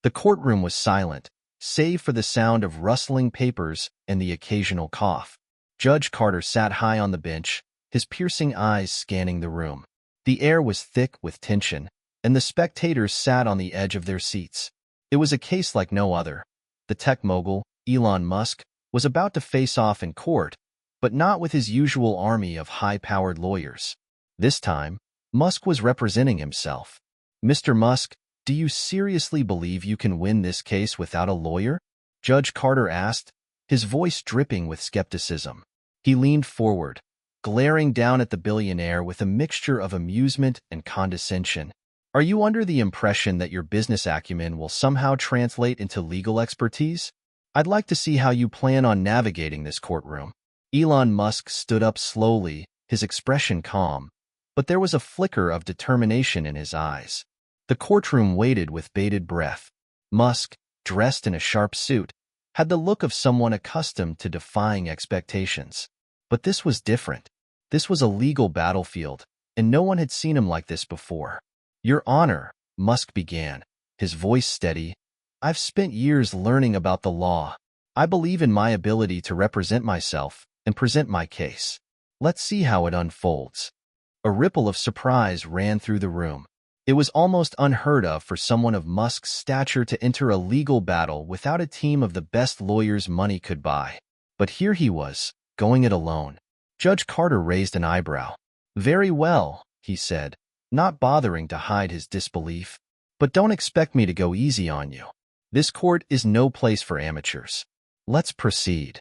The courtroom was silent, save for the sound of rustling papers and the occasional cough. Judge Carter sat high on the bench, his piercing eyes scanning the room. The air was thick with tension, and the spectators sat on the edge of their seats. It was a case like no other. The tech mogul, Elon Musk, was about to face off in court, but not with his usual army of high-powered lawyers. This time, Musk was representing himself. "Mr. Musk, do you seriously believe you can win this case without a lawyer?" Judge Carter asked, his voice dripping with skepticism. He leaned forward, glaring down at the billionaire with a mixture of amusement and condescension. "Are you under the impression that your business acumen will somehow translate into legal expertise? I'd like to see how you plan on navigating this courtroom." Elon Musk stood up slowly, his expression calm, but there was a flicker of determination in his eyes. The courtroom waited with bated breath. Musk, dressed in a sharp suit, had the look of someone accustomed to defying expectations. But this was different. This was a legal battlefield, and no one had seen him like this before. "Your Honor," Musk began, his voice steady, "I've spent years learning about the law. I believe in my ability to represent myself and present my case. Let's see how it unfolds." A ripple of surprise ran through the room. It was almost unheard of for someone of Musk's stature to enter a legal battle without a team of the best lawyers money could buy. But here he was, going it alone. Judge Carter raised an eyebrow. "Very well," he said, not bothering to hide his disbelief. "But don't expect me to go easy on you. This court is no place for amateurs. Let's proceed."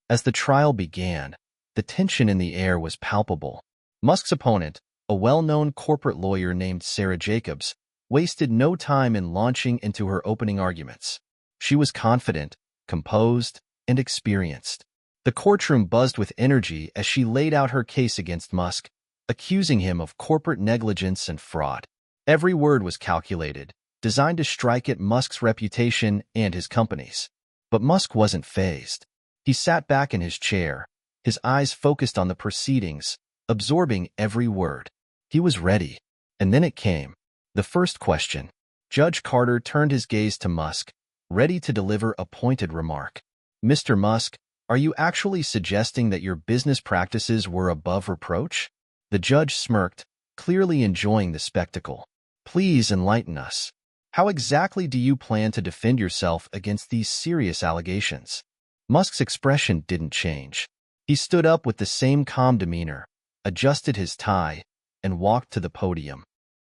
As the trial began, the tension in the air was palpable. Musk's opponent, a well-known corporate lawyer named Sarah Jacobs, wasted no time in launching into her opening arguments. She was confident, composed, and experienced. The courtroom buzzed with energy as she laid out her case against Musk, accusing him of corporate negligence and fraud. Every word was calculated, designed to strike at Musk's reputation and his company's. But Musk wasn't fazed. He sat back in his chair, his eyes focused on the proceedings, absorbing every word. He was ready. And then it came. The first question. Judge Carter turned his gaze to Musk, ready to deliver a pointed remark. "Mr. Musk, are you actually suggesting that your business practices were above reproach?" The judge smirked, clearly enjoying the spectacle. "Please enlighten us. How exactly do you plan to defend yourself against these serious allegations?" Musk's expression didn't change. He stood up with the same calm demeanor, adjusted his tie, and walked to the podium.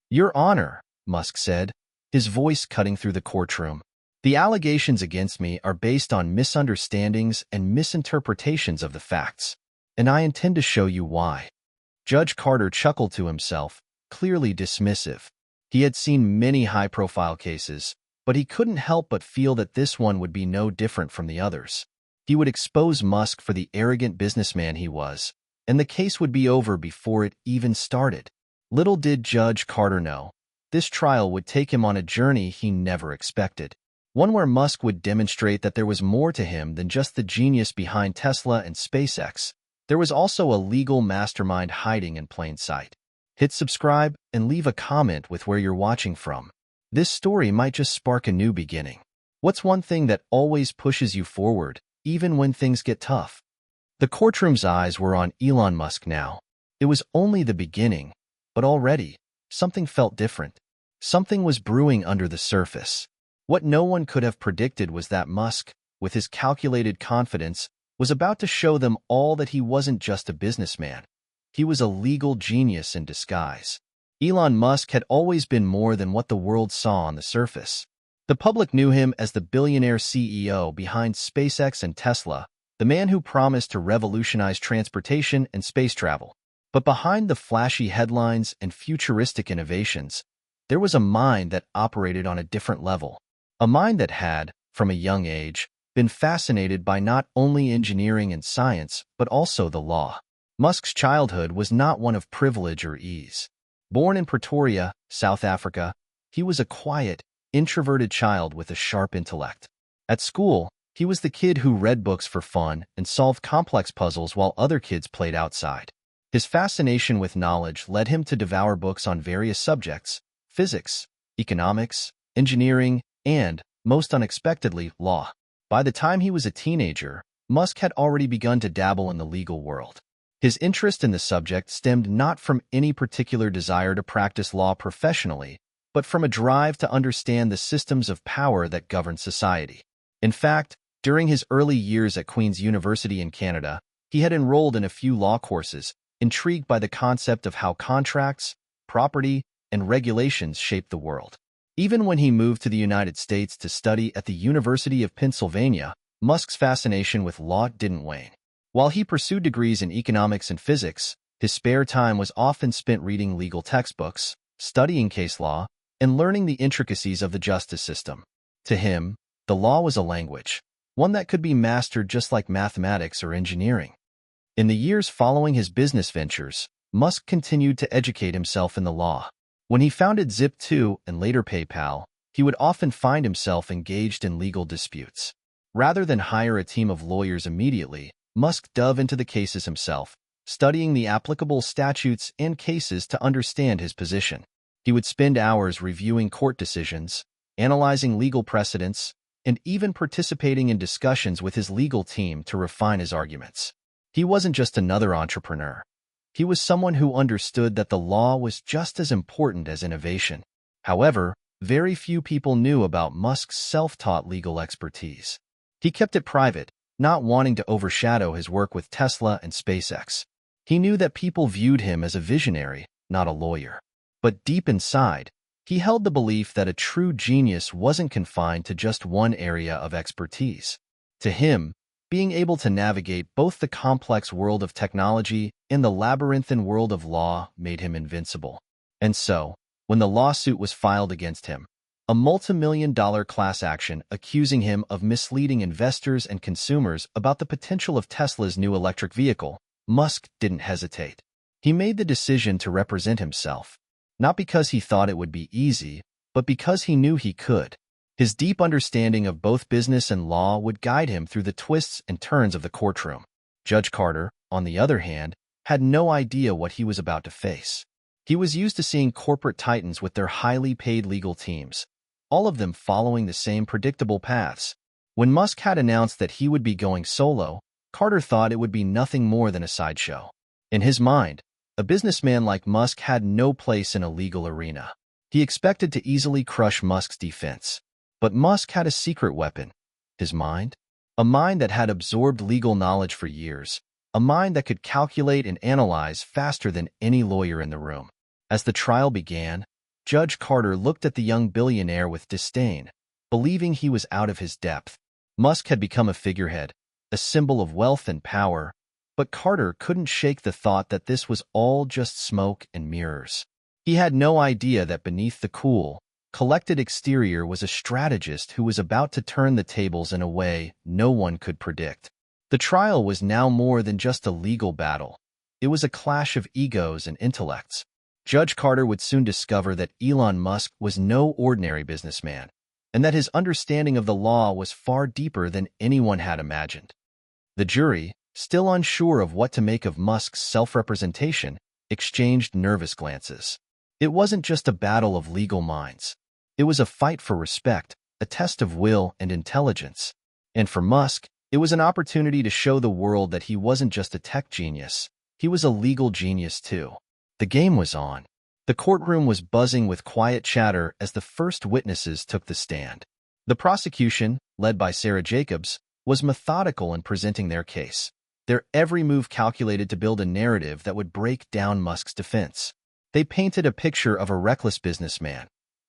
"Your Honor," Musk said, his voice cutting through the courtroom, "the allegations against me are based on misunderstandings and misinterpretations of the facts, and I intend to show you why." Judge Carter chuckled to himself, clearly dismissive. He had seen many high-profile cases, but he couldn't help but feel that this one would be no different from the others. He would expose Musk for the arrogant businessman he was, and the case would be over before it even started. Little did Judge Carter know, this trial would take him on a journey he never expected, one where Musk would demonstrate that there was more to him than just the genius behind Tesla and SpaceX. There was also a legal mastermind hiding in plain sight. Hit subscribe and leave a comment with where you're watching from. This story might just spark a new beginning. What's one thing that always pushes you forward, even when things get tough? The courtroom's eyes were on Elon Musk now. It was only the beginning, but already, something felt different. Something was brewing under the surface. What no one could have predicted was that Musk, with his calculated confidence, was about to show them all that he wasn't just a businessman. He was a legal genius in disguise. Elon Musk had always been more than what the world saw on the surface. The public knew him as the billionaire CEO behind SpaceX and Tesla, the man who promised to revolutionize transportation and space travel. But behind the flashy headlines and futuristic innovations, there was a mind that operated on a different level. A mind that had, from a young age, been fascinated by not only engineering and science, but also the law. Musk's childhood was not one of privilege or ease. Born in Pretoria, South Africa, he was a quiet, introverted child with a sharp intellect. At school, he was the kid who read books for fun and solved complex puzzles while other kids played outside. His fascination with knowledge led him to devour books on various subjects: physics, economics, engineering, and, most unexpectedly, law. By the time he was a teenager, Musk had already begun to dabble in the legal world. His interest in the subject stemmed not from any particular desire to practice law professionally, but from a drive to understand the systems of power that govern society. In fact, during his early years at Queen's University in Canada, he had enrolled in a few law courses, intrigued by the concept of how contracts, property, and regulations shape the world. Even when he moved to the United States to study at the University of Pennsylvania, Musk's fascination with law didn't wane. While he pursued degrees in economics and physics, his spare time was often spent reading legal textbooks, studying case law, and learning the intricacies of the justice system. To him, the law was a language, one that could be mastered just like mathematics or engineering. In the years following his business ventures, Musk continued to educate himself in the law. When he founded Zip2 and later PayPal, he would often find himself engaged in legal disputes. Rather than hire a team of lawyers immediately, Musk dove into the cases himself, studying the applicable statutes and cases to understand his position. He would spend hours reviewing court decisions, analyzing legal precedents, and even participating in discussions with his legal team to refine his arguments. He wasn't just another entrepreneur. He was someone who understood that the law was just as important as innovation. However, very few people knew about Musk's self-taught legal expertise. He kept it private, not wanting to overshadow his work with Tesla and SpaceX. He knew that people viewed him as a visionary, not a lawyer. But deep inside, he held the belief that a true genius wasn't confined to just one area of expertise. To him, being able to navigate both the complex world of technology and the labyrinthine world of law made him invincible. And so, when the lawsuit was filed against him, a multi-million-dollar class action accusing him of misleading investors and consumers about the potential of Tesla's new electric vehicle, Musk didn't hesitate. He made the decision to represent himself, not because he thought it would be easy, but because he knew he could. His deep understanding of both business and law would guide him through the twists and turns of the courtroom. Judge Carter, on the other hand, had no idea what he was about to face. He was used to seeing corporate titans with their highly paid legal teams, all of them following the same predictable paths. When Musk had announced that he would be going solo, Carter thought it would be nothing more than a sideshow. In his mind, a businessman like Musk had no place in a legal arena. He expected to easily crush Musk's defense. But Musk had a secret weapon, his mind. A mind that had absorbed legal knowledge for years. A mind that could calculate and analyze faster than any lawyer in the room. As the trial began, Judge Carter looked at the young billionaire with disdain, believing he was out of his depth. Musk had become a figurehead, a symbol of wealth and power, but Carter couldn't shake the thought that this was all just smoke and mirrors. He had no idea that beneath the cool, collected exterior was a strategist who was about to turn the tables in a way no one could predict. The trial was now more than just a legal battle. It was a clash of egos and intellects. Judge Carter would soon discover that Elon Musk was no ordinary businessman, and that his understanding of the law was far deeper than anyone had imagined. The jury, still unsure of what to make of Musk's self-representation, exchanged nervous glances. It wasn't just a battle of legal minds. It was a fight for respect, a test of will and intelligence. And for Musk, it was an opportunity to show the world that he wasn't just a tech genius, he was a legal genius too. The game was on. The courtroom was buzzing with quiet chatter as the first witnesses took the stand. The prosecution, led by Sarah Jacobs, was methodical in presenting their case, their every move calculated to build a narrative that would break down Musk's defense. They painted a picture of a reckless businessman,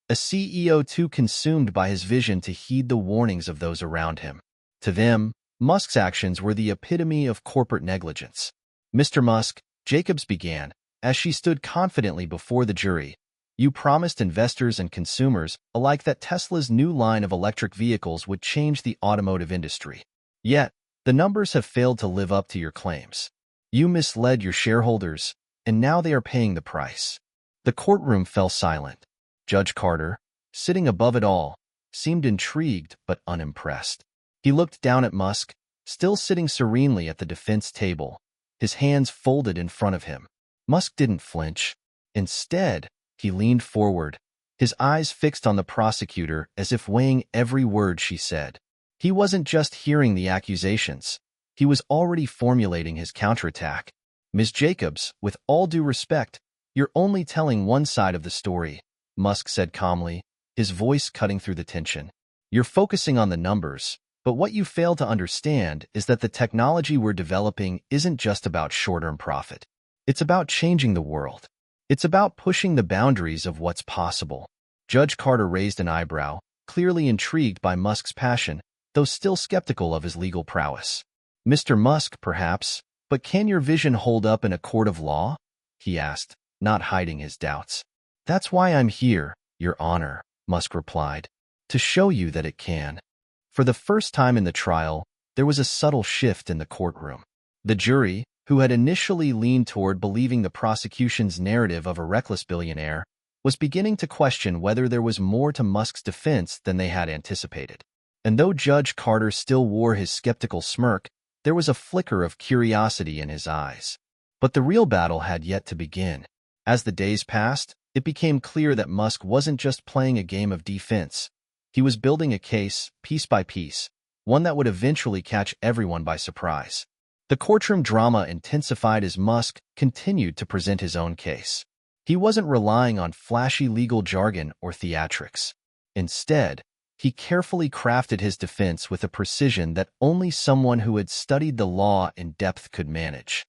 a CEO too consumed by his vision to heed the warnings of those around him. To them, Musk's actions were the epitome of corporate negligence. Mr. Musk, Jacobs began, as she stood confidently before the jury, you promised investors and consumers alike that Tesla's new line of electric vehicles would change the automotive industry. Yet, the numbers have failed to live up to your claims. You misled your shareholders, and now they are paying the price. The courtroom fell silent. Judge Carter, sitting above it all, seemed intrigued but unimpressed. He looked down at Musk, still sitting serenely at the defense table, his hands folded in front of him. Musk didn't flinch. Instead, he leaned forward, his eyes fixed on the prosecutor as if weighing every word she said. He wasn't just hearing the accusations. He was already formulating his counterattack. "Ms. Jacobs, with all due respect, you're only telling one side of the story," Musk said calmly, his voice cutting through the tension. "You're focusing on the numbers, but what you fail to understand is that the technology we're developing isn't just about short-term profit. It's about changing the world. It's about pushing the boundaries of what's possible." Judge Carter raised an eyebrow, clearly intrigued by Musk's passion, though still skeptical of his legal prowess. "Mr. Musk, perhaps, but can your vision hold up in a court of law?" he asked, not hiding his doubts. "That's why I'm here, Your Honor," Musk replied, "to show you that it can." For the first time in the trial, there was a subtle shift in the courtroom. The jury, who had initially leaned toward believing the prosecution's narrative of a reckless billionaire, was beginning to question whether there was more to Musk's defense than they had anticipated. And though Judge Carter still wore his skeptical smirk, there was a flicker of curiosity in his eyes. But the real battle had yet to begin. As the days passed, it became clear that Musk wasn't just playing a game of defense. He was building a case, piece by piece, one that would eventually catch everyone by surprise. The courtroom drama intensified as Musk continued to present his own case. He wasn't relying on flashy legal jargon or theatrics. Instead, he carefully crafted his defense with a precision that only someone who had studied the law in depth could manage.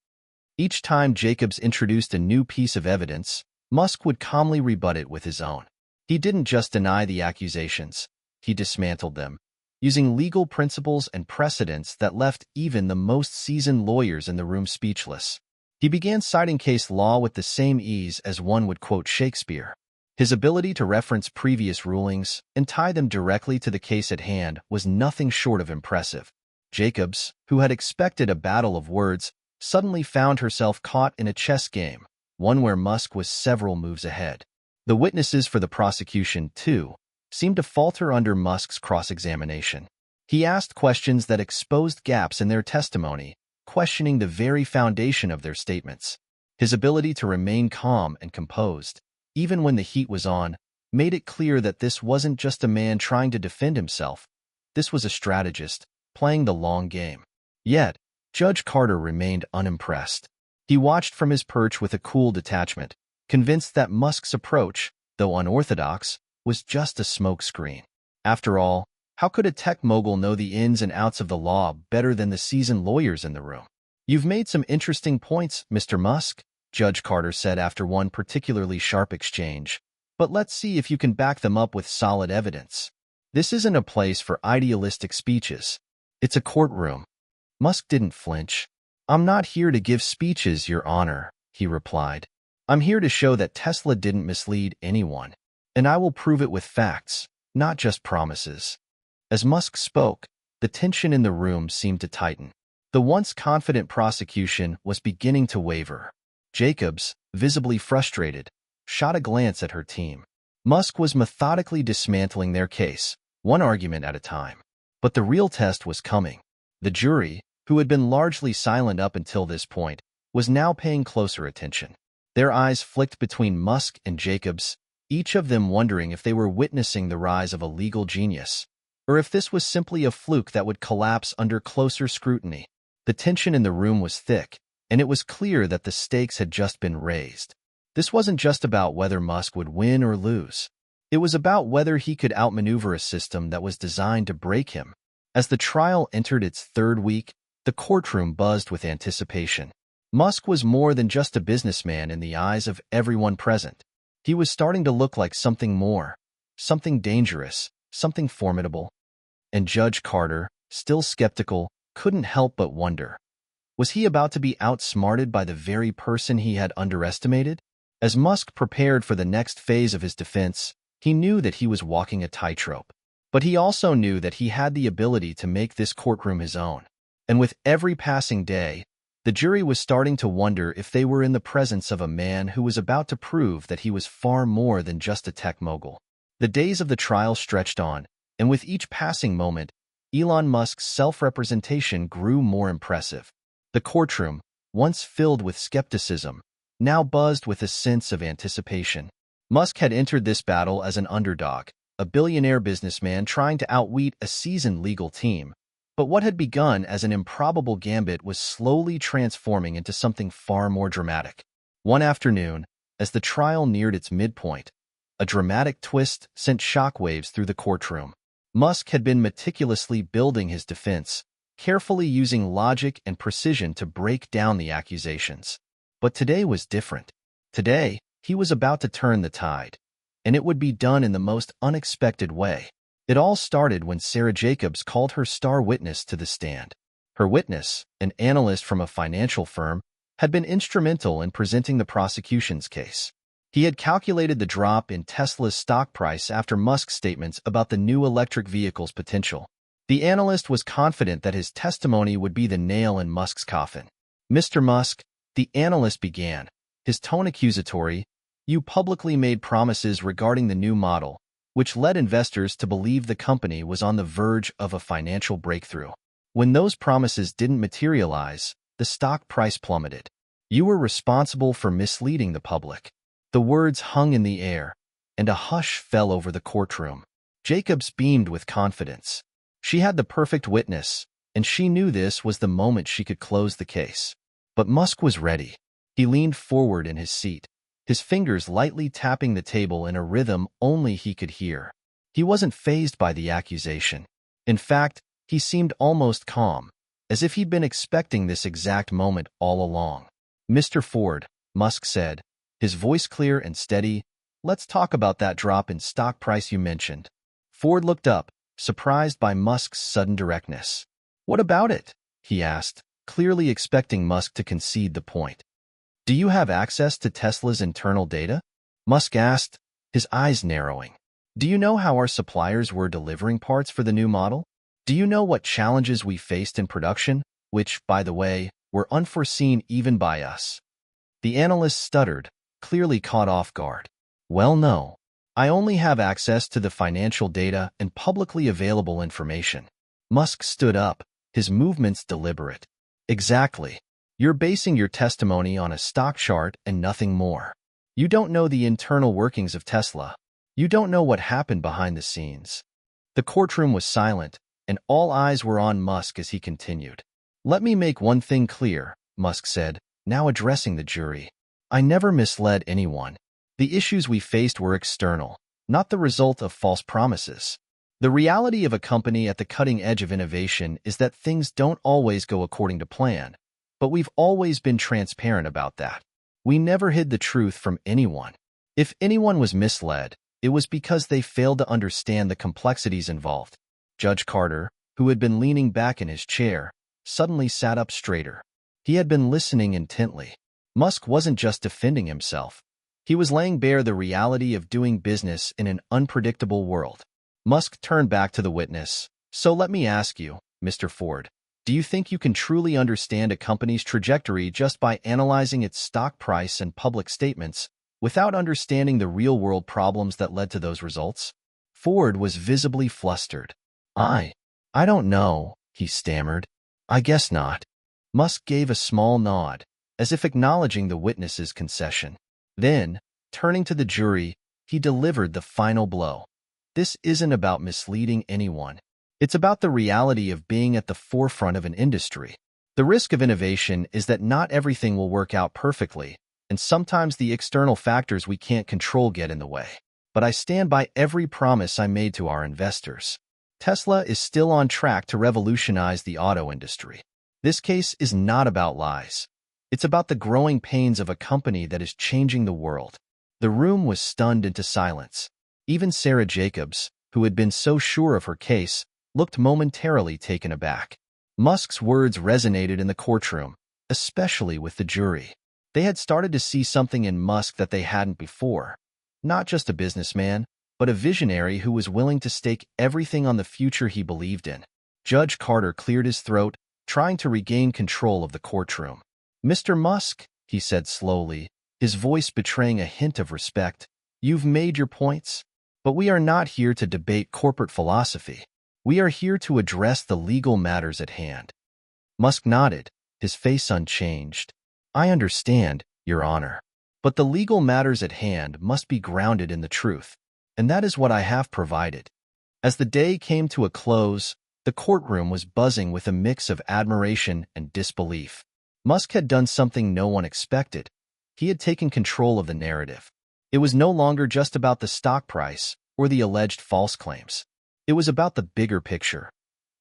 Each time Jacobs introduced a new piece of evidence, Musk would calmly rebut it with his own. He didn't just deny the accusations, he dismantled them, using legal principles and precedents that left even the most seasoned lawyers in the room speechless. He began citing case law with the same ease as one would quote Shakespeare. His ability to reference previous rulings and tie them directly to the case at hand was nothing short of impressive. Jacobs, who had expected a battle of words, suddenly found herself caught in a chess game, one where Musk was several moves ahead. The witnesses for the prosecution, too, seemed to falter under Musk's cross-examination. He asked questions that exposed gaps in their testimony, questioning the very foundation of their statements. His ability to remain calm and composed, even when the heat was on, made it clear that this wasn't just a man trying to defend himself. This was a strategist, playing the long game. Yet, Judge Carter remained unimpressed. He watched from his perch with a cool detachment, convinced that Musk's approach, though unorthodox, was just a smokescreen. After all, how could a tech mogul know the ins and outs of the law better than the seasoned lawyers in the room? "You've made some interesting points, Mr. Musk," Judge Carter said after one particularly sharp exchange. "But let's see if you can back them up with solid evidence. This isn't a place for idealistic speeches. It's a courtroom." Musk didn't flinch. "I'm not here to give speeches, Your Honor," he replied. "I'm here to show that Tesla didn't mislead anyone. And I will prove it with facts, not just promises." As Musk spoke, the tension in the room seemed to tighten. The once confident prosecution was beginning to waver. Jacobs, visibly frustrated, shot a glance at her team. Musk was methodically dismantling their case, one argument at a time. But the real test was coming. The jury, who had been largely silent up until this point, was now paying closer attention. Their eyes flicked between Musk and Jacobs, each of them wondering if they were witnessing the rise of a legal genius, or if this was simply a fluke that would collapse under closer scrutiny. The tension in the room was thick, and it was clear that the stakes had just been raised. This wasn't just about whether Musk would win or lose. It was about whether he could outmaneuver a system that was designed to break him. As the trial entered its third week, the courtroom buzzed with anticipation. Musk was more than just a businessman in the eyes of everyone present. He was starting to look like something more, something dangerous, something formidable. And Judge Carter, still skeptical, couldn't help but wonder. Was he about to be outsmarted by the very person he had underestimated? As Musk prepared for the next phase of his defense, he knew that he was walking a tightrope. But he also knew that he had the ability to make this courtroom his own. And with every passing day, the jury was starting to wonder if they were in the presence of a man who was about to prove that he was far more than just a tech mogul. The days of the trial stretched on, and with each passing moment, Elon Musk's self-representation grew more impressive. The courtroom, once filled with skepticism, now buzzed with a sense of anticipation. Musk had entered this battle as an underdog, a billionaire businessman trying to outwit a seasoned legal team. But what had begun as an improbable gambit was slowly transforming into something far more dramatic. One afternoon, as the trial neared its midpoint, a dramatic twist sent shockwaves through the courtroom. Musk had been meticulously building his defense, carefully using logic and precision to break down the accusations. But today was different. Today, he was about to turn the tide, and it would be done in the most unexpected way. It all started when Sarah Jacobs called her star witness to the stand. Her witness, an analyst from a financial firm, had been instrumental in presenting the prosecution's case. He had calculated the drop in Tesla's stock price after Musk's statements about the new electric vehicle's potential. The analyst was confident that his testimony would be the nail in Musk's coffin. "Mr. Musk," the analyst began, his tone accusatory, "you publicly made promises regarding the new model, which led investors to believe the company was on the verge of a financial breakthrough. When those promises didn't materialize, the stock price plummeted. You were responsible for misleading the public." The words hung in the air, and a hush fell over the courtroom. Jacobs beamed with confidence. She had the perfect witness, and she knew this was the moment she could close the case. But Musk was ready. He leaned forward in his seat, his fingers lightly tapping the table in a rhythm only he could hear. He wasn't fazed by the accusation. In fact, he seemed almost calm, as if he'd been expecting this exact moment all along. "Mr. Ford," Musk said, his voice clear and steady, "let's talk about that drop in stock price you mentioned." Ford looked up, surprised by Musk's sudden directness. "What about it?" he asked, clearly expecting Musk to concede the point. "Do you have access to Tesla's internal data?" Musk asked, his eyes narrowing. "Do you know how our suppliers were delivering parts for the new model? Do you know what challenges we faced in production, which, by the way, were unforeseen even by us?" The analyst stuttered, clearly caught off guard. "Well, no. I only have access to the financial data and publicly available information." Musk stood up, his movements deliberate. "Exactly. You're basing your testimony on a stock chart and nothing more. You don't know the internal workings of Tesla. You don't know what happened behind the scenes." The courtroom was silent, and all eyes were on Musk as he continued. "Let me make one thing clear," Musk said, now addressing the jury. "I never misled anyone. The issues we faced were external, not the result of false promises. The reality of a company at the cutting edge of innovation is that things don't always go according to plan, but we've always been transparent about that. We never hid the truth from anyone. If anyone was misled, it was because they failed to understand the complexities involved." Judge Carter, who had been leaning back in his chair, suddenly sat up straighter. He had been listening intently. Musk wasn't just defending himself. He was laying bare the reality of doing business in an unpredictable world. Musk turned back to the witness. "So let me ask you, Mr. Ford, do you think you can truly understand a company's trajectory just by analyzing its stock price and public statements, without understanding the real-world problems that led to those results?" Ford was visibly flustered. I don't know," he stammered. "I guess not." Musk gave a small nod, as if acknowledging the witness's concession. Then, turning to the jury, he delivered the final blow. "This isn't about misleading anyone. It's about the reality of being at the forefront of an industry. The risk of innovation is that not everything will work out perfectly, and sometimes the external factors we can't control get in the way. But I stand by every promise I made to our investors. Tesla is still on track to revolutionize the auto industry. This case is not about lies. It's about the growing pains of a company that is changing the world." The room was stunned into silence. Even Sarah Jacobs, who had been so sure of her case, looked momentarily taken aback. Musk's words resonated in the courtroom, especially with the jury. They had started to see something in Musk that they hadn't before. Not just a businessman, but a visionary who was willing to stake everything on the future he believed in. Judge Carter cleared his throat, trying to regain control of the courtroom. "Mr. Musk," he said slowly, his voice betraying a hint of respect, "you've made your points, but we are not here to debate corporate philosophy. We are here to address the legal matters at hand." Musk nodded, his face unchanged. "I understand, Your Honor." But the legal matters at hand must be grounded in the truth, and that is what I have provided. As the day came to a close, the courtroom was buzzing with a mix of admiration and disbelief. Musk had done something no one expected. He had taken control of the narrative. It was no longer just about the stock price or the alleged false claims. It was about the bigger picture,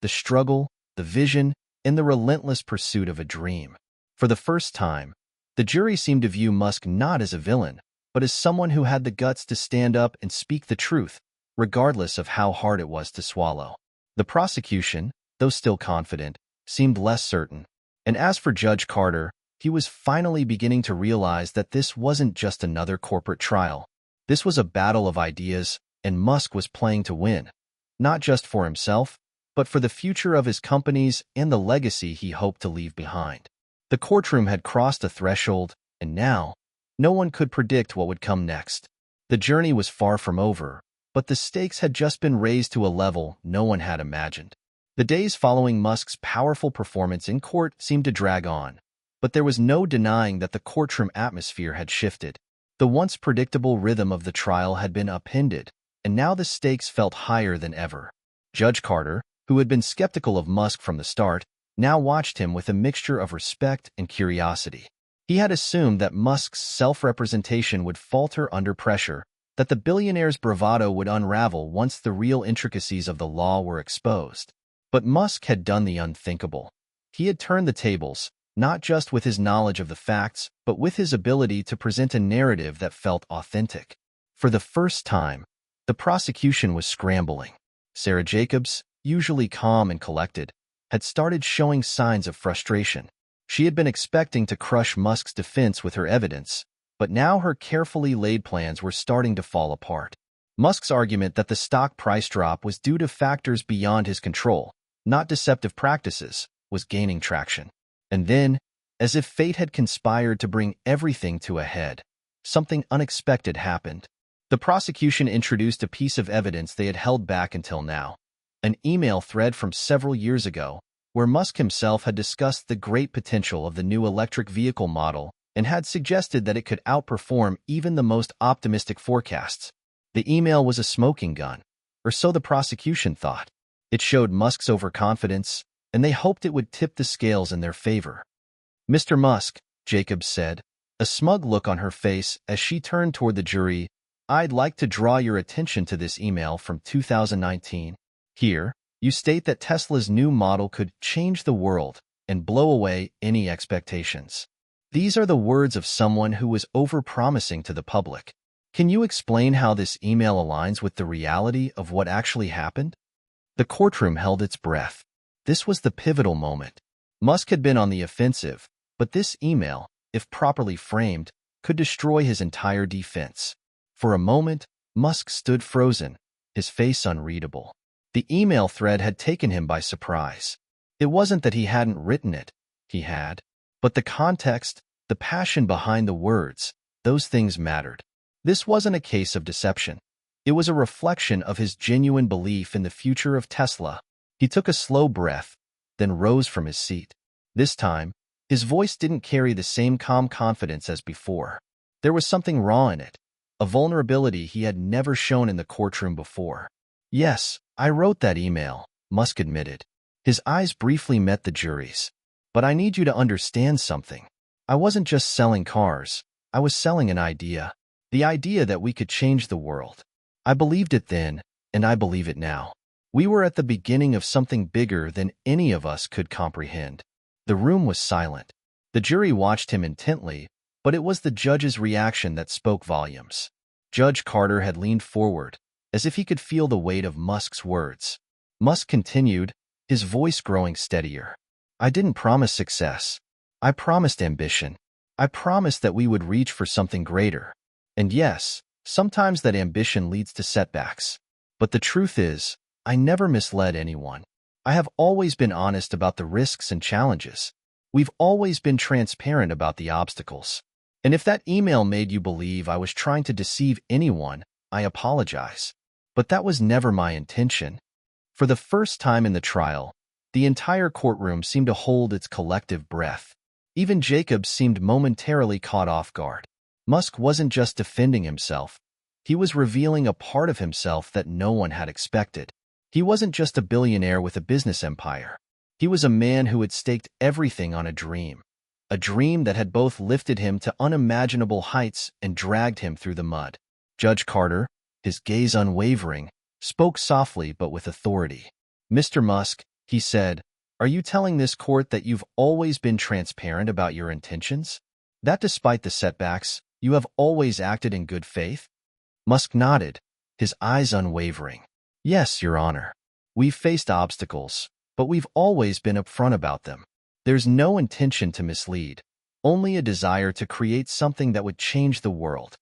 the struggle, the vision, and the relentless pursuit of a dream. For the first time, the jury seemed to view Musk not as a villain, but as someone who had the guts to stand up and speak the truth, regardless of how hard it was to swallow. The prosecution, though still confident, seemed less certain. And as for Judge Carter, he was finally beginning to realize that this wasn't just another corporate trial. This was a battle of ideas, and Musk was playing to win, not just for himself, but for the future of his companies and the legacy he hoped to leave behind. The courtroom had crossed a threshold, and now, no one could predict what would come next. The journey was far from over, but the stakes had just been raised to a level no one had imagined. The days following Musk's powerful performance in court seemed to drag on, but there was no denying that the courtroom atmosphere had shifted. The once predictable rhythm of the trial had been upended, and now the stakes felt higher than ever. Judge Carter, who had been skeptical of Musk from the start, now watched him with a mixture of respect and curiosity. He had assumed that Musk's self-representation would falter under pressure, that the billionaire's bravado would unravel once the real intricacies of the law were exposed. But Musk had done the unthinkable. He had turned the tables, not just with his knowledge of the facts, but with his ability to present a narrative that felt authentic. For the first time, the prosecution was scrambling. Sarah Jacobs, usually calm and collected, had started showing signs of frustration. She had been expecting to crush Musk's defense with her evidence, but now her carefully laid plans were starting to fall apart. Musk's argument that the stock price drop was due to factors beyond his control, not deceptive practices, was gaining traction. And then, as if fate had conspired to bring everything to a head, something unexpected happened. The prosecution introduced a piece of evidence they had held back until now, an email thread from several years ago, where Musk himself had discussed the great potential of the new electric vehicle model and had suggested that it could outperform even the most optimistic forecasts. The email was a smoking gun, or so the prosecution thought. It showed Musk's overconfidence, and they hoped it would tip the scales in their favor. "Mr. Musk," Jacobs said, a smug look on her face as she turned toward the jury, "I'd like to draw your attention to this email from 2019. Here, you state that Tesla's new model could change the world and blow away any expectations. These are the words of someone who was overpromising to the public. Can you explain how this email aligns with the reality of what actually happened?" The courtroom held its breath. This was the pivotal moment. Musk had been on the offensive, but this email, if properly framed, could destroy his entire defense. For a moment, Musk stood frozen, his face unreadable. The email thread had taken him by surprise. It wasn't that he hadn't written it. He had. But the context, the passion behind the words, those things mattered. This wasn't a case of deception. It was a reflection of his genuine belief in the future of Tesla. He took a slow breath, then rose from his seat. This time, his voice didn't carry the same calm confidence as before. There was something raw in it, a vulnerability he had never shown in the courtroom before. "Yes, I wrote that email," Musk admitted. His eyes briefly met the jury's. "But I need you to understand something. I wasn't just selling cars. I was selling an idea. The idea that we could change the world. I believed it then, and I believe it now. We were at the beginning of something bigger than any of us could comprehend." The room was silent. The jury watched him intently, but it was the judge's reaction that spoke volumes. Judge Carter had leaned forward, as if he could feel the weight of Musk's words. Musk continued, his voice growing steadier. "I didn't promise success. I promised ambition. I promised that we would reach for something greater. And yes, sometimes that ambition leads to setbacks. But the truth is, I never misled anyone. I have always been honest about the risks and challenges. We've always been transparent about the obstacles. And if that email made you believe I was trying to deceive anyone, I apologize. But that was never my intention." For the first time in the trial, the entire courtroom seemed to hold its collective breath. Even Jacobs seemed momentarily caught off guard. Musk wasn't just defending himself. He was revealing a part of himself that no one had expected. He wasn't just a billionaire with a business empire. He was a man who had staked everything on a dream that had both lifted him to unimaginable heights and dragged him through the mud. Judge Carter, his gaze unwavering, spoke softly but with authority. "Mr. Musk," he said, "are you telling this court that you've always been transparent about your intentions? That despite the setbacks, you have always acted in good faith?" Musk nodded, his eyes unwavering. "Yes, Your Honor. We've faced obstacles, but we've always been upfront about them. There's no intention to mislead, only a desire to create something that would change the world."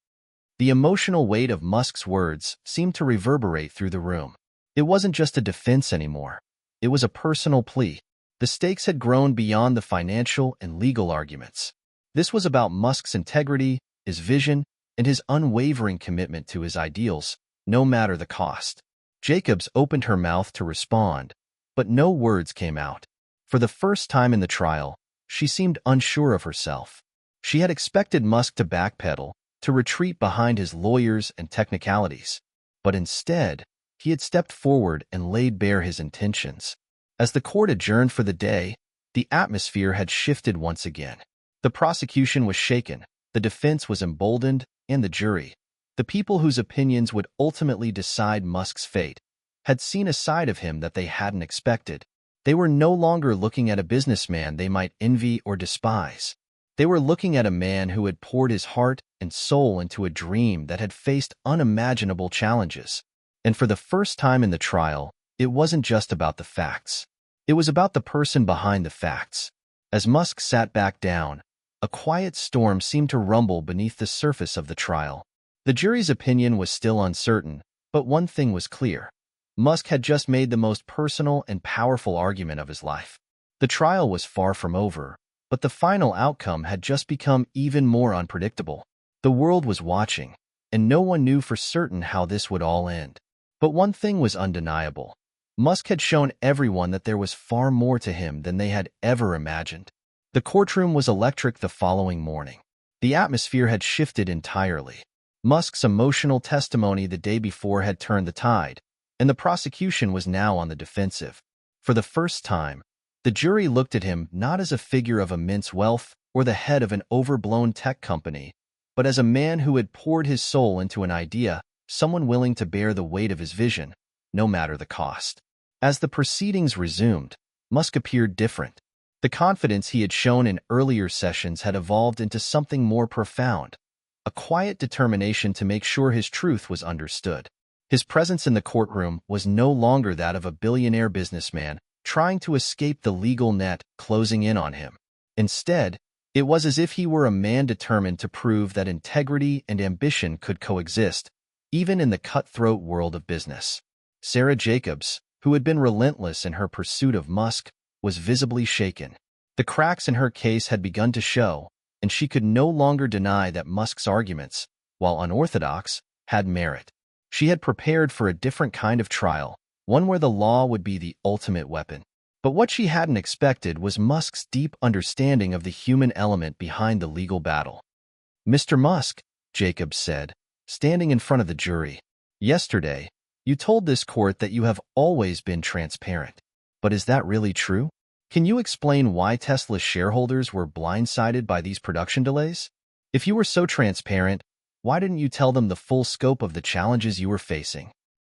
The emotional weight of Musk's words seemed to reverberate through the room. It wasn't just a defense anymore. It was a personal plea. The stakes had grown beyond the financial and legal arguments. This was about Musk's integrity, his vision, and his unwavering commitment to his ideals, no matter the cost. Jacobs opened her mouth to respond, but no words came out. For the first time in the trial, she seemed unsure of herself. She had expected Musk to backpedal, to retreat behind his lawyers and technicalities. But instead, he had stepped forward and laid bare his intentions. As the court adjourned for the day, the atmosphere had shifted once again. The prosecution was shaken, the defense was emboldened, and the jury, the people whose opinions would ultimately decide Musk's fate, had seen a side of him that they hadn't expected. They were no longer looking at a businessman they might envy or despise. They were looking at a man who had poured his heart and soul into a dream that had faced unimaginable challenges. And for the first time in the trial, it wasn't just about the facts. It was about the person behind the facts. As Musk sat back down, a quiet storm seemed to rumble beneath the surface of the trial. The jury's opinion was still uncertain, but one thing was clear. Musk had just made the most personal and powerful argument of his life. The trial was far from over, but the final outcome had just become even more unpredictable. The world was watching, and no one knew for certain how this would all end. But one thing was undeniable. Musk had shown everyone that there was far more to him than they had ever imagined. The courtroom was electric the following morning. The atmosphere had shifted entirely. Musk's emotional testimony the day before had turned the tide, and the prosecution was now on the defensive. For the first time, the jury looked at him not as a figure of immense wealth or the head of an overblown tech company, but as a man who had poured his soul into an idea, someone willing to bear the weight of his vision, no matter the cost. As the proceedings resumed, Musk appeared different. The confidence he had shown in earlier sessions had evolved into something more profound, a quiet determination to make sure his truth was understood. His presence in the courtroom was no longer that of a billionaire businessman trying to escape the legal net closing in on him. Instead, it was as if he were a man determined to prove that integrity and ambition could coexist, even in the cutthroat world of business. Sarah Jacobs, who had been relentless in her pursuit of Musk, was visibly shaken. The cracks in her case had begun to show, and she could no longer deny that Musk's arguments, while unorthodox, had merit. She had prepared for a different kind of trial, one where the law would be the ultimate weapon. But what she hadn't expected was Musk's deep understanding of the human element behind the legal battle. "Mr. Musk," Jacobs said, standing in front of the jury, "yesterday, you told this court that you have always been transparent. But is that really true? Can you explain why Tesla's shareholders were blindsided by these production delays? If you were so transparent, why didn't you tell them the full scope of the challenges you were facing?"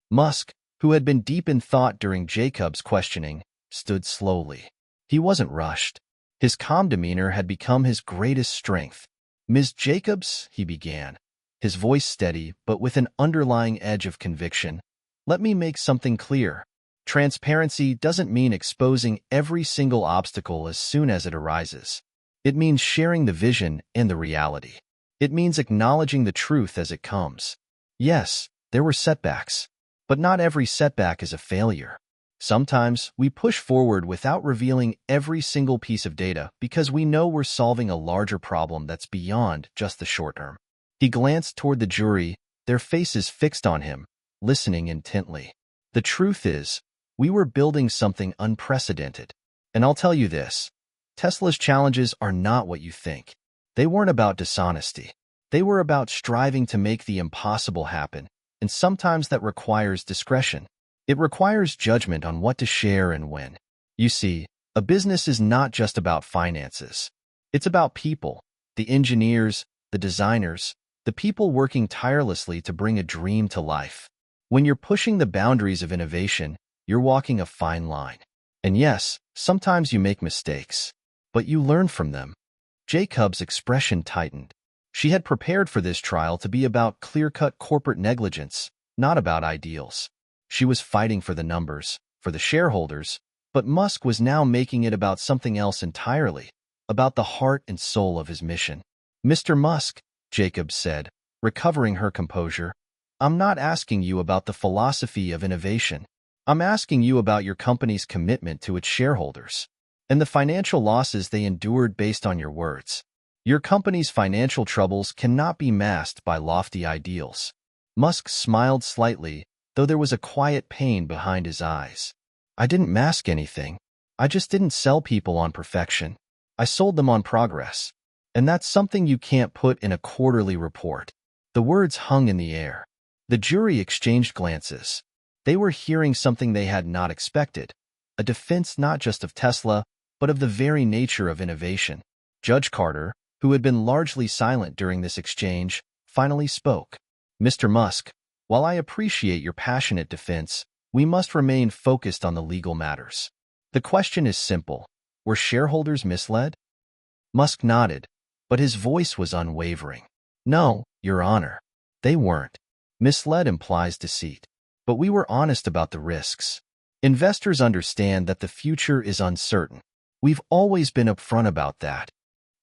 Musk, who had been deep in thought during Jacobs' questioning, stood slowly. He wasn't rushed. His calm demeanor had become his greatest strength. "Ms. Jacobs," he began, his voice steady but with an underlying edge of conviction, "let me make something clear. Transparency doesn't mean exposing every single obstacle as soon as it arises. It means sharing the vision and the reality. It means acknowledging the truth as it comes. Yes, there were setbacks, but not every setback is a failure. Sometimes we push forward without revealing every single piece of data because we know we're solving a larger problem that's beyond just the short term." He glanced toward the jury, their faces fixed on him, listening intently. "The truth is, we were building something unprecedented. And I'll tell you this, Tesla's challenges are not what you think. They weren't about dishonesty. They were about striving to make the impossible happen, and sometimes that requires discretion. It requires judgment on what to share and when. You see, a business is not just about finances. It's about people, the engineers, the designers, the people working tirelessly to bring a dream to life. When you're pushing the boundaries of innovation, you're walking a fine line. And yes, sometimes you make mistakes, but you learn from them. Jacob's expression tightened. She had prepared for this trial to be about clear-cut corporate negligence, not about ideals. She was fighting for the numbers, for the shareholders, but Musk was now making it about something else entirely, about the heart and soul of his mission. "Mr. Musk," Jacob said, recovering her composure, "I'm not asking you about the philosophy of innovation. I'm asking you about your company's commitment to its shareholders and the financial losses they endured based on your words. Your company's financial troubles cannot be masked by lofty ideals." Musk smiled slightly, though there was a quiet pain behind his eyes. "I didn't mask anything. I just didn't sell people on perfection. I sold them on progress. And that's something you can't put in a quarterly report." The words hung in the air. The jury exchanged glances. They were hearing something they had not expected, a defense not just of Tesla, but of the very nature of innovation. Judge Carter, who had been largely silent during this exchange, finally spoke. "Mr. Musk, while I appreciate your passionate defense, we must remain focused on the legal matters. The question is simple. Were shareholders misled?" Musk nodded, but his voice was unwavering. "No, Your Honor. They weren't. Misled implies deceit. But we were honest about the risks. Investors understand that the future is uncertain. We've always been upfront about that."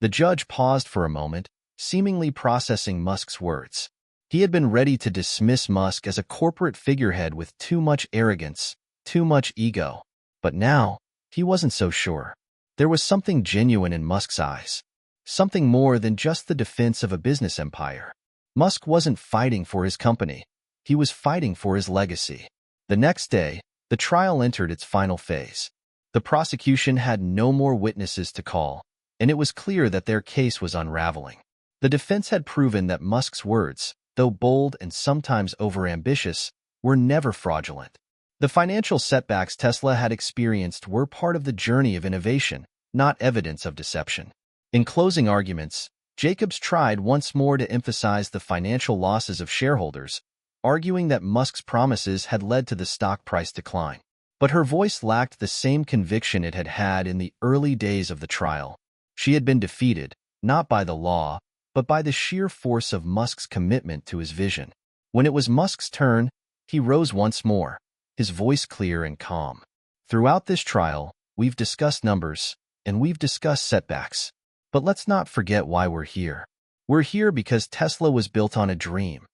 The judge paused for a moment, seemingly processing Musk's words. He had been ready to dismiss Musk as a corporate figurehead with too much arrogance, too much ego. But now, he wasn't so sure. There was something genuine in Musk's eyes. Something more than just the defense of a business empire. Musk wasn't fighting for his company. He was fighting for his legacy. The next day, the trial entered its final phase. The prosecution had no more witnesses to call, and it was clear that their case was unraveling. The defense had proven that Musk's words, though bold and sometimes overambitious, were never fraudulent. The financial setbacks Tesla had experienced were part of the journey of innovation, not evidence of deception. In closing arguments, Jacobs tried once more to emphasize the financial losses of shareholders, arguing that Musk's promises had led to the stock price decline. But her voice lacked the same conviction it had had in the early days of the trial. She had been defeated, not by the law, but by the sheer force of Musk's commitment to his vision. When it was Musk's turn, he rose once more, his voice clear and calm. "Throughout this trial, we've discussed numbers, and we've discussed setbacks. But let's not forget why we're here. We're here because Tesla was built on a dream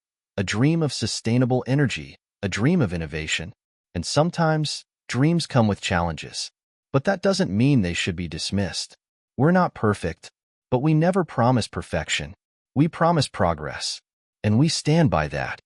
of sustainable energy, a dream of innovation. And sometimes, dreams come with challenges. But that doesn't mean they should be dismissed. We're not perfect, but we never promise perfection. We promise progress. And we stand by that."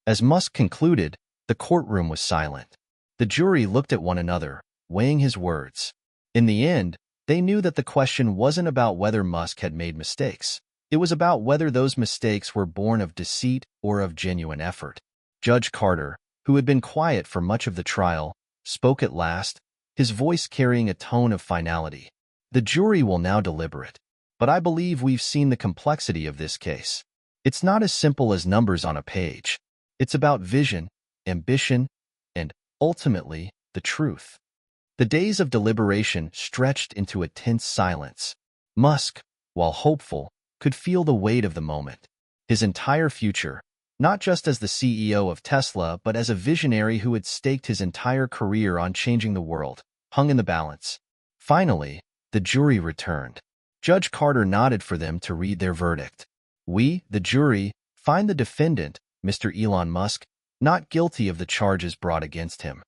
As Musk concluded, the courtroom was silent. The jury looked at one another, weighing his words. In the end, they knew that the question wasn't about whether Musk had made mistakes. It was about whether those mistakes were born of deceit or of genuine effort. Judge Carter, who had been quiet for much of the trial, spoke at last, his voice carrying a tone of finality. "The jury will now deliberate. But I believe we've seen the complexity of this case. It's not as simple as numbers on a page. It's about vision, ambition, and, ultimately, the truth." The days of deliberation stretched into a tense silence. Musk, while hopeful, could feel the weight of the moment. His entire future, not just as the CEO of Tesla but as a visionary who had staked his entire career on changing the world, hung in the balance. Finally, the jury returned. Judge Carter nodded for them to read their verdict. "We, the jury, find the defendant, Mr. Elon Musk, not guilty of the charges brought against him."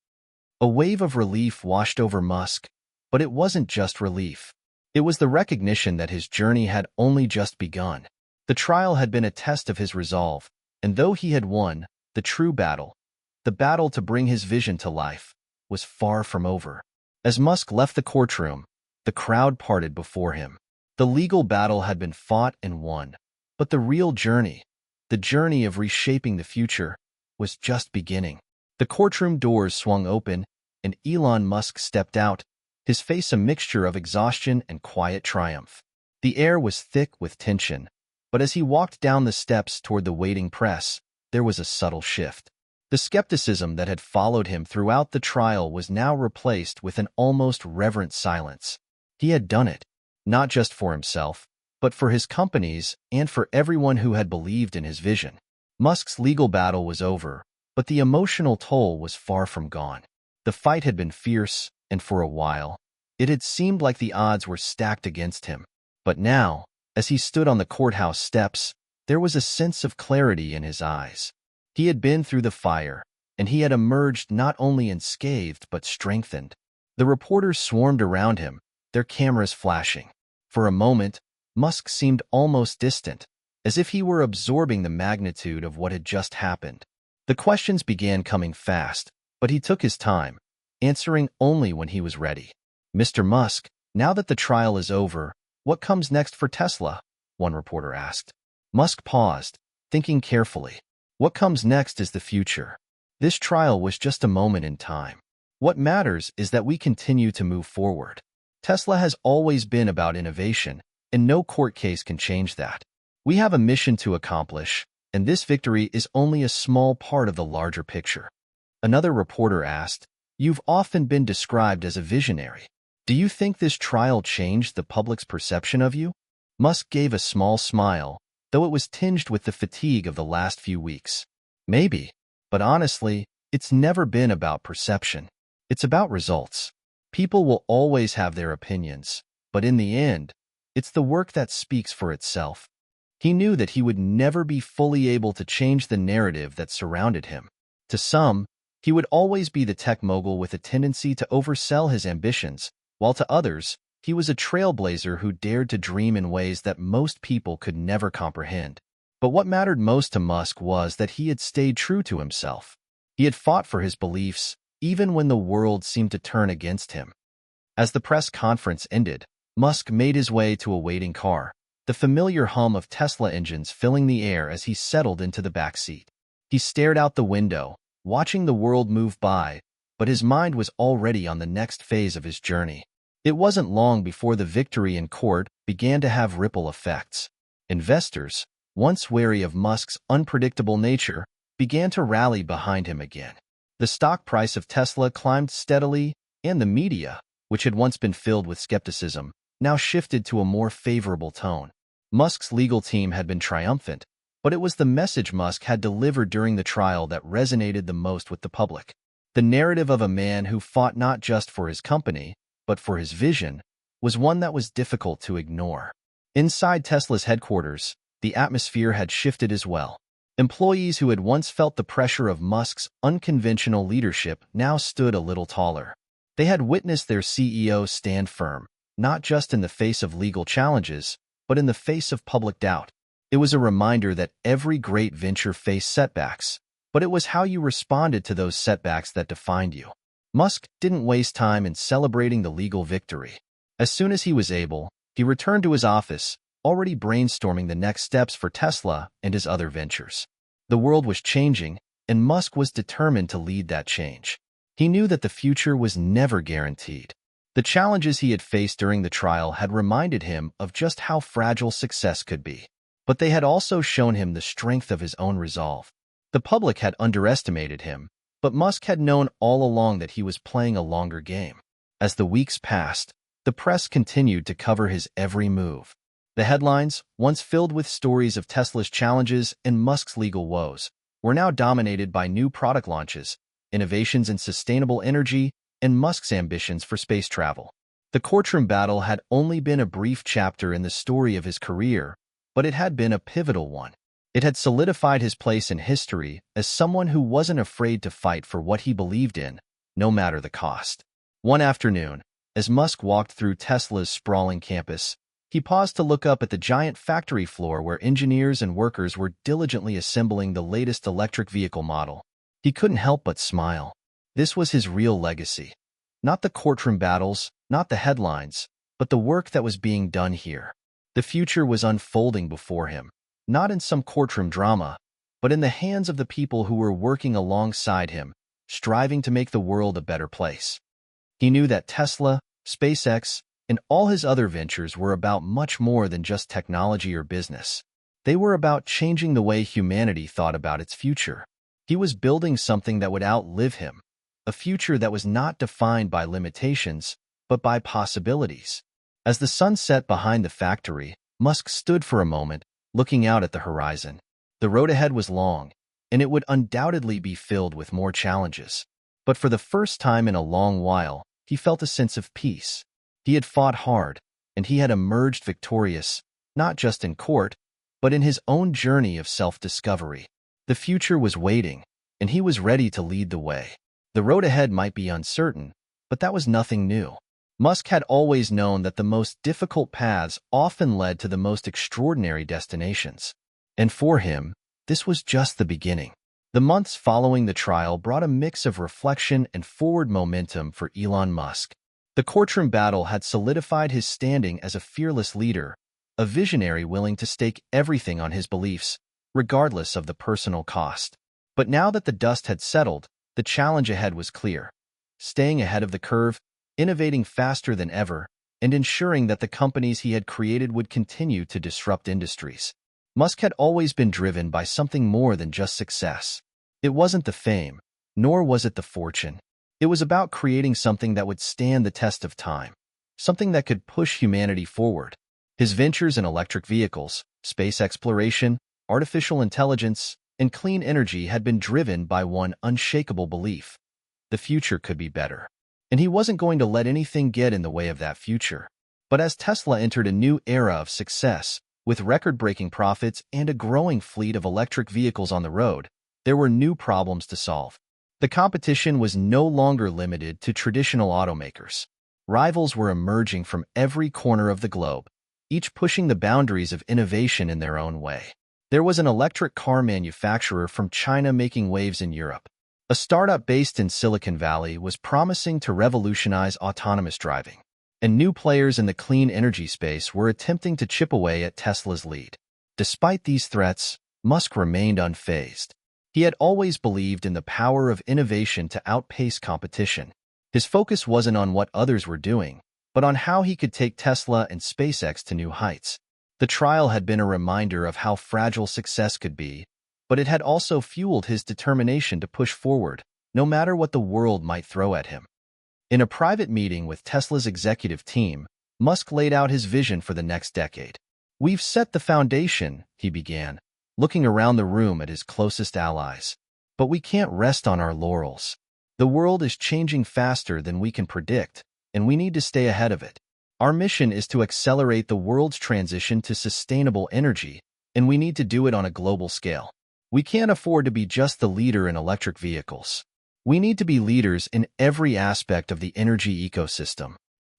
A wave of relief washed over Musk, but it wasn't just relief. It was the recognition that his journey had only just begun. The trial had been a test of his resolve, and though he had won, the true battle, the battle to bring his vision to life, was far from over. As Musk left the courtroom, the crowd parted before him. The legal battle had been fought and won. But the real journey, the journey of reshaping the future, was just beginning. The courtroom doors swung open, and Elon Musk stepped out, his face a mixture of exhaustion and quiet triumph. The air was thick with tension, but as he walked down the steps toward the waiting press, there was a subtle shift. The skepticism that had followed him throughout the trial was now replaced with an almost reverent silence. He had done it, not just for himself, but for his companies and for everyone who had believed in his vision. Musk's legal battle was over, but the emotional toll was far from gone. The fight had been fierce, and for a while, it had seemed like the odds were stacked against him. But now, as he stood on the courthouse steps, there was a sense of clarity in his eyes. He had been through the fire, and he had emerged not only unscathed but strengthened. The reporters swarmed around him, their cameras flashing. For a moment, Musk seemed almost distant, as if he were absorbing the magnitude of what had just happened. The questions began coming fast, but he took his time, answering only when he was ready. "Mr. Musk, now that the trial is over, what comes next for Tesla?" one reporter asked. Musk paused, thinking carefully. What comes next is the future. This trial was just a moment in time. What matters is that we continue to move forward. Tesla has always been about innovation, and no court case can change that. We have a mission to accomplish, and this victory is only a small part of the larger picture. Another reporter asked, "You've often been described as a visionary. Do you think this trial changed the public's perception of you?" Musk gave a small smile, though it was tinged with the fatigue of the last few weeks. "Maybe, but honestly, it's never been about perception. It's about results. People will always have their opinions, but in the end, it's the work that speaks for itself." He knew that he would never be fully able to change the narrative that surrounded him. To some, he would always be the tech mogul with a tendency to oversell his ambitions, while to others, he was a trailblazer who dared to dream in ways that most people could never comprehend. But what mattered most to Musk was that he had stayed true to himself. He had fought for his beliefs, even when the world seemed to turn against him. As the press conference ended, Musk made his way to a waiting car, the familiar hum of Tesla engines filling the air as he settled into the back seat. He stared out the window, watching the world move by, but his mind was already on the next phase of his journey. It wasn't long before the victory in court began to have ripple effects. Investors, once wary of Musk's unpredictable nature, began to rally behind him again. The stock price of Tesla climbed steadily, and the media, which had once been filled with skepticism, now shifted to a more favorable tone. Musk's legal team had been triumphant, but it was the message Musk had delivered during the trial that resonated the most with the public. The narrative of a man who fought not just for his company, but for his vision, was one that was difficult to ignore. Inside Tesla's headquarters, the atmosphere had shifted as well. Employees who had once felt the pressure of Musk's unconventional leadership now stood a little taller. They had witnessed their CEO stand firm, not just in the face of legal challenges, but in the face of public doubt. It was a reminder that every great venture faced setbacks, but it was how you responded to those setbacks that defined you. Musk didn't waste time in celebrating the legal victory. As soon as he was able, he returned to his office, already brainstorming the next steps for Tesla and his other ventures. The world was changing, and Musk was determined to lead that change. He knew that the future was never guaranteed. The challenges he had faced during the trial had reminded him of just how fragile success could be. But they had also shown him the strength of his own resolve. The public had underestimated him, but Musk had known all along that he was playing a longer game. As the weeks passed, the press continued to cover his every move. The headlines, once filled with stories of Tesla's challenges and Musk's legal woes, were now dominated by new product launches, innovations in sustainable energy, and Musk's ambitions for space travel. The courtroom battle had only been a brief chapter in the story of his career, but it had been a pivotal one. It had solidified his place in history as someone who wasn't afraid to fight for what he believed in, no matter the cost. One afternoon, as Musk walked through Tesla's sprawling campus, he paused to look up at the giant factory floor where engineers and workers were diligently assembling the latest electric vehicle model. He couldn't help but smile. This was his real legacy. Not the courtroom battles, not the headlines, but the work that was being done here. The future was unfolding before him, not in some courtroom drama, but in the hands of the people who were working alongside him, striving to make the world a better place. He knew that Tesla, SpaceX, and all his other ventures were about much more than just technology or business. They were about changing the way humanity thought about its future. He was building something that would outlive him, a future that was not defined by limitations, but by possibilities. As the sun set behind the factory, Musk stood for a moment, looking out at the horizon. The road ahead was long, and it would undoubtedly be filled with more challenges. But for the first time in a long while, he felt a sense of peace. He had fought hard, and he had emerged victorious, not just in court, but in his own journey of self-discovery. The future was waiting, and he was ready to lead the way. The road ahead might be uncertain, but that was nothing new. Musk had always known that the most difficult paths often led to the most extraordinary destinations. And for him, this was just the beginning. The months following the trial brought a mix of reflection and forward momentum for Elon Musk. The courtroom battle had solidified his standing as a fearless leader, a visionary willing to stake everything on his beliefs, regardless of the personal cost. But now that the dust had settled, the challenge ahead was clear: staying ahead of the curve, innovating faster than ever, and ensuring that the companies he had created would continue to disrupt industries. Musk had always been driven by something more than just success. It wasn't the fame, nor was it the fortune. It was about creating something that would stand the test of time, something that could push humanity forward. His ventures in electric vehicles, space exploration, artificial intelligence, and clean energy had been driven by one unshakable belief: the future could be better. And he wasn't going to let anything get in the way of that future. But as Tesla entered a new era of success, with record-breaking profits and a growing fleet of electric vehicles on the road, there were new problems to solve. The competition was no longer limited to traditional automakers. Rivals were emerging from every corner of the globe, each pushing the boundaries of innovation in their own way. There was an electric car manufacturer from China making waves in Europe. A startup based in Silicon Valley was promising to revolutionize autonomous driving. And new players in the clean energy space were attempting to chip away at Tesla's lead. Despite these threats, Musk remained unfazed. He had always believed in the power of innovation to outpace competition. His focus wasn't on what others were doing, but on how he could take Tesla and SpaceX to new heights. The trial had been a reminder of how fragile success could be, but it had also fueled his determination to push forward, no matter what the world might throw at him. In a private meeting with Tesla's executive team, Musk laid out his vision for the next decade. "We've set the foundation," he began, looking around the room at his closest allies. "But we can't rest on our laurels. The world is changing faster than we can predict, and we need to stay ahead of it. Our mission is to accelerate the world's transition to sustainable energy, and we need to do it on a global scale. We can't afford to be just the leader in electric vehicles. We need to be leaders in every aspect of the energy ecosystem."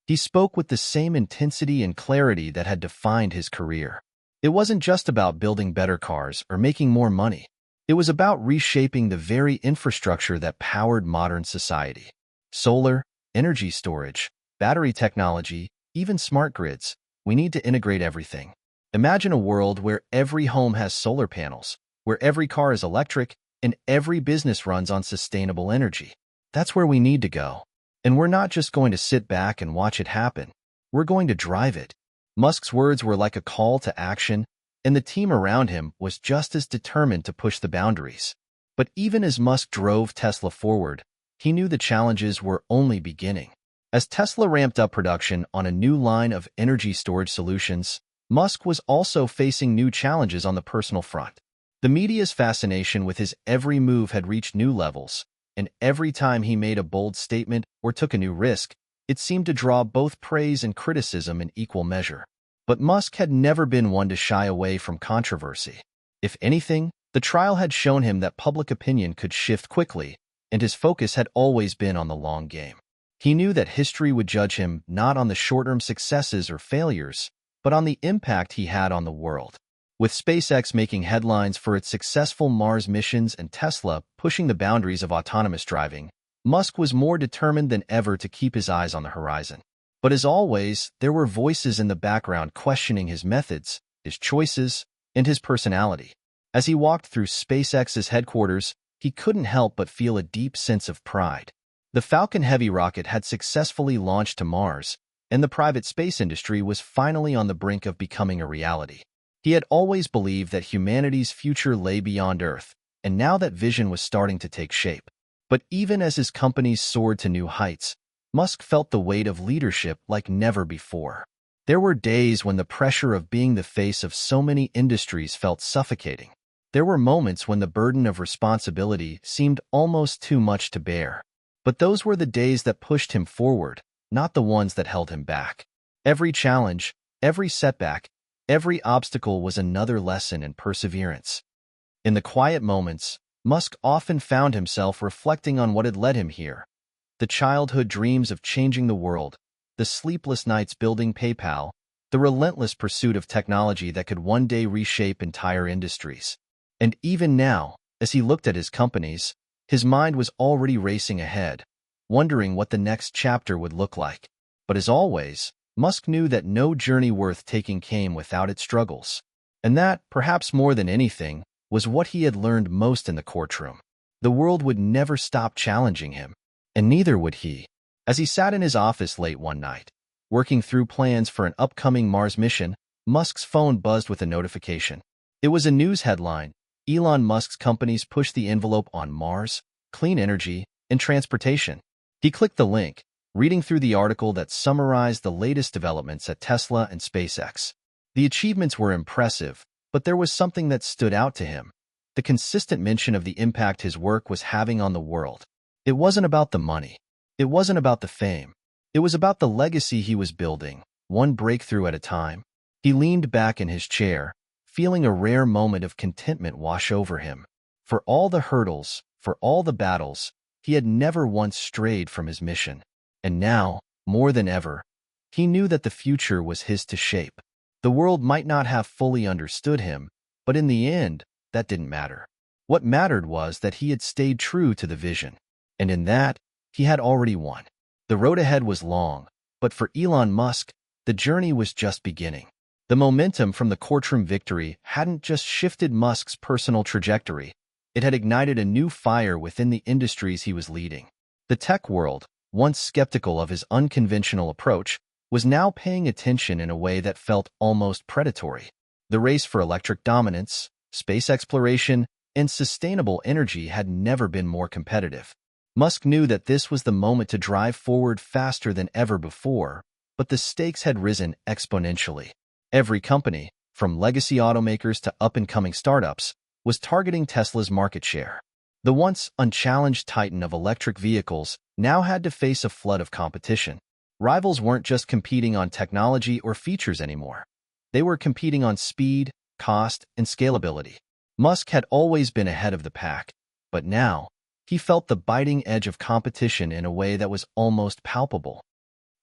He spoke with the same intensity and clarity that had defined his career. It wasn't just about building better cars or making more money. It was about reshaping the very infrastructure that powered modern society. Solar, energy storage, battery technology, even smart grids. We need to integrate everything. Imagine a world where every home has solar panels, where every car is electric, and every business runs on sustainable energy. That's where we need to go. And we're not just going to sit back and watch it happen. We're going to drive it. Musk's words were like a call to action, and the team around him was just as determined to push the boundaries. But even as Musk drove Tesla forward, he knew the challenges were only beginning. As Tesla ramped up production on a new line of energy storage solutions, Musk was also facing new challenges on the personal front. The media's fascination with his every move had reached new levels, and every time he made a bold statement or took a new risk, it seemed to draw both praise and criticism in equal measure. But Musk had never been one to shy away from controversy. If anything, the trial had shown him that public opinion could shift quickly, and his focus had always been on the long game. He knew that history would judge him not on the short-term successes or failures, but on the impact he had on the world. With SpaceX making headlines for its successful Mars missions and Tesla pushing the boundaries of autonomous driving, Musk was more determined than ever to keep his eyes on the horizon. But as always, there were voices in the background questioning his methods, his choices, and his personality. As he walked through SpaceX's headquarters, he couldn't help but feel a deep sense of pride. The Falcon Heavy rocket had successfully launched to Mars, and the private space industry was finally on the brink of becoming a reality. He had always believed that humanity's future lay beyond Earth, and now that vision was starting to take shape. But even as his companies soared to new heights, Musk felt the weight of leadership like never before. There were days when the pressure of being the face of so many industries felt suffocating. There were moments when the burden of responsibility seemed almost too much to bear. But those were the days that pushed him forward, not the ones that held him back. Every challenge, every setback, every obstacle was another lesson in perseverance. In the quiet moments, Musk often found himself reflecting on what had led him here. The childhood dreams of changing the world, the sleepless nights building PayPal, the relentless pursuit of technology that could one day reshape entire industries. And even now, as he looked at his companies, his mind was already racing ahead, wondering what the next chapter would look like. But as always, Musk knew that no journey worth taking came without its struggles. And that, perhaps more than anything, was what he had learned most in the courtroom. The world would never stop challenging him, and neither would he. As he sat in his office late one night, working through plans for an upcoming Mars mission, Musk's phone buzzed with a notification. It was a news headline: Elon Musk's companies push the envelope on Mars, clean energy, and transportation. He clicked the link, reading through the article that summarized the latest developments at Tesla and SpaceX. The achievements were impressive, but there was something that stood out to him: the consistent mention of the impact his work was having on the world. It wasn't about the money. It wasn't about the fame. It was about the legacy he was building, one breakthrough at a time. He leaned back in his chair, feeling a rare moment of contentment wash over him. For all the hurdles, for all the battles, he had never once strayed from his mission. And now, more than ever, he knew that the future was his to shape. The world might not have fully understood him, but in the end, that didn't matter. What mattered was that he had stayed true to the vision. And in that, he had already won. The road ahead was long, but for Elon Musk, the journey was just beginning. The momentum from the courtroom victory hadn't just shifted Musk's personal trajectory, it had ignited a new fire within the industries he was leading. The tech world, once skeptical of his unconventional approach, was now paying attention in a way that felt almost predatory. The race for electric dominance, space exploration, and sustainable energy had never been more competitive. Musk knew that this was the moment to drive forward faster than ever before, but the stakes had risen exponentially. Every company, from legacy automakers to up-and-coming startups, was targeting Tesla's market share. The once unchallenged titan of electric vehicles now had to face a flood of competition. Rivals weren't just competing on technology or features anymore. They were competing on speed, cost, and scalability. Musk had always been ahead of the pack, but now, he felt the biting edge of competition in a way that was almost palpable.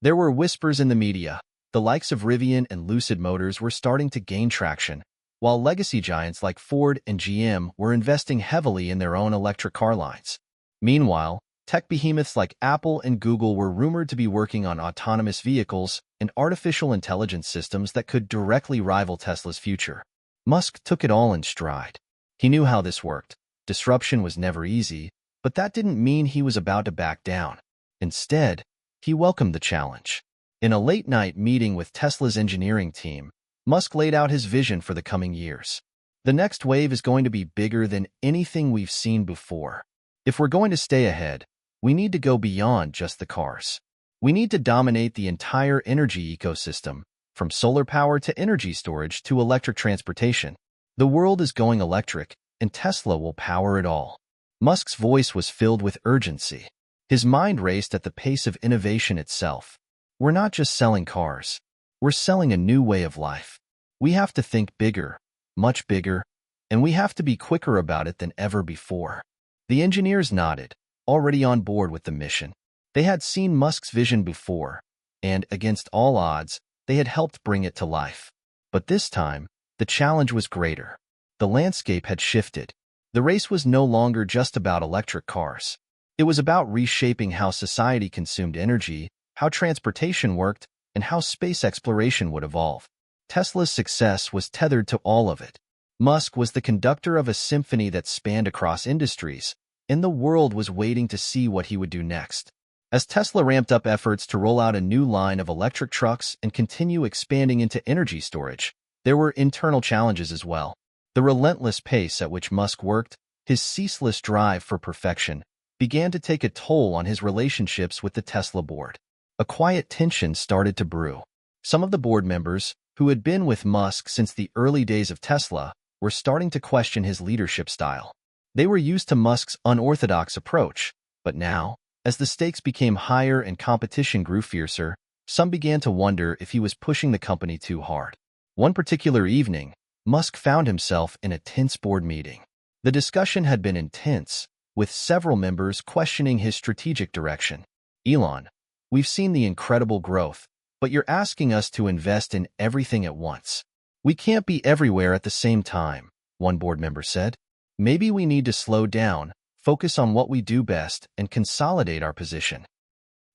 There were whispers in the media. The likes of Rivian and Lucid Motors were starting to gain traction, while legacy giants like Ford and GM were investing heavily in their own electric car lines. Meanwhile, tech behemoths like Apple and Google were rumored to be working on autonomous vehicles and artificial intelligence systems that could directly rival Tesla's future. Musk took it all in stride. He knew how this worked. Disruption was never easy, but that didn't mean he was about to back down. Instead, he welcomed the challenge. In a late-night meeting with Tesla's engineering team, Musk laid out his vision for the coming years. The next wave is going to be bigger than anything we've seen before. If we're going to stay ahead, we need to go beyond just the cars. We need to dominate the entire energy ecosystem, from solar power to energy storage to electric transportation. The world is going electric, and Tesla will power it all. Musk's voice was filled with urgency. His mind raced at the pace of innovation itself. We're not just selling cars. We're selling a new way of life. We have to think bigger, much bigger, and we have to be quicker about it than ever before. The engineers nodded, already on board with the mission. They had seen Musk's vision before, and, against all odds, they had helped bring it to life. But this time, the challenge was greater. The landscape had shifted. The race was no longer just about electric cars. It was about reshaping how society consumed energy, how transportation worked, and how space exploration would evolve. Tesla's success was tethered to all of it. Musk was the conductor of a symphony that spanned across industries, and the world was waiting to see what he would do next. As Tesla ramped up efforts to roll out a new line of electric trucks and continue expanding into energy storage, there were internal challenges as well. The relentless pace at which Musk worked, his ceaseless drive for perfection, began to take a toll on his relationships with the Tesla board. A quiet tension started to brew. Some of the board members, who had been with Musk since the early days of Tesla, were starting to question his leadership style. They were used to Musk's unorthodox approach, but now, as the stakes became higher and competition grew fiercer, some began to wonder if he was pushing the company too hard. One particular evening, Musk found himself in a tense board meeting. The discussion had been intense, with several members questioning his strategic direction. "Elon, we've seen the incredible growth, but you're asking us to invest in everything at once. We can't be everywhere at the same time," one board member said. "Maybe we need to slow down, focus on what we do best, and consolidate our position."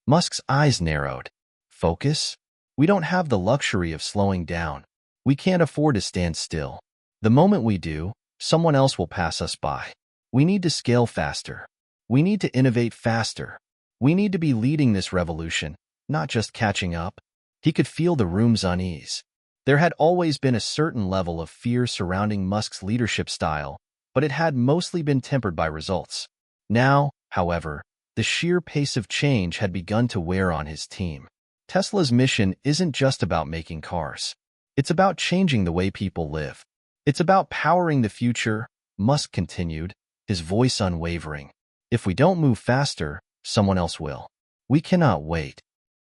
Musk's eyes narrowed. "Focus? We don't have the luxury of slowing down. We can't afford to stand still. The moment we do, someone else will pass us by. We need to scale faster. We need to innovate faster. We need to be leading this revolution, not just catching up." He could feel the room's unease. There had always been a certain level of fear surrounding Musk's leadership style, but it had mostly been tempered by results. Now, however, the sheer pace of change had begun to wear on his team. Tesla's mission isn't just about making cars. It's about changing the way people live. It's about powering the future, Musk continued, his voice unwavering. "If we don't move faster, someone else will. We cannot wait."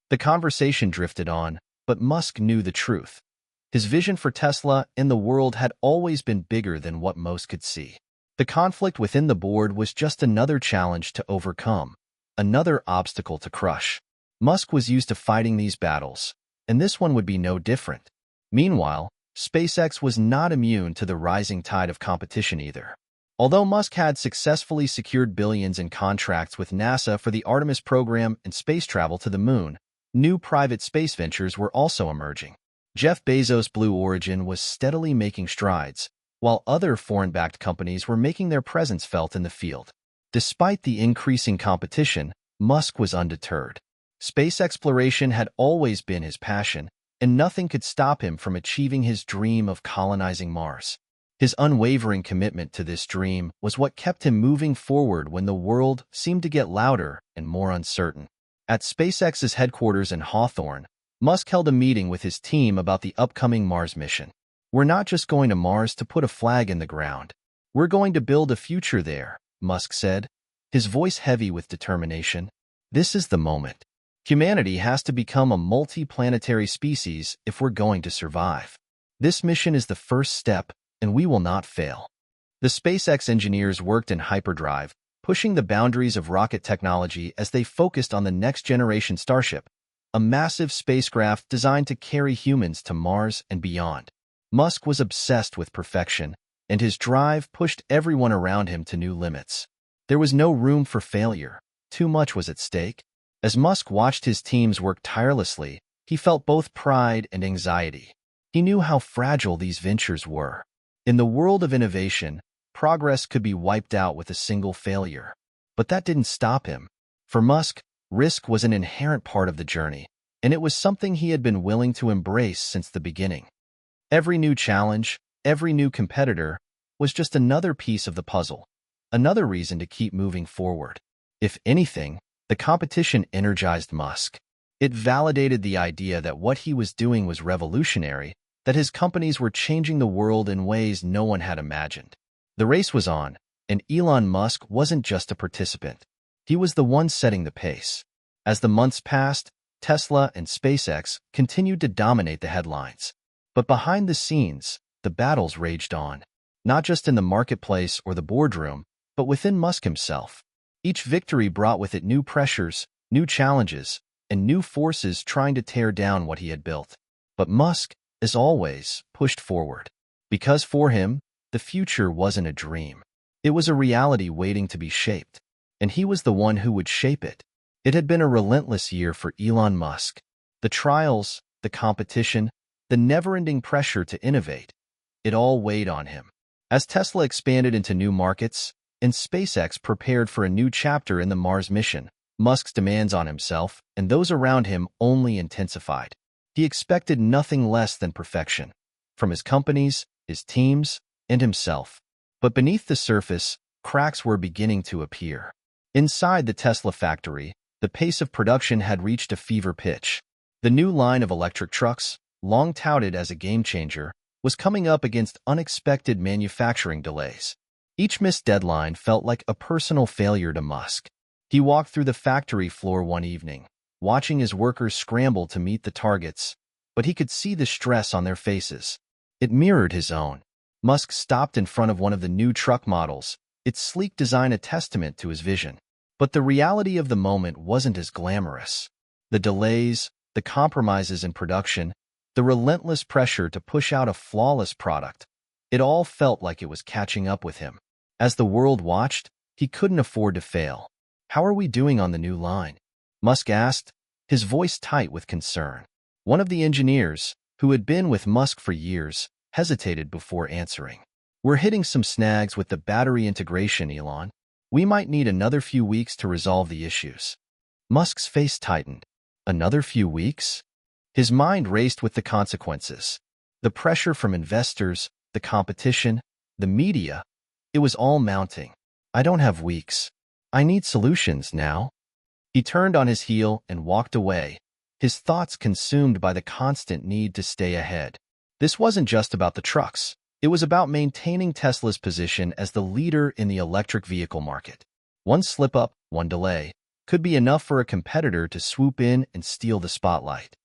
The conversation drifted on, but Musk knew the truth. His vision for Tesla and the world had always been bigger than what most could see. The conflict within the board was just another challenge to overcome, another obstacle to crush. Musk was used to fighting these battles, and this one would be no different. Meanwhile, SpaceX was not immune to the rising tide of competition either. Although Musk had successfully secured billions in contracts with NASA for the Artemis program and space travel to the moon, new private space ventures were also emerging. Jeff Bezos' Blue Origin was steadily making strides, while other foreign-backed companies were making their presence felt in the field. Despite the increasing competition, Musk was undeterred. Space exploration had always been his passion, and nothing could stop him from achieving his dream of colonizing Mars. His unwavering commitment to this dream was what kept him moving forward when the world seemed to get louder and more uncertain. At SpaceX's headquarters in Hawthorne, Musk held a meeting with his team about the upcoming Mars mission. "We're not just going to Mars to put a flag in the ground. We're going to build a future there," Musk said, his voice heavy with determination. "This is the moment. Humanity has to become a multi-planetary species if we're going to survive. This mission is the first step, and we will not fail." The SpaceX engineers worked in hyperdrive, pushing the boundaries of rocket technology as they focused on the next-generation Starship, a massive spacecraft designed to carry humans to Mars and beyond. Musk was obsessed with perfection, and his drive pushed everyone around him to new limits. There was no room for failure. Too much was at stake. As Musk watched his teams work tirelessly, he felt both pride and anxiety. He knew how fragile these ventures were. In the world of innovation, progress could be wiped out with a single failure. But that didn't stop him. For Musk, risk was an inherent part of the journey, and it was something he had been willing to embrace since the beginning. Every new challenge, every new competitor, was just another piece of the puzzle, another reason to keep moving forward. If anything, the competition energized Musk. It validated the idea that what he was doing was revolutionary, that his companies were changing the world in ways no one had imagined. The race was on, and Elon Musk wasn't just a participant. He was the one setting the pace. As the months passed, Tesla and SpaceX continued to dominate the headlines. But behind the scenes, the battles raged on. Not just in the marketplace or the boardroom, but within Musk himself. Each victory brought with it new pressures, new challenges, and new forces trying to tear down what he had built. But Musk, as always, pushed forward. Because for him, the future wasn't a dream. It was a reality waiting to be shaped. And he was the one who would shape it. It had been a relentless year for Elon Musk. The trials, the competition, the never-ending pressure to innovate, it all weighed on him. As Tesla expanded into new markets and SpaceX prepared for a new chapter in the Mars mission, Musk's demands on himself and those around him only intensified. He expected nothing less than perfection from his companies, his teams, and himself. But beneath the surface, cracks were beginning to appear. Inside the Tesla factory, the pace of production had reached a fever pitch. The new line of electric trucks, long touted as a game-changer, was coming up against unexpected manufacturing delays. Each missed deadline felt like a personal failure to Musk. He walked through the factory floor one evening, watching his workers scramble to meet the targets, but he could see the stress on their faces. It mirrored his own. Musk stopped in front of one of the new truck models, its sleek design a testament to his vision. But the reality of the moment wasn't as glamorous. The delays, the compromises in production, the relentless pressure to push out a flawless product, it all felt like it was catching up with him. As the world watched, he couldn't afford to fail. "How are we doing on the new line?" Musk asked, his voice tight with concern. One of the engineers, who had been with Musk for years, hesitated before answering. "We're hitting some snags with the battery integration, Elon. We might need another few weeks to resolve the issues." Musk's face tightened. Another few weeks? His mind raced with the consequences. The pressure from investors, the competition, the media, it was all mounting. "I don't have weeks. I need solutions now." He turned on his heel and walked away, his thoughts consumed by the constant need to stay ahead. This wasn't just about the trucks. It was about maintaining Tesla's position as the leader in the electric vehicle market. One slip-up, one delay, could be enough for a competitor to swoop in and steal the spotlight.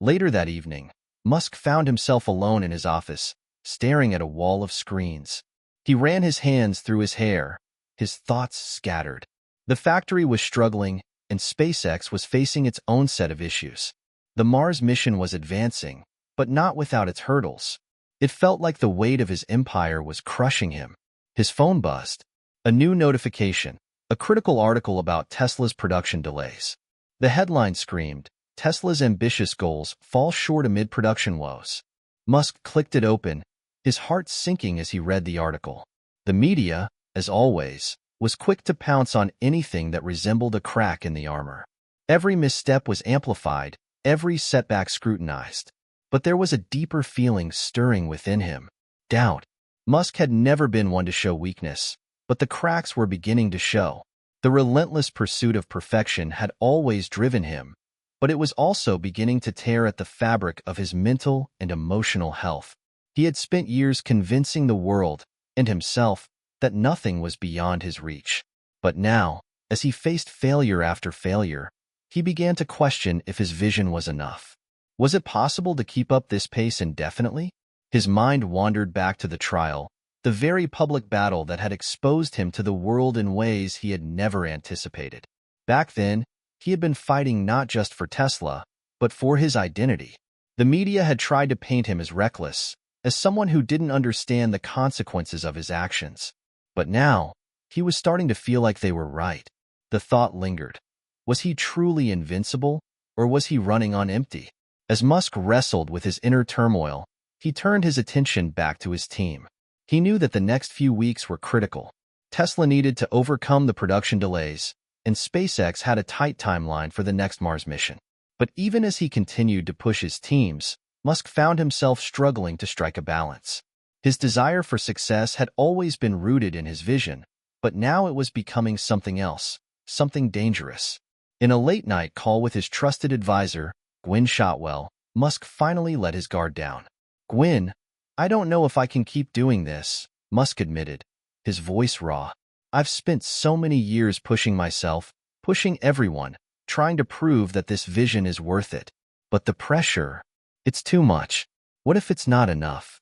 Later that evening, Musk found himself alone in his office, staring at a wall of screens. He ran his hands through his hair, his thoughts scattered. The factory was struggling, and SpaceX was facing its own set of issues. The Mars mission was advancing, but not without its hurdles. It felt like the weight of his empire was crushing him. His phone buzzed. A new notification, a critical article about Tesla's production delays. The headline screamed, "Tesla's ambitious goals fall short amid production woes." Musk clicked it open, his heart sinking as he read the article. The media, as always, was quick to pounce on anything that resembled a crack in the armor. Every misstep was amplified, every setback scrutinized. But there was a deeper feeling stirring within him. Doubt. Musk had never been one to show weakness, but the cracks were beginning to show. The relentless pursuit of perfection had always driven him, but it was also beginning to tear at the fabric of his mental and emotional health. He had spent years convincing the world and himself that nothing was beyond his reach. But now, as he faced failure after failure, he began to question if his vision was enough. Was it possible to keep up this pace indefinitely? His mind wandered back to the trial, the very public battle that had exposed him to the world in ways he had never anticipated. Back then, he had been fighting not just for Tesla, but for his identity. The media had tried to paint him as reckless, as someone who didn't understand the consequences of his actions. But now, he was starting to feel like they were right. The thought lingered. Was he truly invincible, or was he running on empty? As Musk wrestled with his inner turmoil, he turned his attention back to his team. He knew that the next few weeks were critical. Tesla needed to overcome the production delays, and SpaceX had a tight timeline for the next Mars mission. But even as he continued to push his teams, Musk found himself struggling to strike a balance. His desire for success had always been rooted in his vision, but now it was becoming something else, something dangerous. In a late-night call with his trusted advisor, Gwynne Shotwell, Musk finally let his guard down. "Gwynne, I don't know if I can keep doing this," Musk admitted, his voice raw. "I've spent so many years pushing myself, pushing everyone, trying to prove that this vision is worth it. But the pressure, it's too much. What if it's not enough?"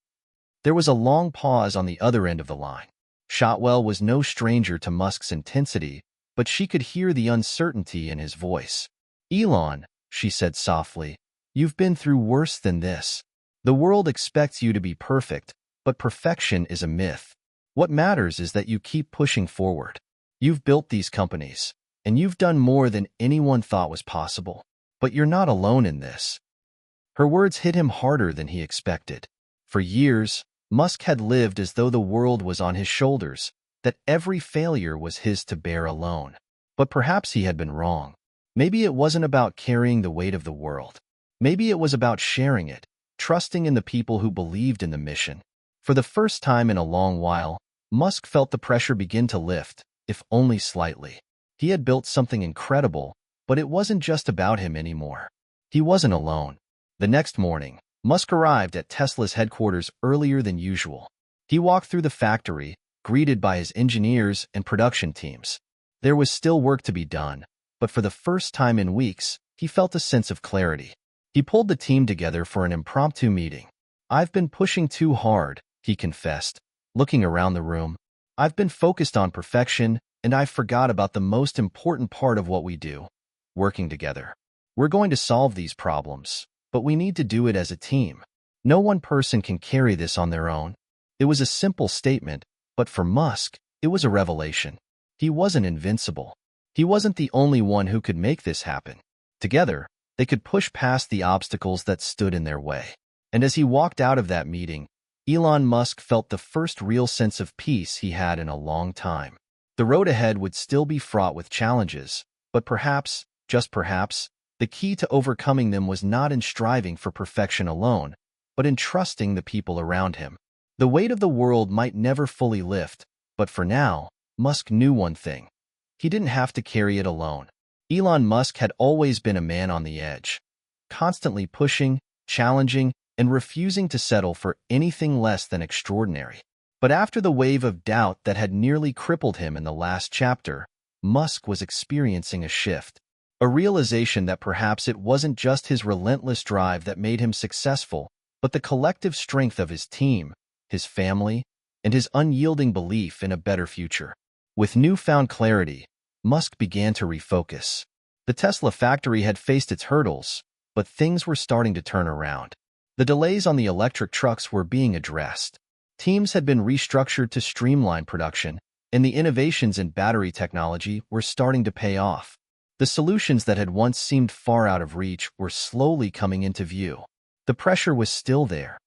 There was a long pause on the other end of the line. Shotwell was no stranger to Musk's intensity, but she could hear the uncertainty in his voice. "Elon," she said softly, "you've been through worse than this. The world expects you to be perfect, but perfection is a myth. What matters is that you keep pushing forward. You've built these companies, and you've done more than anyone thought was possible. But you're not alone in this." Her words hit him harder than he expected. For years, Musk had lived as though the world was on his shoulders, that every failure was his to bear alone. But perhaps he had been wrong. Maybe it wasn't about carrying the weight of the world. Maybe it was about sharing it, trusting in the people who believed in the mission. For the first time in a long while, Musk felt the pressure begin to lift, if only slightly. He had built something incredible, but it wasn't just about him anymore. He wasn't alone. The next morning, Musk arrived at Tesla's headquarters earlier than usual. He walked through the factory, greeted by his engineers and production teams. There was still work to be done, but for the first time in weeks, he felt a sense of clarity. He pulled the team together for an impromptu meeting. "I've been pushing too hard," he confessed, looking around the room. "I've been focused on perfection, and I forgot about the most important part of what we do: working together. We're going to solve these problems, but we need to do it as a team. No one person can carry this on their own." It was a simple statement, but for Musk, it was a revelation. He wasn't invincible. He wasn't the only one who could make this happen. Together, they could push past the obstacles that stood in their way. And as he walked out of that meeting, Elon Musk felt the first real sense of peace he had in a long time. The road ahead would still be fraught with challenges, but perhaps, just perhaps, the key to overcoming them was not in striving for perfection alone, but in trusting the people around him. The weight of the world might never fully lift, but for now, Musk knew one thing: he didn't have to carry it alone. Elon Musk had always been a man on the edge, constantly pushing, challenging, and refusing to settle for anything less than extraordinary. But after the wave of doubt that had nearly crippled him in the last chapter, Musk was experiencing a shift. A realization that perhaps it wasn't just his relentless drive that made him successful, but the collective strength of his team, his family, and his unyielding belief in a better future. With newfound clarity, Musk began to refocus. The Tesla factory had faced its hurdles, but things were starting to turn around. The delays on the electric trucks were being addressed. Teams had been restructured to streamline production, and the innovations in battery technology were starting to pay off. The solutions that had once seemed far out of reach were slowly coming into view. The pressure was still there.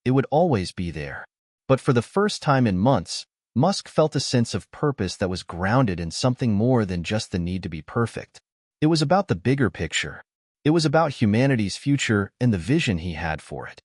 It would always be there. But for the first time in months, Musk felt a sense of purpose that was grounded in something more than just the need to be perfect. It was about the bigger picture. It was about humanity's future and the vision he had for it.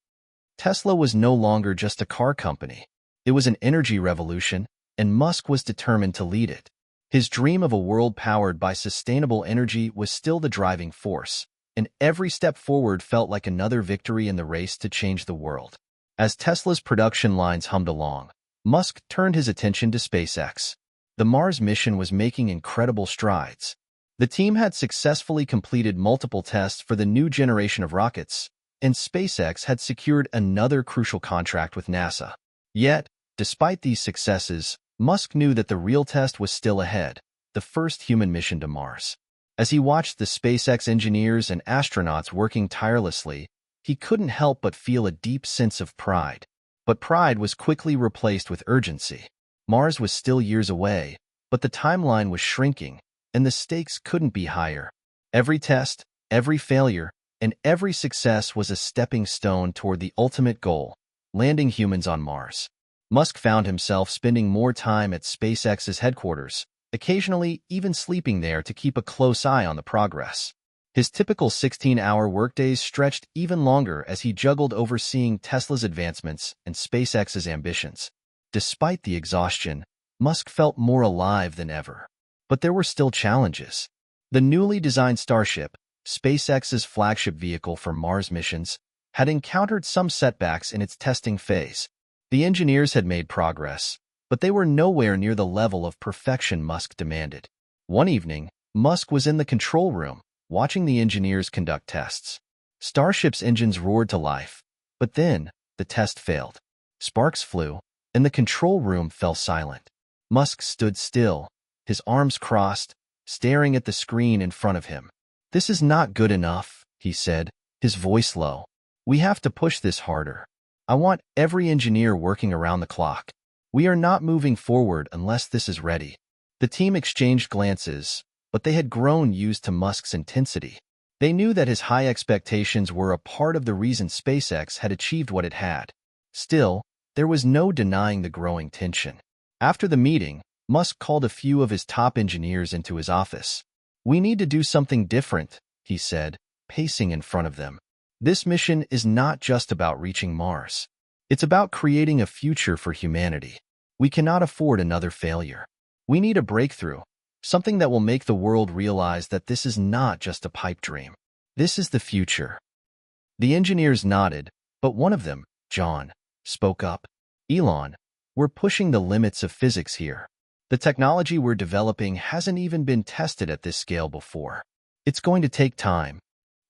Tesla was no longer just a car company. It was an energy revolution, and Musk was determined to lead it. His dream of a world powered by sustainable energy was still the driving force, and every step forward felt like another victory in the race to change the world. As Tesla's production lines hummed along, Musk turned his attention to SpaceX. The Mars mission was making incredible strides. The team had successfully completed multiple tests for the new generation of rockets, and SpaceX had secured another crucial contract with NASA. Yet, despite these successes, Musk knew that the real test was still ahead: the first human mission to Mars. As he watched the SpaceX engineers and astronauts working tirelessly, he couldn't help but feel a deep sense of pride. But pride was quickly replaced with urgency. Mars was still years away, but the timeline was shrinking, and the stakes couldn't be higher. Every test, every failure, and every success was a stepping stone toward the ultimate goal: landing humans on Mars. Musk found himself spending more time at SpaceX's headquarters, occasionally even sleeping there to keep a close eye on the progress. His typical 16-hour workdays stretched even longer as he juggled overseeing Tesla's advancements and SpaceX's ambitions. Despite the exhaustion, Musk felt more alive than ever. But there were still challenges. The newly designed Starship, SpaceX's flagship vehicle for Mars missions, had encountered some setbacks in its testing phase. The engineers had made progress, but they were nowhere near the level of perfection Musk demanded. One evening, Musk was in the control room, watching the engineers conduct tests. Starship's engines roared to life, but then the test failed. Sparks flew, and the control room fell silent. Musk stood still, his arms crossed, staring at the screen in front of him. "This is not good enough," he said, his voice low. "We have to push this harder. I want every engineer working around the clock. We are not moving forward unless this is ready." The team exchanged glances, but they had grown used to Musk's intensity. They knew that his high expectations were a part of the reason SpaceX had achieved what it had. Still, there was no denying the growing tension. After the meeting, Musk called a few of his top engineers into his office. "We need to do something different," he said, pacing in front of them. "This mission is not just about reaching Mars. It's about creating a future for humanity. We cannot afford another failure. We need a breakthrough, something that will make the world realize that this is not just a pipe dream. This is the future." The engineers nodded, but one of them, John, spoke up. "Elon, we're pushing the limits of physics here. The technology we're developing hasn't even been tested at this scale before. It's going to take time."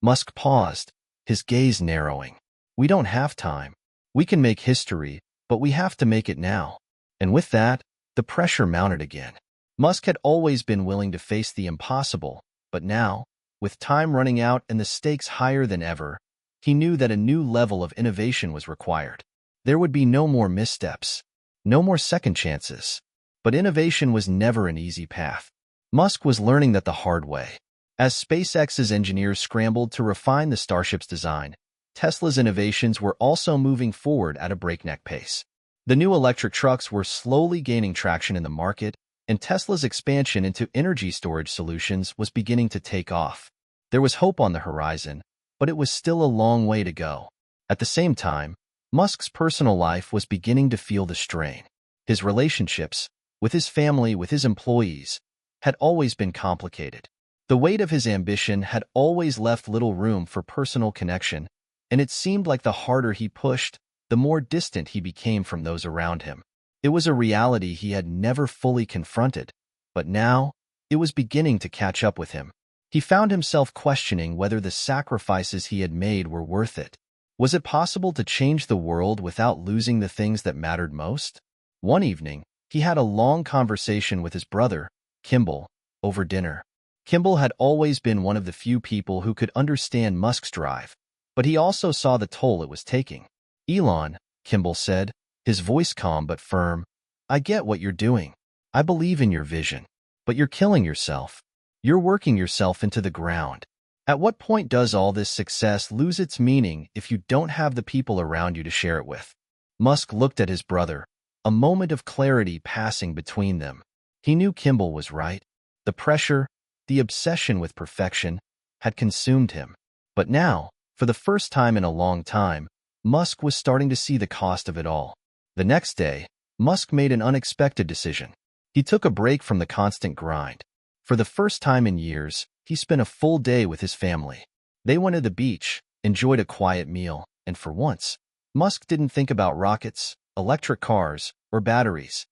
Musk paused, his gaze narrowing. "We don't have time. We can make history, but we have to make it now." And with that, the pressure mounted again. Musk had always been willing to face the impossible, but now, with time running out and the stakes higher than ever, he knew that a new level of innovation was required. There would be no more missteps, no more second chances. But innovation was never an easy path. Musk was learning that the hard way. As SpaceX's engineers scrambled to refine the Starship's design, Tesla's innovations were also moving forward at a breakneck pace. The new electric trucks were slowly gaining traction in the market, and Tesla's expansion into energy storage solutions was beginning to take off. There was hope on the horizon, but it was still a long way to go. At the same time, Musk's personal life was beginning to feel the strain. His relationships, with his family, with his employees, had always been complicated. The weight of his ambition had always left little room for personal connection, and it seemed like the harder he pushed, the more distant he became from those around him. It was a reality he had never fully confronted, but now it was beginning to catch up with him. He found himself questioning whether the sacrifices he had made were worth it. Was it possible to change the world without losing the things that mattered most? One evening, he had a long conversation with his brother, Kimball, over dinner. Kimball had always been one of the few people who could understand Musk's drive, but he also saw the toll it was taking. "Elon," Kimball said, his voice calm but firm, "I get what you're doing. I believe in your vision. But you're killing yourself. You're working yourself into the ground. At what point does all this success lose its meaning if you don't have the people around you to share it with?" Musk looked at his brother, a moment of clarity passing between them. He knew Kimball was right. The pressure, the obsession with perfection, had consumed him. But now, for the first time in a long time, Musk was starting to see the cost of it all. The next day, Musk made an unexpected decision. He took a break from the constant grind. For the first time in years, he spent a full day with his family. They went to the beach, enjoyed a quiet meal, and for once, Musk didn't think about rockets, electric cars, or batteries.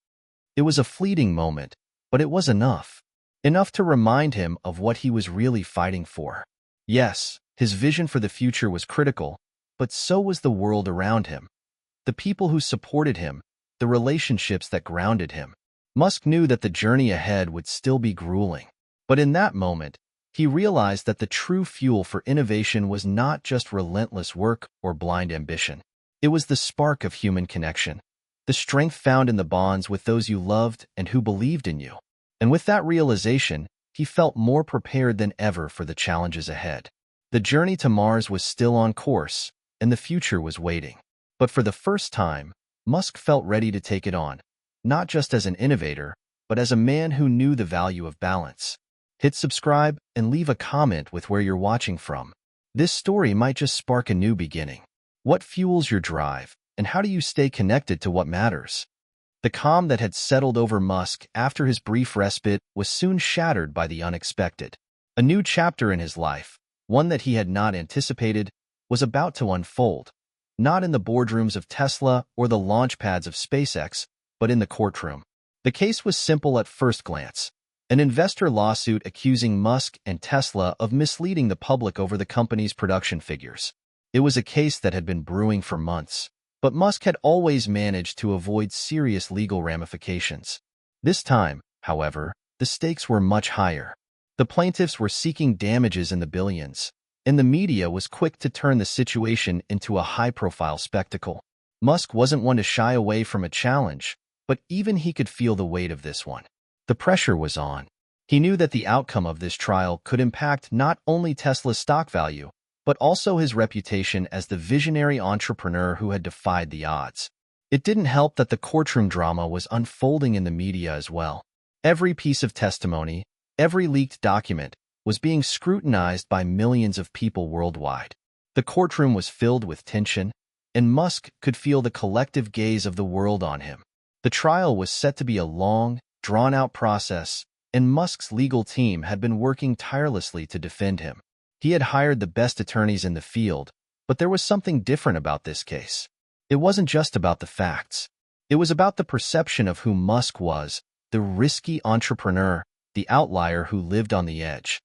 It was a fleeting moment, but it was enough. Enough to remind him of what he was really fighting for. Yes, his vision for the future was critical, but so was the world around him. The people who supported him, the relationships that grounded him. Musk knew that the journey ahead would still be grueling. But in that moment, he realized that the true fuel for innovation was not just relentless work or blind ambition. It was the spark of human connection, the strength found in the bonds with those you loved and who believed in you. And with that realization, he felt more prepared than ever for the challenges ahead. The journey to Mars was still on course, and the future was waiting. But for the first time, Musk felt ready to take it on, not just as an innovator, but as a man who knew the value of balance. Hit subscribe and leave a comment with where you're watching from. This story might just spark a new beginning. What fuels your drive, and how do you stay connected to what matters? The calm that had settled over Musk after his brief respite was soon shattered by the unexpected. A new chapter in his life, one that he had not anticipated, was about to unfold, not in the boardrooms of Tesla or the launch pads of SpaceX, but in the courtroom. The case was simple at first glance. An investor lawsuit accusing Musk and Tesla of misleading the public over the company's production figures. It was a case that had been brewing for months, but Musk had always managed to avoid serious legal ramifications. This time, however, the stakes were much higher. The plaintiffs were seeking damages in the billions, and the media was quick to turn the situation into a high-profile spectacle. Musk wasn't one to shy away from a challenge, but even he could feel the weight of this one. The pressure was on. He knew that the outcome of this trial could impact not only Tesla's stock value, but also his reputation as the visionary entrepreneur who had defied the odds. It didn't help that the courtroom drama was unfolding in the media as well. Every piece of testimony, every leaked document, was being scrutinized by millions of people worldwide. The courtroom was filled with tension, and Musk could feel the collective gaze of the world on him. The trial was set to be a long, drawn-out process, and Musk's legal team had been working tirelessly to defend him. He had hired the best attorneys in the field, but there was something different about this case. It wasn't just about the facts. It was about the perception of who Musk was, the risky entrepreneur, the outlier who lived on the edge.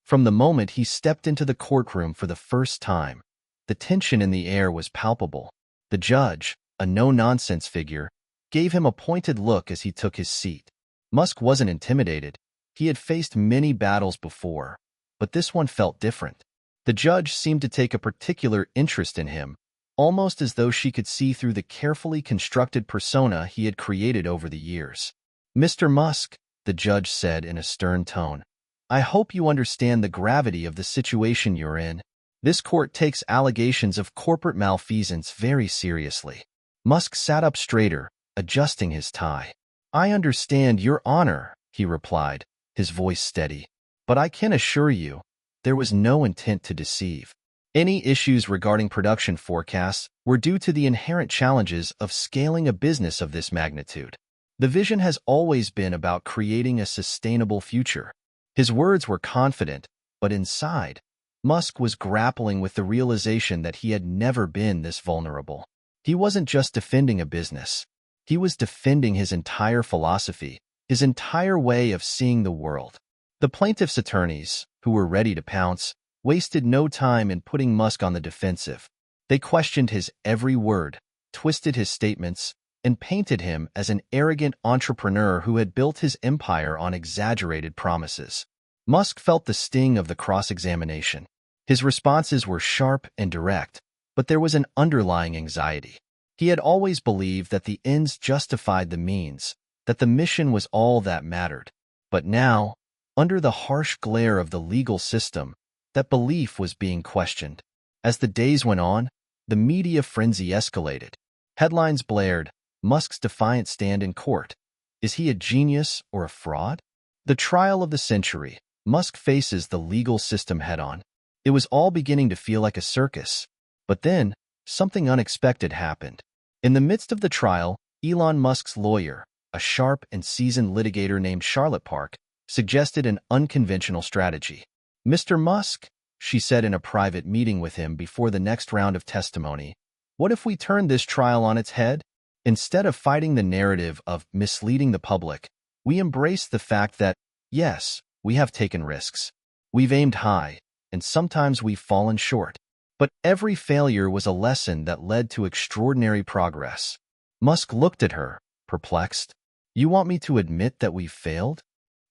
From the moment he stepped into the courtroom for the first time, the tension in the air was palpable. The judge, a no-nonsense figure, gave him a pointed look as he took his seat. Musk wasn't intimidated. He had faced many battles before, but this one felt different. The judge seemed to take a particular interest in him, almost as though she could see through the carefully constructed persona he had created over the years. "Mr. Musk," the judge said in a stern tone, "I hope you understand the gravity of the situation you're in. This court takes allegations of corporate malfeasance very seriously." Musk sat up straighter, adjusting his tie. "I understand, Your Honor," he replied, his voice steady. "But I can assure you, there was no intent to deceive. Any issues regarding production forecasts were due to the inherent challenges of scaling a business of this magnitude. The vision has always been about creating a sustainable future." His words were confident, but inside, Musk was grappling with the realization that he had never been this vulnerable. He wasn't just defending a business. He was defending his entire philosophy, his entire way of seeing the world. The plaintiff's attorneys, who were ready to pounce, wasted no time in putting Musk on the defensive. They questioned his every word, twisted his statements, and painted him as an arrogant entrepreneur who had built his empire on exaggerated promises. Musk felt the sting of the cross-examination. His responses were sharp and direct, but there was an underlying anxiety. He had always believed that the ends justified the means, that the mission was all that mattered. But now, under the harsh glare of the legal system, that belief was being questioned. As the days went on, the media frenzy escalated. Headlines blared, "Musk's defiant stand in court. Is he a genius or a fraud?" The trial of the century. Musk faces the legal system head-on. It was all beginning to feel like a circus. But then, something unexpected happened. In the midst of the trial, Elon Musk's lawyer, a sharp and seasoned litigator named Charlotte Park, suggested an unconventional strategy. "Mr. Musk," she said in a private meeting with him before the next round of testimony, "what if we turn this trial on its head? Instead of fighting the narrative of misleading the public, we embrace the fact that, yes, we have taken risks. We've aimed high, and sometimes we've fallen short. But every failure was a lesson that led to extraordinary progress." Musk looked at her, perplexed. "You want me to admit that we've failed?"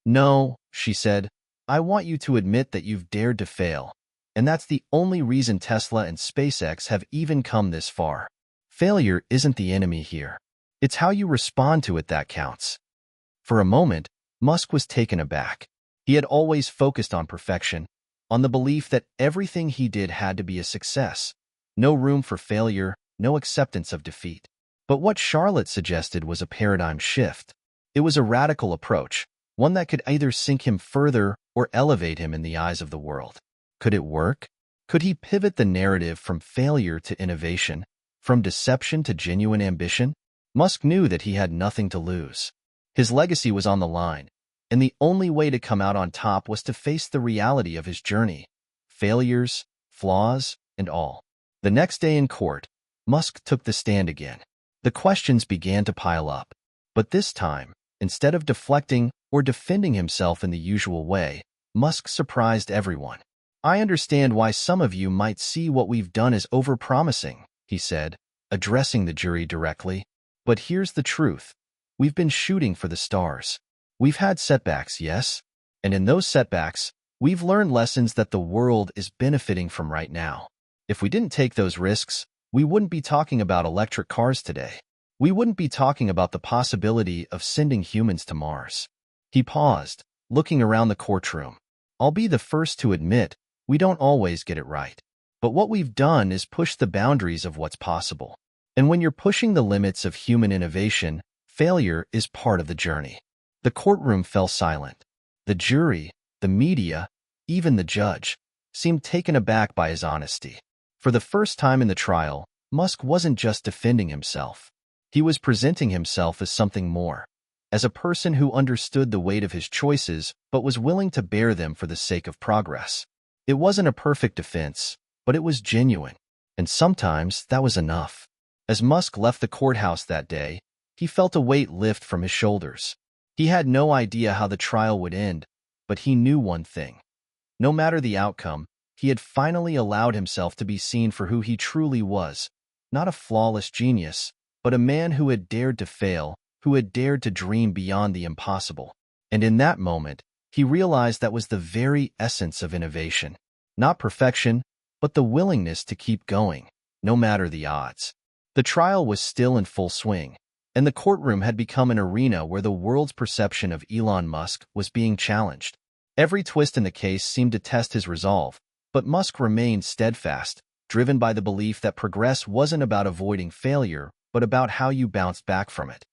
"No," she said. "I want you to admit that you've dared to fail. And that's the only reason Tesla and SpaceX have even come this far. Failure isn't the enemy here. It's how you respond to it that counts." For a moment, Musk was taken aback. He had always focused on perfection, on the belief that everything he did had to be a success. No room for failure, no acceptance of defeat. But what Charlotte suggested was a paradigm shift. It was a radical approach, one that could either sink him further or elevate him in the eyes of the world. Could it work? Could he pivot the narrative from failure to innovation, from deception to genuine ambition? Musk knew that he had nothing to lose. His legacy was on the line, and the only way to come out on top was to face the reality of his journey, failures, flaws, and all. The next day in court, Musk took the stand again. The questions began to pile up, but this time, instead of deflecting or defending himself in the usual way, Musk surprised everyone. "I understand why some of you might see what we've done as overpromising," he said, addressing the jury directly. "But here's the truth. We've been shooting for the stars. We've had setbacks, yes, and in those setbacks, we've learned lessons that the world is benefiting from right now. If we didn't take those risks, we wouldn't be talking about electric cars today. We wouldn't be talking about the possibility of sending humans to Mars." He paused, looking around the courtroom. "I'll be the first to admit we don't always get it right. But what we've done is push the boundaries of what's possible. And when you're pushing the limits of human innovation, failure is part of the journey. The courtroom fell silent. The jury, the media, even the judge, seemed taken aback by his honesty. For the first time in the trial, Musk wasn't just defending himself. He was presenting himself as something more, as a person who understood the weight of his choices but was willing to bear them for the sake of progress. It wasn't a perfect defense, but it was genuine, and sometimes that was enough. As Musk left the courthouse that day, he felt a weight lift from his shoulders. He had no idea how the trial would end, but he knew one thing. No matter the outcome, he had finally allowed himself to be seen for who he truly was, not a flawless genius, but a man who had dared to fail, who had dared to dream beyond the impossible. And in that moment, he realized that was the very essence of innovation. Not perfection, but the willingness to keep going, no matter the odds. The trial was still in full swing, and the courtroom had become an arena where the world's perception of Elon Musk was being challenged. Every twist in the case seemed to test his resolve, but Musk remained steadfast, driven by the belief that progress wasn't about avoiding failure, but about how you bounced back from it.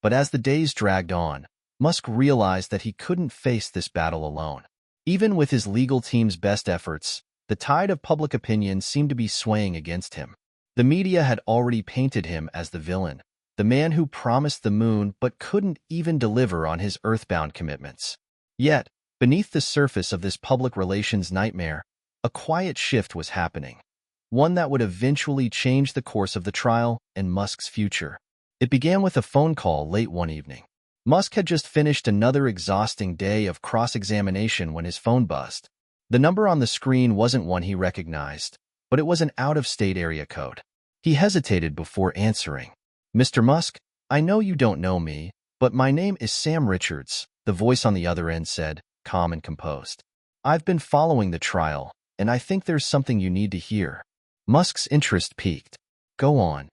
But as the days dragged on, Musk realized that he couldn't face this battle alone. Even with his legal team's best efforts, the tide of public opinion seemed to be swaying against him. The media had already painted him as the villain, the man who promised the moon but couldn't even deliver on his earthbound commitments. Yet, beneath the surface of this public relations nightmare, a quiet shift was happening, one that would eventually change the course of the trial and Musk's future. It began with a phone call late one evening. Musk had just finished another exhausting day of cross-examination when his phone buzzed. The number on the screen wasn't one he recognized, but it was an out-of-state area code. He hesitated before answering. "Mr. Musk, I know you don't know me, but my name is Sam Richards," the voice on the other end said, calm and composed. "I've been following the trial, and I think there's something you need to hear." Musk's interest peaked. "Go on."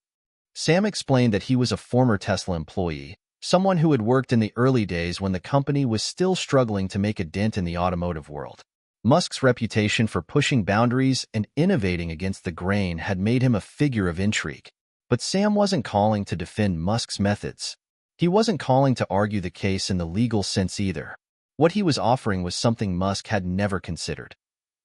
Sam explained that he was a former Tesla employee, someone who had worked in the early days when the company was still struggling to make a dent in the automotive world. Musk's reputation for pushing boundaries and innovating against the grain had made him a figure of intrigue. But Sam wasn't calling to defend Musk's methods. He wasn't calling to argue the case in the legal sense either. What he was offering was something Musk had never considered.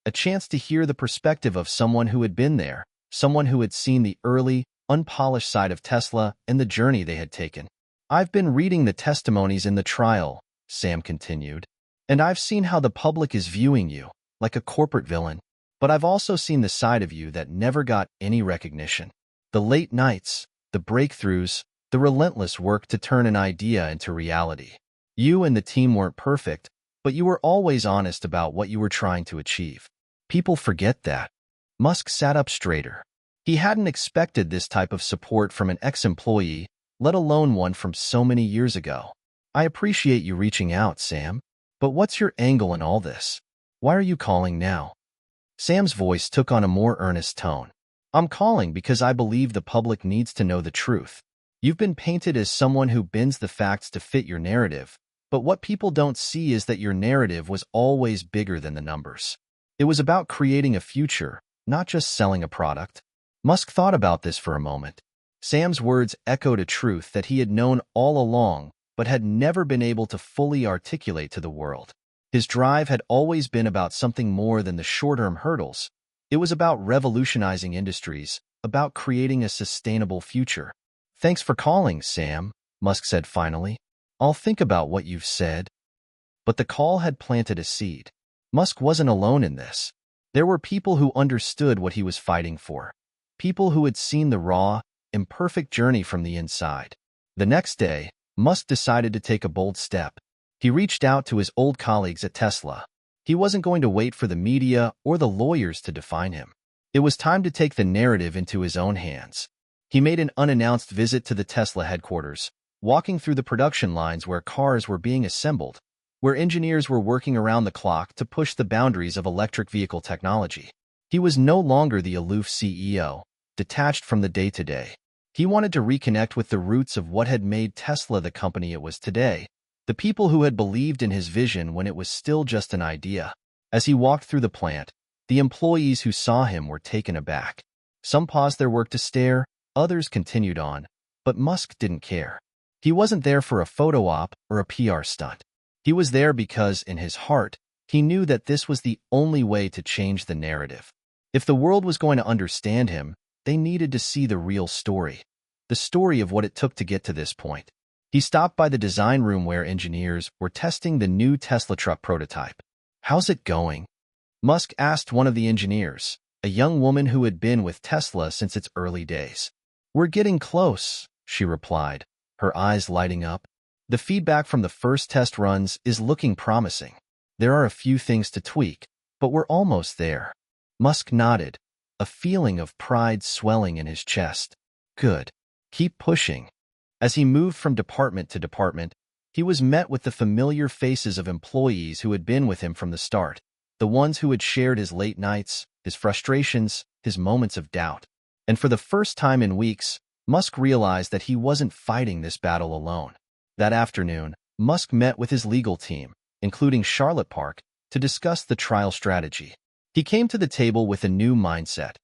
A chance to hear the perspective of someone who had been there, someone who had seen the early, unpolished side of Tesla and the journey they had taken. "I've been reading the testimonies in the trial," Sam continued, "and I've seen how the public is viewing you, like a corporate villain. But I've also seen the side of you that never got any recognition. The late nights, the breakthroughs, the relentless work to turn an idea into reality. You and the team weren't perfect, but you were always honest about what you were trying to achieve. People forget that." Musk sat up straighter. He hadn't expected this type of support from an ex-employee, let alone one from so many years ago. "I appreciate you reaching out, Sam. But what's your angle in all this? Why are you calling now?" Sam's voice took on a more earnest tone. "I'm calling because I believe the public needs to know the truth. You've been painted as someone who bends the facts to fit your narrative, but what people don't see is that your narrative was always bigger than the numbers. It was about creating a future, not just selling a product." Musk thought about this for a moment. Sam's words echoed a truth that he had known all along, but had never been able to fully articulate to the world. His drive had always been about something more than the short-term hurdles. It was about revolutionizing industries, about creating a sustainable future. "Thanks for calling, Sam," Musk said finally. "I'll think about what you've said." But the call had planted a seed. Musk wasn't alone in this. There were people who understood what he was fighting for. People who had seen the raw, imperfect journey from the inside. The next day, Musk decided to take a bold step. He reached out to his old colleagues at Tesla. He wasn't going to wait for the media or the lawyers to define him. It was time to take the narrative into his own hands. He made an unannounced visit to the Tesla headquarters, walking through the production lines where cars were being assembled, where engineers were working around the clock to push the boundaries of electric vehicle technology. He was no longer the aloof CEO, detached from the day-to-day. He wanted to reconnect with the roots of what had made Tesla the company it was today, the people who had believed in his vision when it was still just an idea. As he walked through the plant, the employees who saw him were taken aback. Some paused their work to stare, Others continued on, but Musk didn't care. He wasn't there for a photo op or a PR stunt. He was there because, in his heart, he knew that this was the only way to change the narrative. If the world was going to understand him, they needed to see the real story. The story of what it took to get to this point. He stopped by the design room where engineers were testing the new Tesla truck prototype. "How's it going?" Musk asked one of the engineers, a young woman who had been with Tesla since its early days. "We're getting close," she replied, her eyes lighting up. "The feedback from the first test runs is looking promising. There are a few things to tweak, but we're almost there." Musk nodded, a feeling of pride swelling in his chest. "Good. Keep pushing." As he moved from department to department, he was met with the familiar faces of employees who had been with him from the start, the ones who had shared his late nights, his frustrations, his moments of doubt. And for the first time in weeks, Musk realized that he wasn't fighting this battle alone. That afternoon, Musk met with his legal team, including Charlotte Park, to discuss the trial strategy. He came to the table with a new mindset,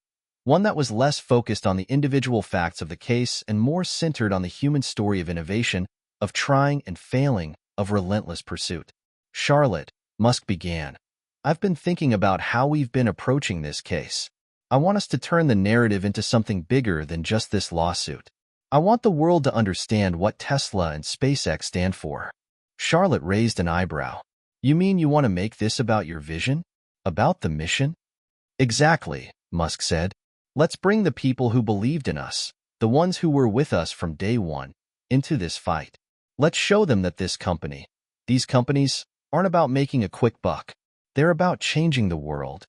one that was less focused on the individual facts of the case and more centered on the human story of innovation, of trying and failing, of relentless pursuit. "Charlotte," Musk began, "I've been thinking about how we've been approaching this case. I want us to turn the narrative into something bigger than just this lawsuit. I want the world to understand what Tesla and SpaceX stand for." Charlotte raised an eyebrow. "You mean you want to make this about your vision? About the mission?" "Exactly," Musk said. "Let's bring the people who believed in us, the ones who were with us from day one, into this fight. Let's show them that these companies, aren't about making a quick buck. They're about changing the world."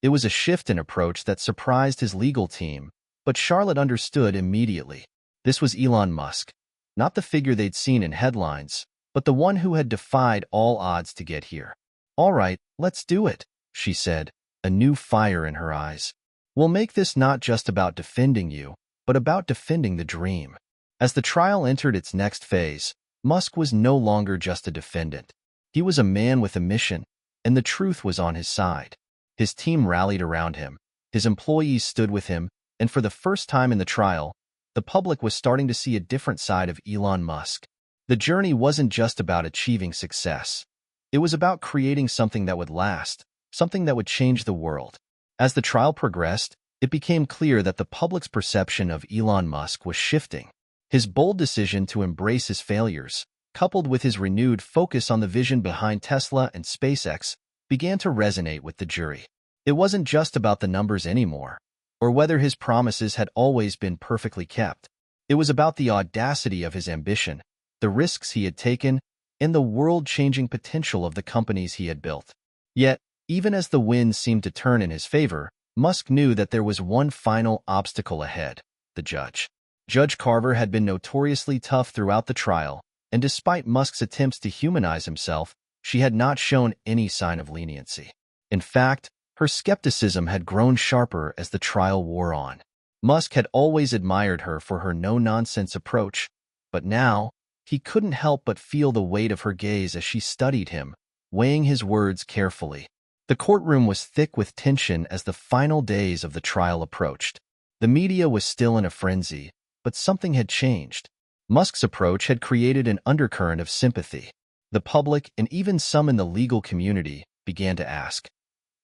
It was a shift in approach that surprised his legal team, but Charlotte understood immediately. This was Elon Musk, not the figure they'd seen in headlines, but the one who had defied all odds to get here. "All right, let's do it," she said, a new fire in her eyes. "We'll make this not just about defending you, but about defending the dream." As the trial entered its next phase, Musk was no longer just a defendant. He was a man with a mission, and the truth was on his side. His team rallied around him, his employees stood with him, and for the first time in the trial, the public was starting to see a different side of Elon Musk. The journey wasn't just about achieving success. It was about creating something that would last, something that would change the world. As the trial progressed, it became clear that the public's perception of Elon Musk was shifting. His bold decision to embrace his failures, coupled with his renewed focus on the vision behind Tesla and SpaceX, began to resonate with the jury. It wasn't just about the numbers anymore, or whether his promises had always been perfectly kept. It was about the audacity of his ambition, the risks he had taken, and the world-changing potential of the companies he had built. Yet, even as the winds seemed to turn in his favor, Musk knew that there was one final obstacle ahead: the judge. Judge Carver had been notoriously tough throughout the trial, and despite Musk's attempts to humanize himself, she had not shown any sign of leniency. In fact, her skepticism had grown sharper as the trial wore on. Musk had always admired her for her no-nonsense approach, but now, he couldn't help but feel the weight of her gaze as she studied him, weighing his words carefully. The courtroom was thick with tension as the final days of the trial approached. The media was still in a frenzy, but something had changed. Musk's approach had created an undercurrent of sympathy. The public, and even some in the legal community, began to ask,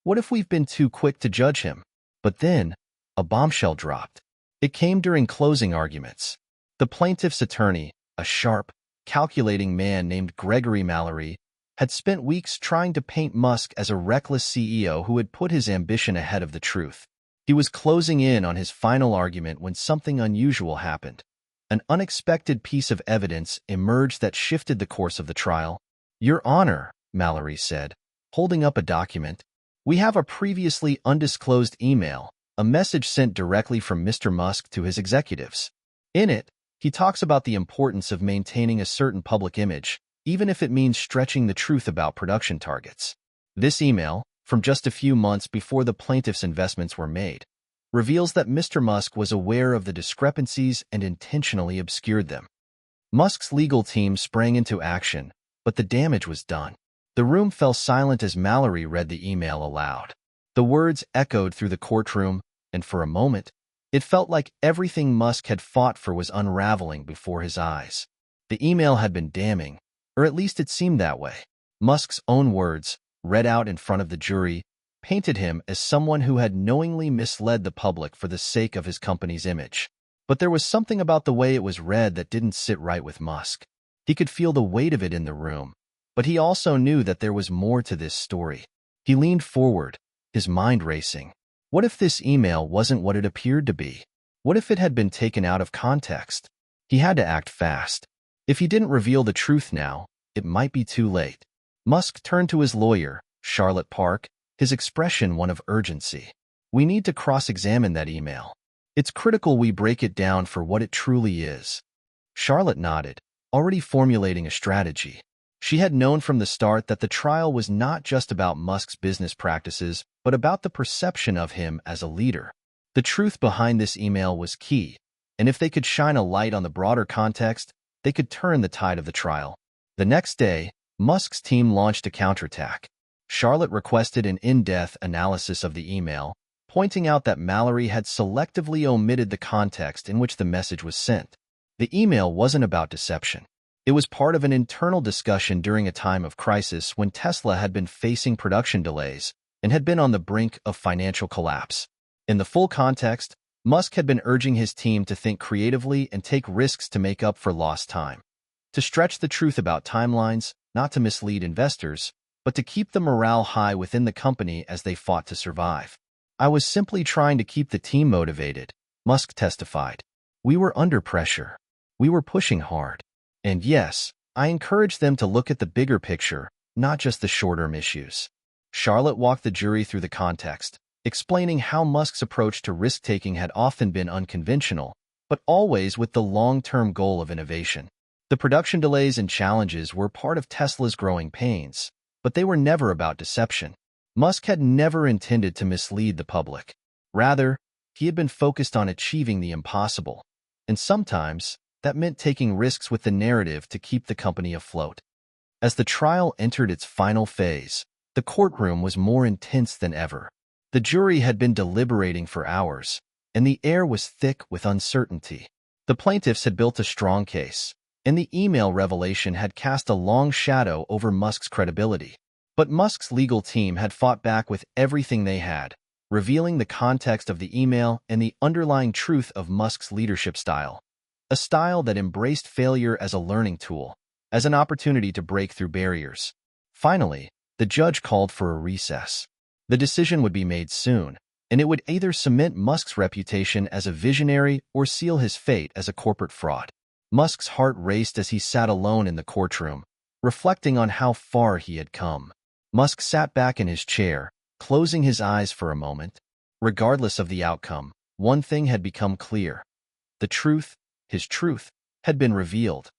what if we've been too quick to judge him? But then, a bombshell dropped. It came during closing arguments. The plaintiff's attorney, a sharp, calculating man named Gregory Mallory, had spent weeks trying to paint Musk as a reckless CEO who had put his ambition ahead of the truth. He was closing in on his final argument when something unusual happened. An unexpected piece of evidence emerged that shifted the course of the trial. "Your Honor," Mallory said, holding up a document, "we have a previously undisclosed email, a message sent directly from Mr. Musk to his executives. In it, he talks about the importance of maintaining a certain public image, even if it means stretching the truth about production targets." This email, from just a few months before the plaintiff's investments were made, reveals that Mr. Musk was aware of the discrepancies and intentionally obscured them. Musk's legal team sprang into action, but the damage was done. The room fell silent as Mallory read the email aloud. The words echoed through the courtroom, and for a moment, It felt like everything Musk had fought for was unraveling before his eyes. The email had been damning, or at least it seemed that way. Musk's own words, read out in front of the jury, painted him as someone who had knowingly misled the public for the sake of his company's image. But there was something about the way it was read that didn't sit right with Musk. He could feel the weight of it in the room, but he also knew that there was more to this story. He leaned forward, his mind racing. What if this email wasn't what it appeared to be? What if it had been taken out of context? He had to act fast. If he didn't reveal the truth now, it might be too late. Musk turned to his lawyer, Charlotte Park, his expression one of urgency. We need to cross-examine that email. It's critical we break it down for what it truly is. Charlotte nodded, already formulating a strategy. She had known from the start that the trial was not just about Musk's business practices, but about the perception of him as a leader. The truth behind this email was key, and if they could shine a light on the broader context, they could turn the tide of the trial. The next day, Musk's team launched a counterattack. Charlotte requested an in-depth analysis of the email, pointing out that Mallory had selectively omitted the context in which the message was sent. The email wasn't about deception. It was part of an internal discussion during a time of crisis when Tesla had been facing production delays and had been on the brink of financial collapse. In the full context, Musk had been urging his team to think creatively and take risks to make up for lost time. To stretch the truth about timelines, not to mislead investors, but to keep the morale high within the company as they fought to survive. I was simply trying to keep the team motivated, Musk testified. We were under pressure. We were pushing hard. And yes, I encouraged them to look at the bigger picture, not just the short-term issues. Charlotte walked the jury through the context, explaining how Musk's approach to risk-taking had often been unconventional, but always with the long-term goal of innovation. The production delays and challenges were part of Tesla's growing pains, but they were never about deception. Musk had never intended to mislead the public. Rather, he had been focused on achieving the impossible, and sometimes that meant taking risks with the narrative to keep the company afloat. As the trial entered its final phase, the courtroom was more intense than ever. The jury had been deliberating for hours, and the air was thick with uncertainty. The plaintiffs had built a strong case, and the email revelation had cast a long shadow over Musk's credibility. But Musk's legal team had fought back with everything they had, revealing the context of the email and the underlying truth of Musk's leadership style. A style that embraced failure as a learning tool, as an opportunity to break through barriers. Finally, the judge called for a recess. The decision would be made soon, and it would either cement Musk's reputation as a visionary or seal his fate as a corporate fraud. Musk's heart raced as he sat alone in the courtroom, reflecting on how far he had come. Musk sat back in his chair, closing his eyes for a moment. Regardless of the outcome, one thing had become clear. The truth, his truth, had been revealed,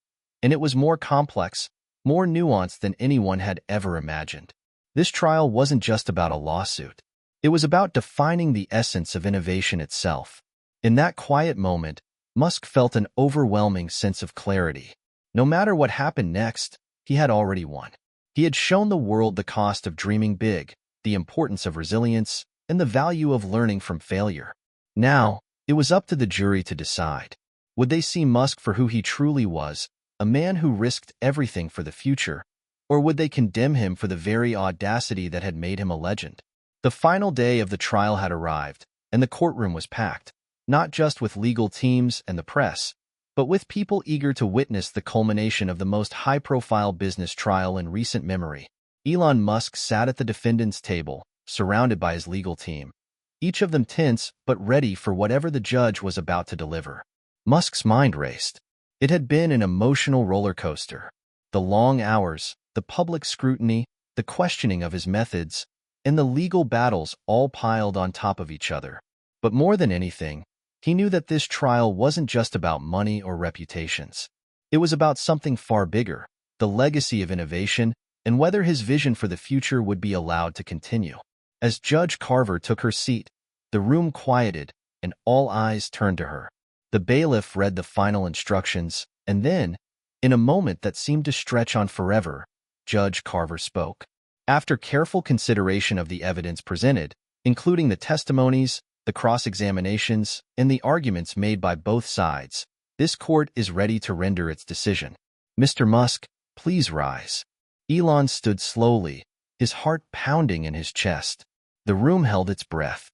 and it was more complex, more nuanced than anyone had ever imagined. This trial wasn't just about a lawsuit. It was about defining the essence of innovation itself. In that quiet moment, Musk felt an overwhelming sense of clarity. No matter what happened next, he had already won. He had shown the world the cost of dreaming big, the importance of resilience, and the value of learning from failure. Now, it was up to the jury to decide. Would they see Musk for who he truly was, a man who risked everything for the future, or would they condemn him for the very audacity that had made him a legend? The final day of the trial had arrived, and the courtroom was packed, not just with legal teams and the press, but with people eager to witness the culmination of the most high-profile business trial in recent memory. Elon Musk sat at the defendant's table, surrounded by his legal team, each of them tense but ready for whatever the judge was about to deliver. Musk's mind raced. It had been an emotional roller coaster. The long hours, the public scrutiny, the questioning of his methods, and the legal battles all piled on top of each other. But more than anything, he knew that this trial wasn't just about money or reputations. It was about something far bigger, the legacy of innovation, and whether his vision for the future would be allowed to continue. As Judge Carver took her seat, the room quieted, and all eyes turned to her. The bailiff read the final instructions, and then, in a moment that seemed to stretch on forever, Judge Carver spoke. After careful consideration of the evidence presented, including the testimonies, the cross-examinations, and the arguments made by both sides, this court is ready to render its decision. Mr. Musk, please rise. Elon stood slowly, his heart pounding in his chest. The room held its breath.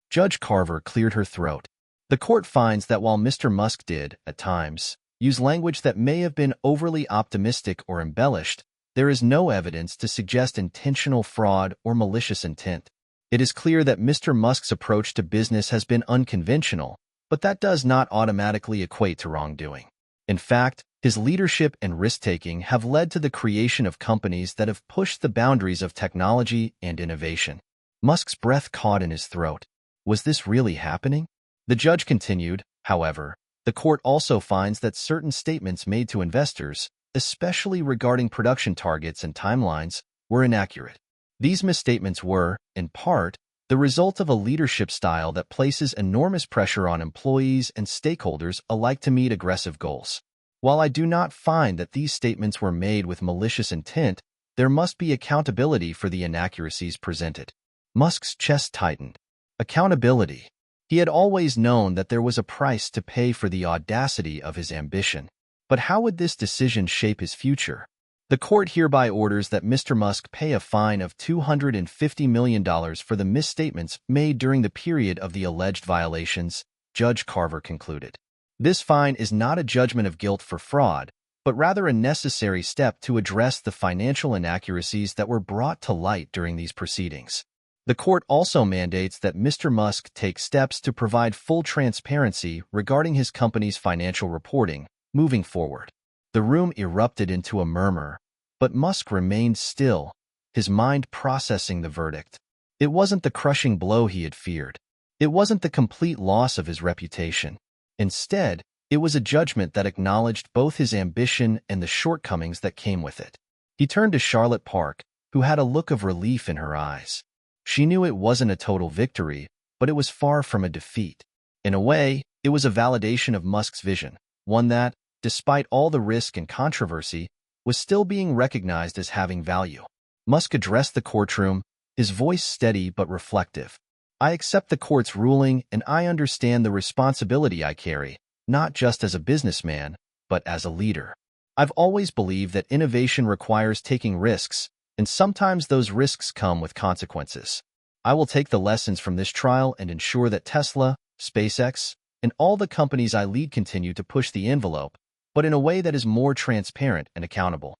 Judge Carver cleared her throat. The court finds that while Mr. Musk did, at times, use language that may have been overly optimistic or embellished, there is no evidence to suggest intentional fraud or malicious intent. It is clear that Mr. Musk's approach to business has been unconventional, but that does not automatically equate to wrongdoing. In fact, his leadership and risk-taking have led to the creation of companies that have pushed the boundaries of technology and innovation. Musk's breath caught in his throat. Was this really happening? The judge continued, however, the court also finds that certain statements made to investors, especially regarding production targets and timelines, were inaccurate. These misstatements were, in part, the result of a leadership style that places enormous pressure on employees and stakeholders alike to meet aggressive goals. While I do not find that these statements were made with malicious intent, there must be accountability for the inaccuracies presented. Musk's chest tightened. Accountability. He had always known that there was a price to pay for the audacity of his ambition. But how would this decision shape his future? The court hereby orders that Mr. Musk pay a fine of $250 million for the misstatements made during the period of the alleged violations, Judge Carver concluded. This fine is not a judgment of guilt for fraud, but rather a necessary step to address the financial inaccuracies that were brought to light during these proceedings. The court also mandates that Mr. Musk take steps to provide full transparency regarding his company's financial reporting, moving forward. The room erupted into a murmur, but Musk remained still, his mind processing the verdict. It wasn't the crushing blow he had feared. It wasn't the complete loss of his reputation. Instead, it was a judgment that acknowledged both his ambition and the shortcomings that came with it. He turned to Charlotte Park, who had a look of relief in her eyes. She knew it wasn't a total victory, but it was far from a defeat. In a way, it was a validation of Musk's vision, one that, despite all the risk and controversy, was still being recognized as having value. Musk addressed the courtroom, his voice steady but reflective. I accept the court's ruling and I understand the responsibility I carry, not just as a businessman, but as a leader. I've always believed that innovation requires taking risks, and sometimes those risks come with consequences. I will take the lessons from this trial and ensure that Tesla, SpaceX, and all the companies I lead continue to push the envelope, but in a way that is more transparent and accountable.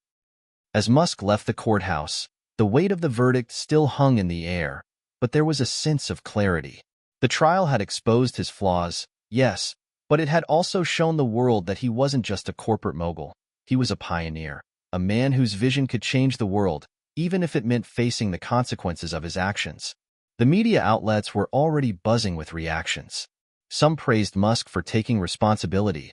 As Musk left the courthouse, the weight of the verdict still hung in the air, but there was a sense of clarity. The trial had exposed his flaws, yes, but it had also shown the world that he wasn't just a corporate mogul. He was a pioneer, a man whose vision could change the world, even if it meant facing the consequences of his actions. The media outlets were already buzzing with reactions. Some praised Musk for taking responsibility.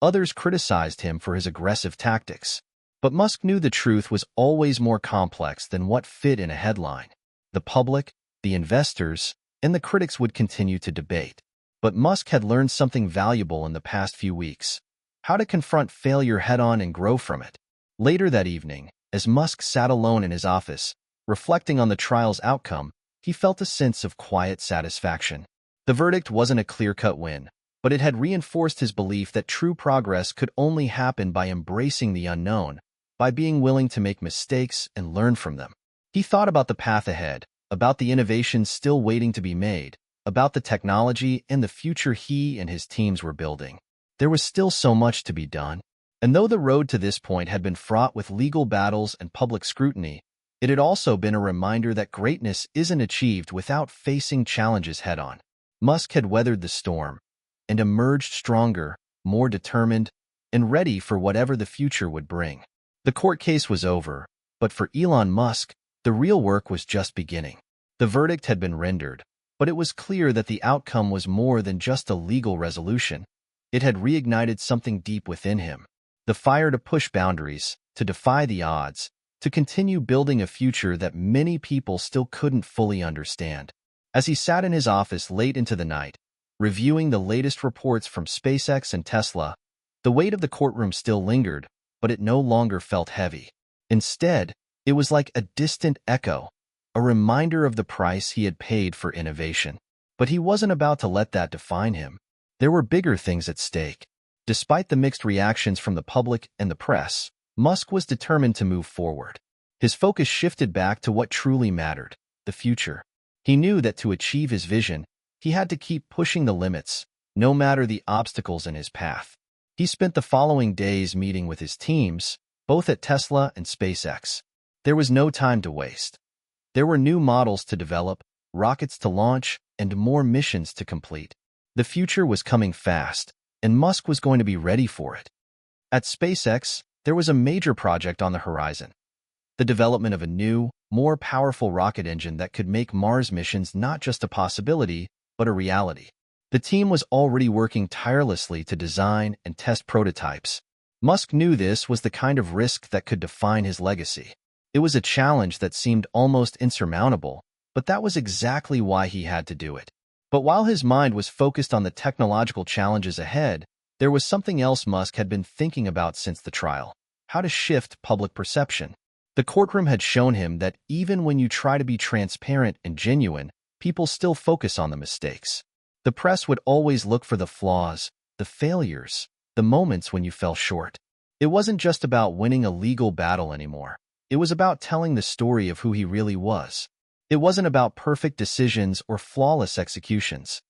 Others criticized him for his aggressive tactics. But Musk knew the truth was always more complex than what fit in a headline. The public, the investors, and the critics would continue to debate. But Musk had learned something valuable in the past few weeks: how to confront failure head-on and grow from it. Later that evening, as Musk sat alone in his office, reflecting on the trial's outcome, he felt a sense of quiet satisfaction. The verdict wasn't a clear-cut win, but it had reinforced his belief that true progress could only happen by embracing the unknown, by being willing to make mistakes and learn from them. He thought about the path ahead, about the innovations still waiting to be made, about the technology and the future he and his teams were building. There was still so much to be done. And though the road to this point had been fraught with legal battles and public scrutiny, it had also been a reminder that greatness isn't achieved without facing challenges head-on. Musk had weathered the storm and emerged stronger, more determined, and ready for whatever the future would bring. The court case was over, but for Elon Musk, the real work was just beginning. The verdict had been rendered, but it was clear that the outcome was more than just a legal resolution. It had reignited something deep within him. The fire to push boundaries, to defy the odds, to continue building a future that many people still couldn't fully understand. As he sat in his office late into the night, reviewing the latest reports from SpaceX and Tesla, the weight of the courtroom still lingered, but it no longer felt heavy. Instead, it was like a distant echo, a reminder of the price he had paid for innovation. But he wasn't about to let that define him. There were bigger things at stake. Despite the mixed reactions from the public and the press, Musk was determined to move forward. His focus shifted back to what truly mattered, the future. He knew that to achieve his vision, he had to keep pushing the limits, no matter the obstacles in his path. He spent the following days meeting with his teams, both at Tesla and SpaceX. There was no time to waste. There were new models to develop, rockets to launch, and more missions to complete. The future was coming fast, and Musk was going to be ready for it. At SpaceX, there was a major project on the horizon. The development of a new, more powerful rocket engine that could make Mars missions not just a possibility, but a reality. The team was already working tirelessly to design and test prototypes. Musk knew this was the kind of risk that could define his legacy. It was a challenge that seemed almost insurmountable, but that was exactly why he had to do it. But while his mind was focused on the technological challenges ahead, there was something else Musk had been thinking about since the trial: how to shift public perception. The courtroom had shown him that even when you try to be transparent and genuine, people still focus on the mistakes. The press would always look for the flaws, the failures, the moments when you fell short. It wasn't just about winning a legal battle anymore. It was about telling the story of who he really was. It wasn't about perfect decisions or flawless executions.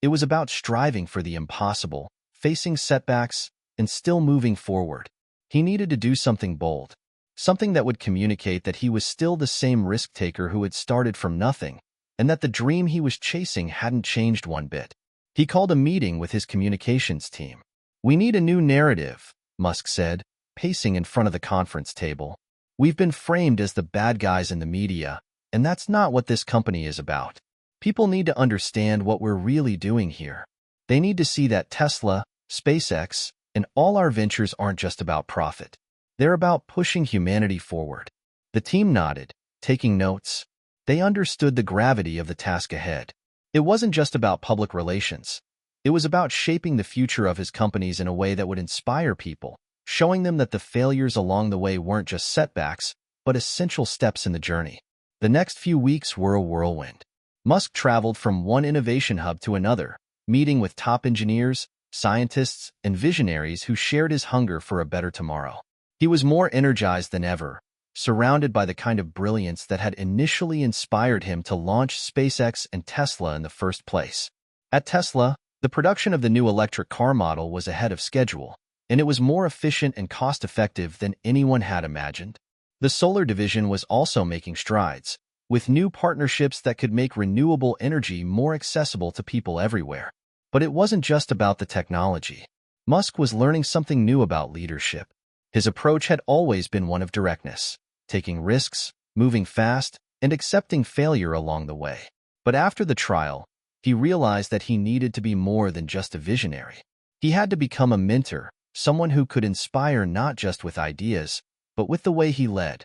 It was about striving for the impossible, facing setbacks, and still moving forward. He needed to do something bold, something that would communicate that he was still the same risk-taker who had started from nothing, and that the dream he was chasing hadn't changed one bit. He called a meeting with his communications team. "We need a new narrative," Musk said, pacing in front of the conference table. "We've been framed as the bad guys in the media, and that's not what this company is about. People need to understand what we're really doing here. They need to see that Tesla, SpaceX, and all our ventures aren't just about profit. They're about pushing humanity forward." The team nodded, taking notes. They understood the gravity of the task ahead. It wasn't just about public relations. It was about shaping the future of his companies in a way that would inspire people, showing them that the failures along the way weren't just setbacks, but essential steps in the journey. The next few weeks were a whirlwind. Musk traveled from one innovation hub to another, meeting with top engineers, scientists, and visionaries who shared his hunger for a better tomorrow. He was more energized than ever, surrounded by the kind of brilliance that had initially inspired him to launch SpaceX and Tesla in the first place. At Tesla, the production of the new electric car model was ahead of schedule, and it was more efficient and cost-effective than anyone had imagined. The solar division was also making strides, with new partnerships that could make renewable energy more accessible to people everywhere. But it wasn't just about the technology. Musk was learning something new about leadership. His approach had always been one of directness, taking risks, moving fast, and accepting failure along the way. But after the trial, he realized that he needed to be more than just a visionary. He had to become a mentor, someone who could inspire not just with ideas, but with the way he led.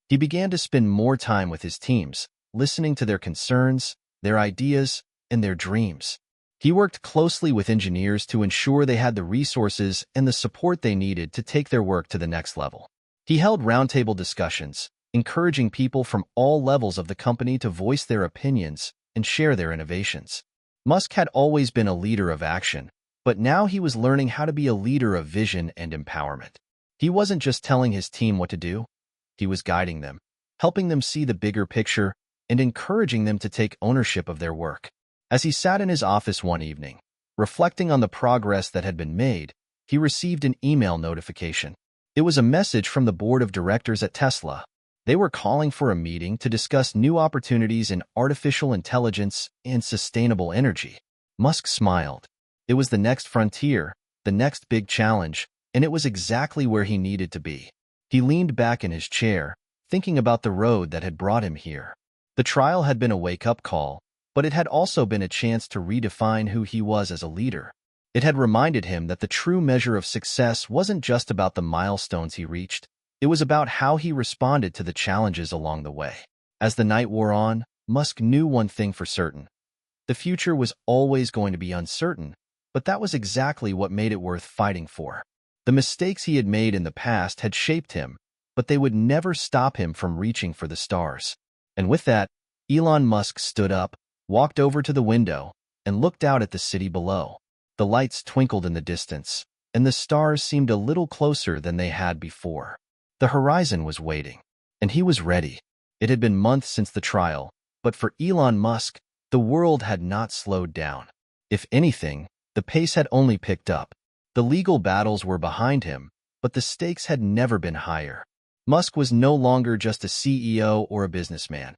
He began to spend more time with his teams, listening to their concerns, their ideas, and their dreams. He worked closely with engineers to ensure they had the resources and the support they needed to take their work to the next level. He held roundtable discussions, encouraging people from all levels of the company to voice their opinions and share their innovations. Musk had always been a leader of action, but now he was learning how to be a leader of vision and empowerment. He wasn't just telling his team what to do. He was guiding them, helping them see the bigger picture, and encouraging them to take ownership of their work. As he sat in his office one evening, reflecting on the progress that had been made, he received an email notification. It was a message from the board of directors at Tesla. They were calling for a meeting to discuss new opportunities in artificial intelligence and sustainable energy. Musk smiled. It was the next frontier, the next big challenge, and it was exactly where he needed to be. He leaned back in his chair, thinking about the road that had brought him here. The trial had been a wake-up call, but it had also been a chance to redefine who he was as a leader. It had reminded him that the true measure of success wasn't just about the milestones he reached. It was about how he responded to the challenges along the way. As the night wore on, Musk knew one thing for certain. The future was always going to be uncertain, but that was exactly what made it worth fighting for. The mistakes he had made in the past had shaped him, but they would never stop him from reaching for the stars. And with that, Elon Musk stood up, walked over to the window, and looked out at the city below. The lights twinkled in the distance, and the stars seemed a little closer than they had before. The horizon was waiting, and he was ready. It had been months since the trial, but for Elon Musk, the world had not slowed down. If anything, the pace had only picked up. The legal battles were behind him, but the stakes had never been higher. Musk was no longer just a CEO or a businessman.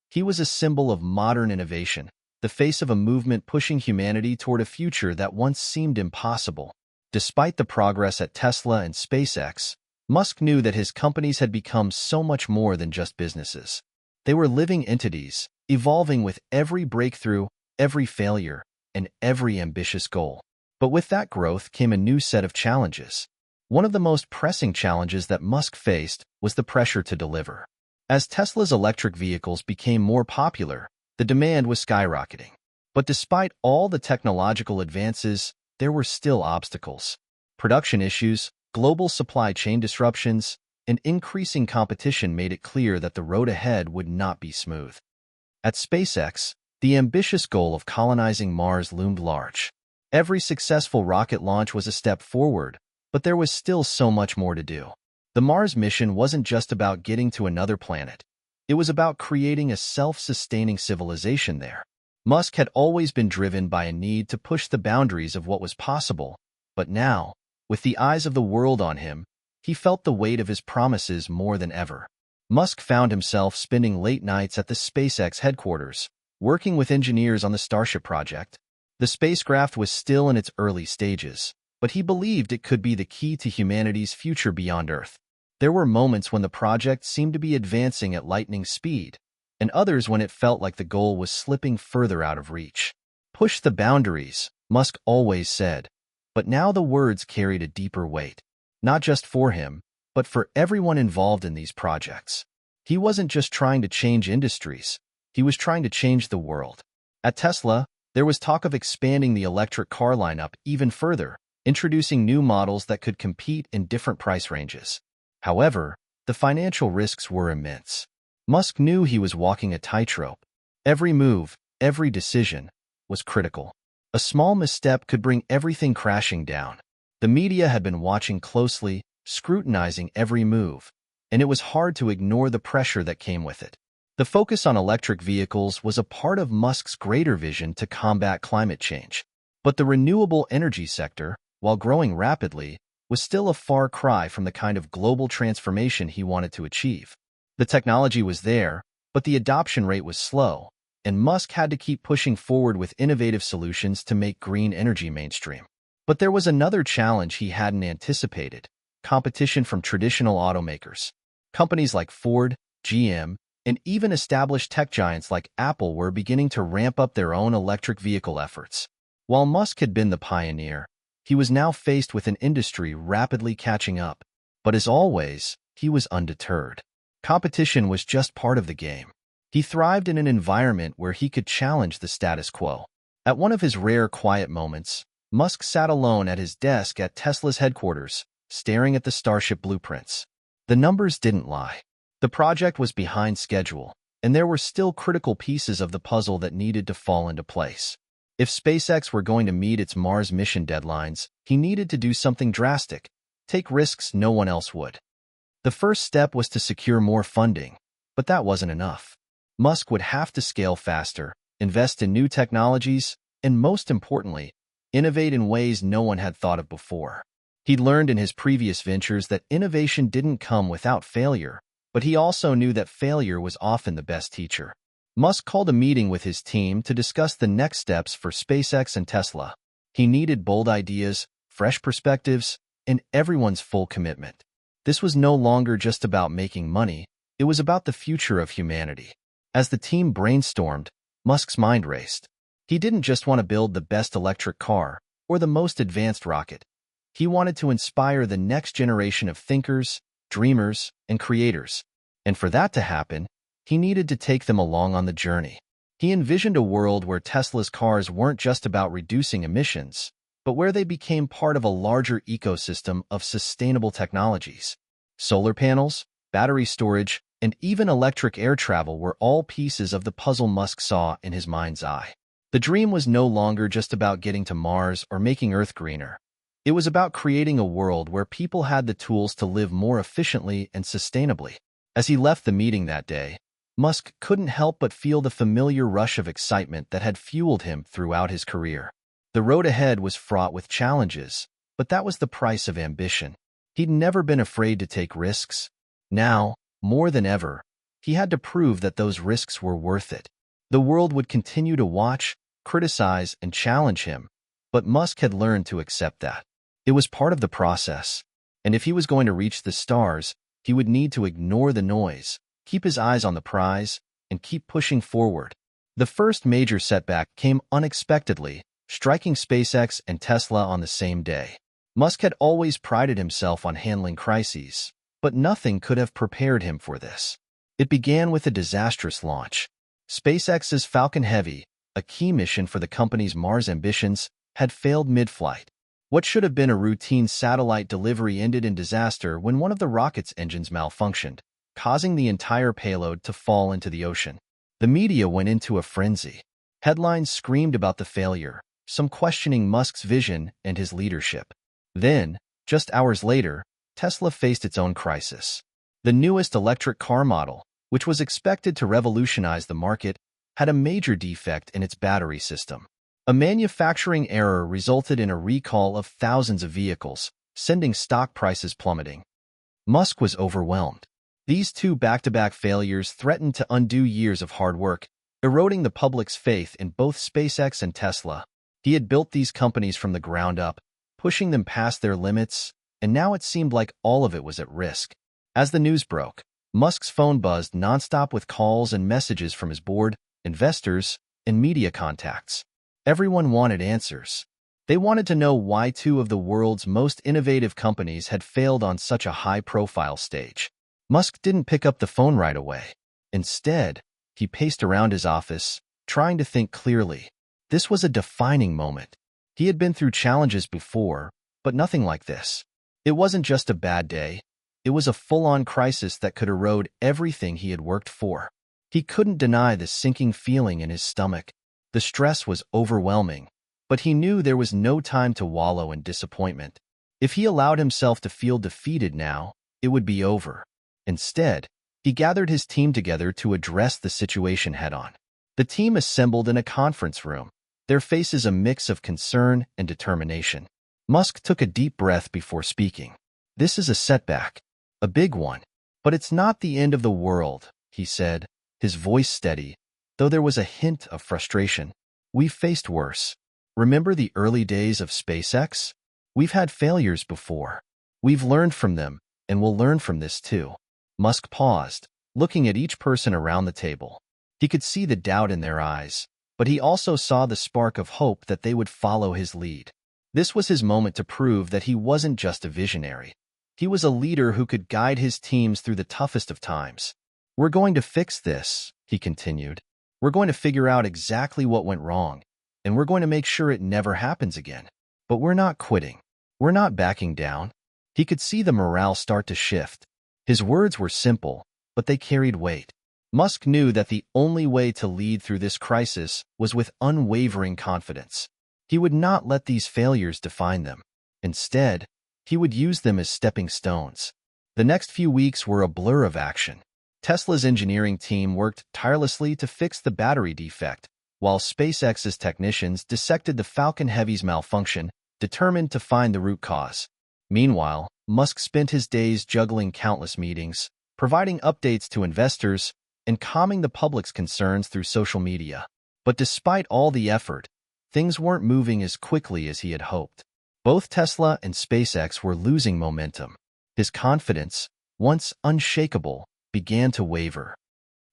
He was a symbol of modern innovation, the face of a movement pushing humanity toward a future that once seemed impossible. Despite the progress at Tesla and SpaceX, Musk knew that his companies had become so much more than just businesses. They were living entities, evolving with every breakthrough, every failure, and every ambitious goal. But with that growth came a new set of challenges. One of the most pressing challenges that Musk faced was the pressure to deliver. As Tesla's electric vehicles became more popular, the demand was skyrocketing. But despite all the technological advances, there were still obstacles. Production issues, global supply chain disruptions, and increasing competition made it clear that the road ahead would not be smooth. At SpaceX, the ambitious goal of colonizing Mars loomed large. Every successful rocket launch was a step forward, but there was still so much more to do. The Mars mission wasn't just about getting to another planet. It was about creating a self-sustaining civilization there. Musk had always been driven by a need to push the boundaries of what was possible, but now, with the eyes of the world on him, he felt the weight of his promises more than ever. Musk found himself spending late nights at the SpaceX headquarters, working with engineers on the Starship project. The spacecraft was still in its early stages, but he believed it could be the key to humanity's future beyond Earth. There were moments when the project seemed to be advancing at lightning speed, and others when it felt like the goal was slipping further out of reach. Push the boundaries, Musk always said, but now the words carried a deeper weight. Not just for him, but for everyone involved in these projects. He wasn't just trying to change industries, he was trying to change the world. At Tesla, there was talk of expanding the electric car lineup even further, introducing new models that could compete in different price ranges. However, the financial risks were immense. Musk knew he was walking a tightrope. Every move, every decision, was critical. A small misstep could bring everything crashing down. The media had been watching closely, scrutinizing every move, and it was hard to ignore the pressure that came with it. The focus on electric vehicles was a part of Musk's greater vision to combat climate change. But the renewable energy sector, while growing rapidly, was still a far cry from the kind of global transformation he wanted to achieve. The technology was there, but the adoption rate was slow, and Musk had to keep pushing forward with innovative solutions to make green energy mainstream. But there was another challenge he hadn't anticipated: competition from traditional automakers. Companies like Ford, GM, and even established tech giants like Apple were beginning to ramp up their own electric vehicle efforts. While Musk had been the pioneer, he was now faced with an industry rapidly catching up. But as always, he was undeterred. Competition was just part of the game. He thrived in an environment where he could challenge the status quo. At one of his rare quiet moments, Musk sat alone at his desk at Tesla's headquarters, staring at the Starship blueprints. The numbers didn't lie. The project was behind schedule, and there were still critical pieces of the puzzle that needed to fall into place. If SpaceX were going to meet its Mars mission deadlines, he needed to do something drastic, take risks no one else would. The first step was to secure more funding, but that wasn't enough. Musk would have to scale faster, invest in new technologies, and most importantly, innovate in ways no one had thought of before. He'd learned in his previous ventures that innovation didn't come without failure, but he also knew that failure was often the best teacher. Musk called a meeting with his team to discuss the next steps for SpaceX and Tesla. He needed bold ideas, fresh perspectives, and everyone's full commitment. This was no longer just about making money, it was about the future of humanity. As the team brainstormed, Musk's mind raced. He didn't just want to build the best electric car or the most advanced rocket. He wanted to inspire the next generation of thinkers, dreamers, and creators. And for that to happen, he needed to take them along on the journey. He envisioned a world where Tesla's cars weren't just about reducing emissions, but where they became part of a larger ecosystem of sustainable technologies. Solar panels, battery storage, and even electric air travel were all pieces of the puzzle Musk saw in his mind's eye. The dream was no longer just about getting to Mars or making Earth greener. It was about creating a world where people had the tools to live more efficiently and sustainably. As he left the meeting that day, Musk couldn't help but feel the familiar rush of excitement that had fueled him throughout his career. The road ahead was fraught with challenges, but that was the price of ambition. He'd never been afraid to take risks. Now, more than ever, he had to prove that those risks were worth it. The world would continue to watch, criticize, and challenge him, but Musk had learned to accept that. It was part of the process, and if he was going to reach the stars, he would need to ignore the noise, keep his eyes on the prize, and keep pushing forward. The first major setback came unexpectedly, striking SpaceX and Tesla on the same day. Musk had always prided himself on handling crises, but nothing could have prepared him for this. It began with a disastrous launch. SpaceX's Falcon Heavy, a key mission for the company's Mars ambitions, had failed mid-flight. What should have been a routine satellite delivery ended in disaster when one of the rocket's engines malfunctioned, causing the entire payload to fall into the ocean. The media went into a frenzy. Headlines screamed about the failure, some questioning Musk's vision and his leadership. Then, just hours later, Tesla faced its own crisis. The newest electric car model, which was expected to revolutionize the market, had a major defect in its battery system. A manufacturing error resulted in a recall of thousands of vehicles, sending stock prices plummeting. Musk was overwhelmed. These two back-to-back failures threatened to undo years of hard work, eroding the public's faith in both SpaceX and Tesla. He had built these companies from the ground up, pushing them past their limits, and now it seemed like all of it was at risk. As the news broke, Musk's phone buzzed nonstop with calls and messages from his board, investors, and media contacts. Everyone wanted answers. They wanted to know why two of the world's most innovative companies had failed on such a high-profile stage. Musk didn't pick up the phone right away. Instead, he paced around his office, trying to think clearly. This was a defining moment. He had been through challenges before, but nothing like this. It wasn't just a bad day. It was a full-on crisis that could erode everything he had worked for. He couldn't deny the sinking feeling in his stomach. The stress was overwhelming, but he knew there was no time to wallow in disappointment. If he allowed himself to feel defeated now, it would be over. Instead, he gathered his team together to address the situation head-on. The team assembled in a conference room, their faces a mix of concern and determination. Musk took a deep breath before speaking. "This is a setback, a big one, but it's not the end of the world," he said, his voice steady, though there was a hint of frustration. "We've faced worse. Remember the early days of SpaceX? We've had failures before. We've learned from them, and we'll learn from this too." Musk paused, looking at each person around the table. He could see the doubt in their eyes, but he also saw the spark of hope that they would follow his lead. This was his moment to prove that he wasn't just a visionary. He was a leader who could guide his teams through the toughest of times. "We're going to fix this," he continued. "We're going to figure out exactly what went wrong, and we're going to make sure it never happens again. But we're not quitting. We're not backing down." He could see the morale start to shift. His words were simple, but they carried weight. Musk knew that the only way to lead through this crisis was with unwavering confidence. He would not let these failures define them. Instead, he would use them as stepping stones. The next few weeks were a blur of action. Tesla's engineering team worked tirelessly to fix the battery defect, while SpaceX's technicians dissected the Falcon Heavy's malfunction, determined to find the root cause. Meanwhile, Musk spent his days juggling countless meetings, providing updates to investors, and calming the public's concerns through social media. But despite all the effort, things weren't moving as quickly as he had hoped. Both Tesla and SpaceX were losing momentum. His confidence, once unshakable, began to waver.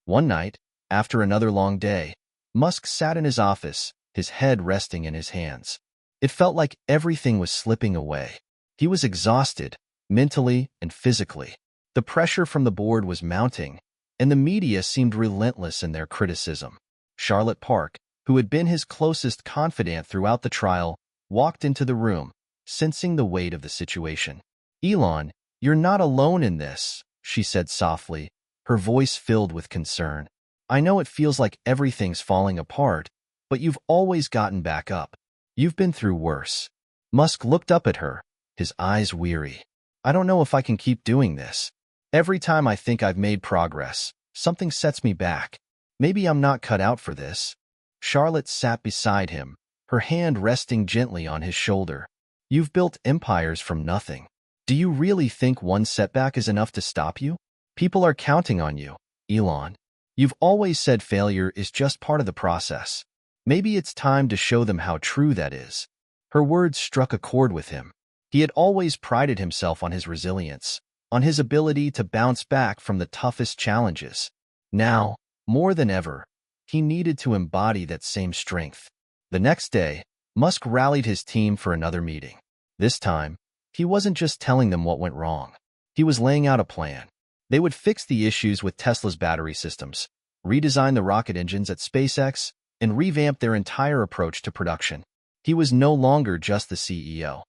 One night, after another long day, Musk sat in his office, his head resting in his hands. It felt like everything was slipping away. He was exhausted, mentally and physically. The pressure from the board was mounting, and the media seemed relentless in their criticism. Charlotte Park, who had been his closest confidant throughout the trial, walked into the room, sensing the weight of the situation. "Elon, you're not alone in this," she said softly, her voice filled with concern. "I know it feels like everything's falling apart, but you've always gotten back up. You've been through worse. Musk looked up at her, his eyes weary. I don't know if I can keep doing this. Every time I think I've made progress, something sets me back. Maybe I'm not cut out for this. Charlotte sat beside him, her hand resting gently on his shoulder. You've built empires from nothing. Do you really think one setback is enough to stop you? People are counting on you, Elon. You've always said failure is just part of the process. Maybe it's time to show them how true that is. Her words struck a chord with him. He had always prided himself on his resilience, on his ability to bounce back from the toughest challenges. Now, more than ever, he needed to embody that same strength. The next day, Musk rallied his team for another meeting. This time, he wasn't just telling them what went wrong. He was laying out a plan. They would fix the issues with Tesla's battery systems, redesign the rocket engines at SpaceX, and revamp their entire approach to production. He was no longer just the CEO.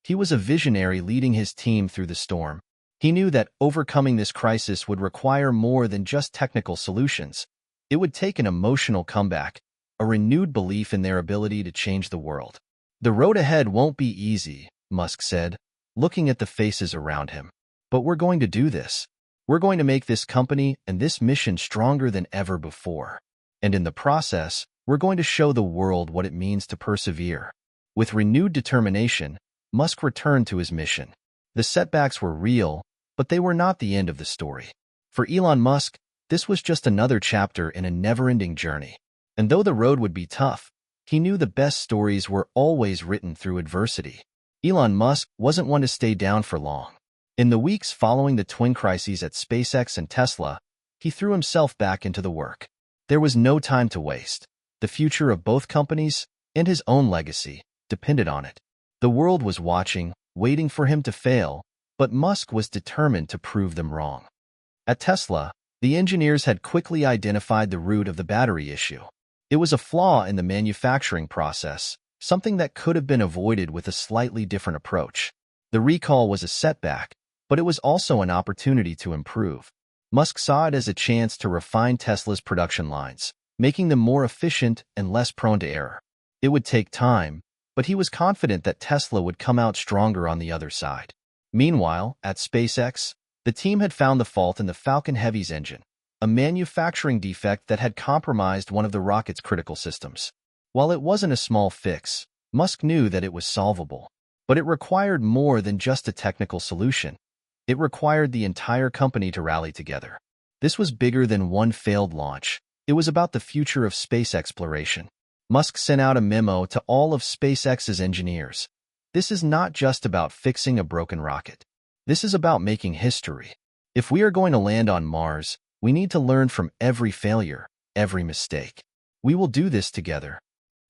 He was a visionary leading his team through the storm. He knew that overcoming this crisis would require more than just technical solutions. It would take an emotional comeback, a renewed belief in their ability to change the world. The road ahead won't be easy, Musk said, looking at the faces around him. But we're going to do this. We're going to make this company and this mission stronger than ever before. And in the process, we're going to show the world what it means to persevere. With renewed determination, Musk returned to his mission. The setbacks were real, but they were not the end of the story. For Elon Musk, this was just another chapter in a never-ending journey. And though the road would be tough, he knew the best stories were always written through adversity. Elon Musk wasn't one to stay down for long. In the weeks following the twin crises at SpaceX and Tesla, he threw himself back into the work. There was no time to waste. The future of both companies and his own legacy depended on it. The world was watching, waiting for him to fail, but Musk was determined to prove them wrong. At Tesla, the engineers had quickly identified the root of the battery issue. It was a flaw in the manufacturing process, something that could have been avoided with a slightly different approach. The recall was a setback, but it was also an opportunity to improve. Musk saw it as a chance to refine Tesla's production lines, making them more efficient and less prone to error. It would take time, but he was confident that Tesla would come out stronger on the other side. Meanwhile, at SpaceX, the team had found the fault in the Falcon Heavy's engine, a manufacturing defect that had compromised one of the rocket's critical systems. While it wasn't a small fix, Musk knew that it was solvable. But it required more than just a technical solution. It required the entire company to rally together. This was bigger than one failed launch. It was about the future of space exploration. Musk sent out a memo to all of SpaceX's engineers. This is not just about fixing a broken rocket. This is about making history. If we are going to land on Mars, we need to learn from every failure, every mistake. We will do this together.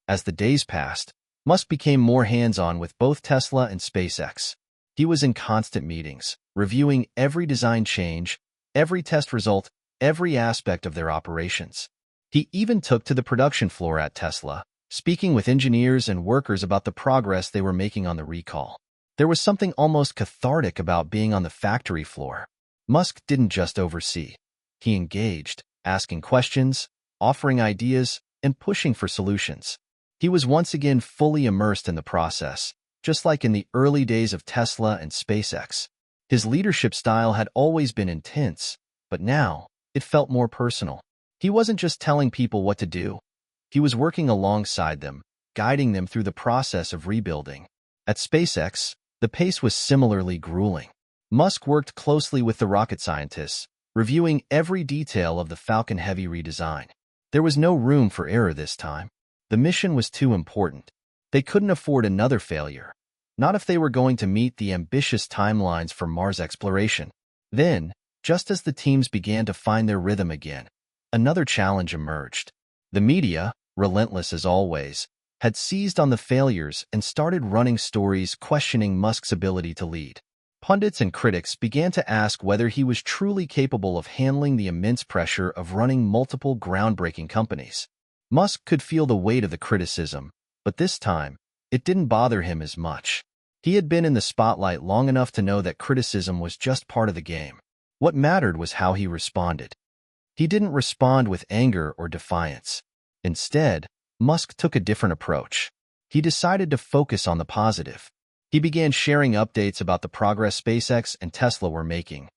As the days passed, Musk became more hands-on with both Tesla and SpaceX. He was in constant meetings, reviewing every design change, every test result, every aspect of their operations. He even took to the production floor at Tesla, speaking with engineers and workers about the progress they were making on the recall. There was something almost cathartic about being on the factory floor. Musk didn't just oversee. He engaged, asking questions, offering ideas, and pushing for solutions. He was once again fully immersed in the process, just like in the early days of Tesla and SpaceX. His leadership style had always been intense, but now it felt more personal. He wasn't just telling people what to do. He was working alongside them, guiding them through the process of rebuilding. At SpaceX, the pace was similarly grueling. Musk worked closely with the rocket scientists, reviewing every detail of the Falcon Heavy redesign. There was no room for error this time. The mission was too important. They couldn't afford another failure, not if they were going to meet the ambitious timelines for Mars exploration. Then, just as the teams began to find their rhythm again, another challenge emerged. The media, relentless as always, had seized on the failures and started running stories questioning Musk's ability to lead. Pundits and critics began to ask whether he was truly capable of handling the immense pressure of running multiple groundbreaking companies. Musk could feel the weight of the criticism, but this time, it didn't bother him as much. He had been in the spotlight long enough to know that criticism was just part of the game. What mattered was how he responded. He didn't respond with anger or defiance. Instead, Musk took a different approach. He decided to focus on the positive. He began sharing updates about the progress SpaceX and Tesla were making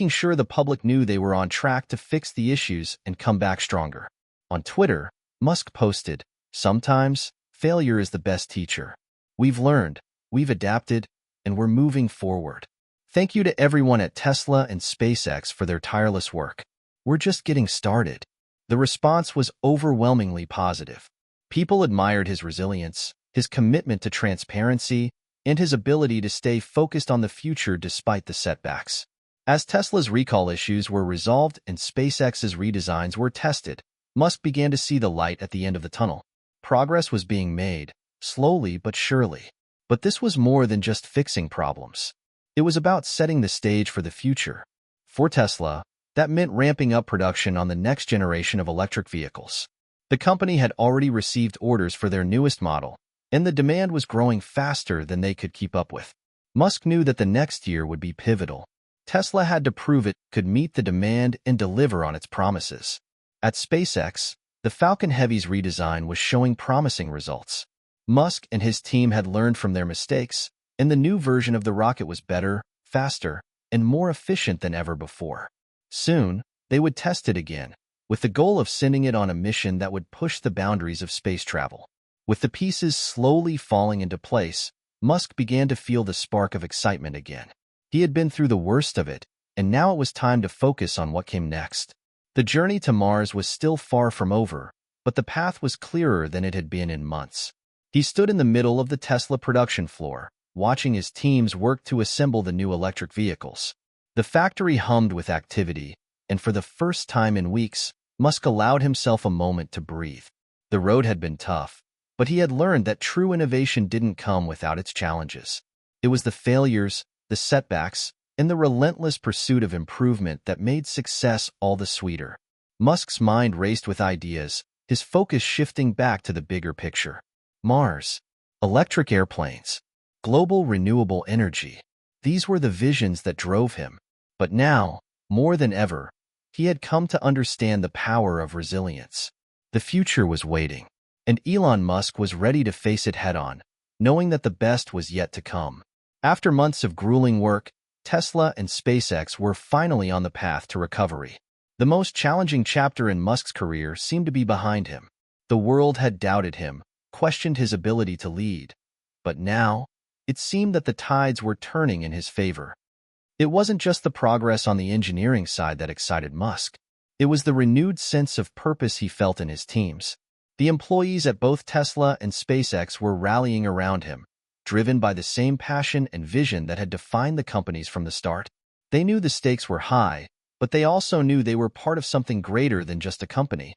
sure the public knew they were on track to fix the issues and come back stronger. On Twitter, Musk posted, "Sometimes, failure is the best teacher. We've learned, we've adapted, and we're moving forward. Thank you to everyone at Tesla and SpaceX for their tireless work. We're just getting started." The response was overwhelmingly positive. People admired his resilience, his commitment to transparency, and his ability to stay focused on the future despite the setbacks. As Tesla's recall issues were resolved and SpaceX's redesigns were tested, Musk began to see the light at the end of the tunnel. Progress was being made, slowly but surely. But this was more than just fixing problems. It was about setting the stage for the future. For Tesla, that meant ramping up production on the next generation of electric vehicles. The company had already received orders for their newest model, and the demand was growing faster than they could keep up with. Musk knew that the next year would be pivotal. Tesla had to prove it could meet the demand and deliver on its promises. At SpaceX, the Falcon Heavy's redesign was showing promising results. Musk and his team had learned from their mistakes, and the new version of the rocket was better, faster, and more efficient than ever before. Soon, they would test it again, with the goal of sending it on a mission that would push the boundaries of space travel. With the pieces slowly falling into place, Musk began to feel the spark of excitement again. He had been through the worst of it, and now it was time to focus on what came next. The journey to Mars was still far from over, but the path was clearer than it had been in months. He stood in the middle of the Tesla production floor, watching his teams work to assemble the new electric vehicles. The factory hummed with activity, and for the first time in weeks, Musk allowed himself a moment to breathe. The road had been tough, but he had learned that true innovation didn't come without its challenges. It was the failures, the setbacks, and the relentless pursuit of improvement that made success all the sweeter. Musk's mind raced with ideas, his focus shifting back to the bigger picture. Mars, electric airplanes, global renewable energy. These were the visions that drove him. But now, more than ever, he had come to understand the power of resilience. The future was waiting, and Elon Musk was ready to face it head-on, knowing that the best was yet to come. After months of grueling work, Tesla and SpaceX were finally on the path to recovery. The most challenging chapter in Musk's career seemed to be behind him. The world had doubted him, questioned his ability to lead. But now, it seemed that the tides were turning in his favor. It wasn't just the progress on the engineering side that excited Musk. It was the renewed sense of purpose he felt in his teams. The employees at both Tesla and SpaceX were rallying around him, driven by the same passion and vision that had defined the companies from the start. They knew the stakes were high, but they also knew they were part of something greater than just a company.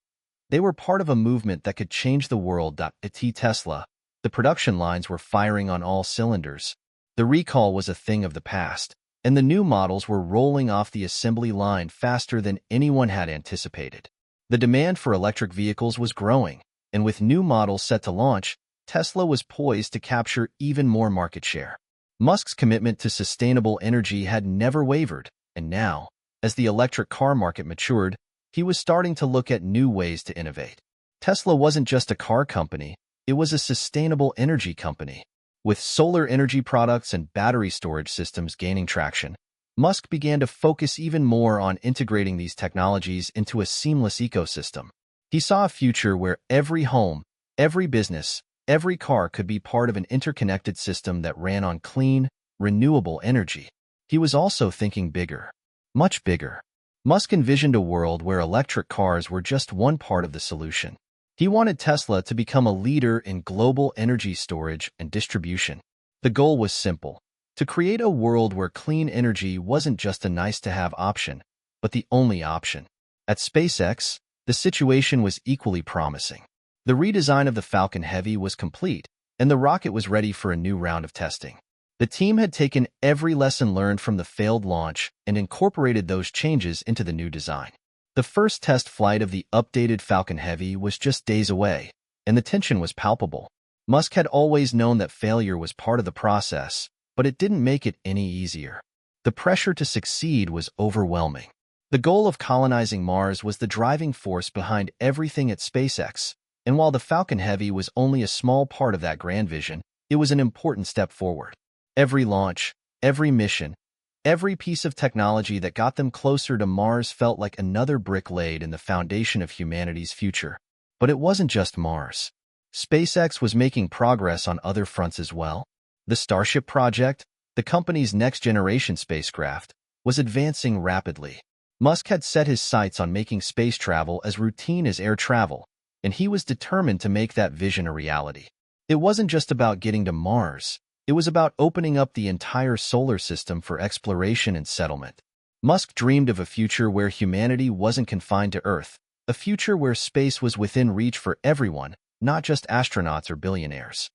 They were part of a movement that could change the world. At Tesla, the production lines were firing on all cylinders. The recall was a thing of the past, and the new models were rolling off the assembly line faster than anyone had anticipated. The demand for electric vehicles was growing, and with new models set to launch, Tesla was poised to capture even more market share. Musk's commitment to sustainable energy had never wavered, and now, as the electric car market matured, he was starting to look at new ways to innovate. Tesla wasn't just a car company, it was a sustainable energy company. With solar energy products and battery storage systems gaining traction, Musk began to focus even more on integrating these technologies into a seamless ecosystem. He saw a future where every home, every business, every car could be part of an interconnected system that ran on clean, renewable energy. He was also thinking bigger, much bigger. Musk envisioned a world where electric cars were just one part of the solution. He wanted Tesla to become a leader in global energy storage and distribution. The goal was simple: to create a world where clean energy wasn't just a nice-to-have option, but the only option. At SpaceX, the situation was equally promising. The redesign of the Falcon Heavy was complete, and the rocket was ready for a new round of testing. The team had taken every lesson learned from the failed launch and incorporated those changes into the new design. The first test flight of the updated Falcon Heavy was just days away, and the tension was palpable. Musk had always known that failure was part of the process, but it didn't make it any easier. The pressure to succeed was overwhelming. The goal of colonizing Mars was the driving force behind everything at SpaceX, And while the Falcon Heavy was only a small part of that grand vision, it was an important step forward. Every launch, every mission, every piece of technology that got them closer to Mars felt like another brick laid in the foundation of humanity's future. But it wasn't just Mars. SpaceX was making progress on other fronts as well. The Starship project, the company's next-generation spacecraft, was advancing rapidly. Musk had set his sights on making space travel as routine as air travel, and he was determined to make that vision a reality. It wasn't just about getting to Mars. It was about opening up the entire solar system for exploration and settlement. Musk dreamed of a future where humanity wasn't confined to Earth, a future where space was within reach for everyone, not just astronauts or billionaires.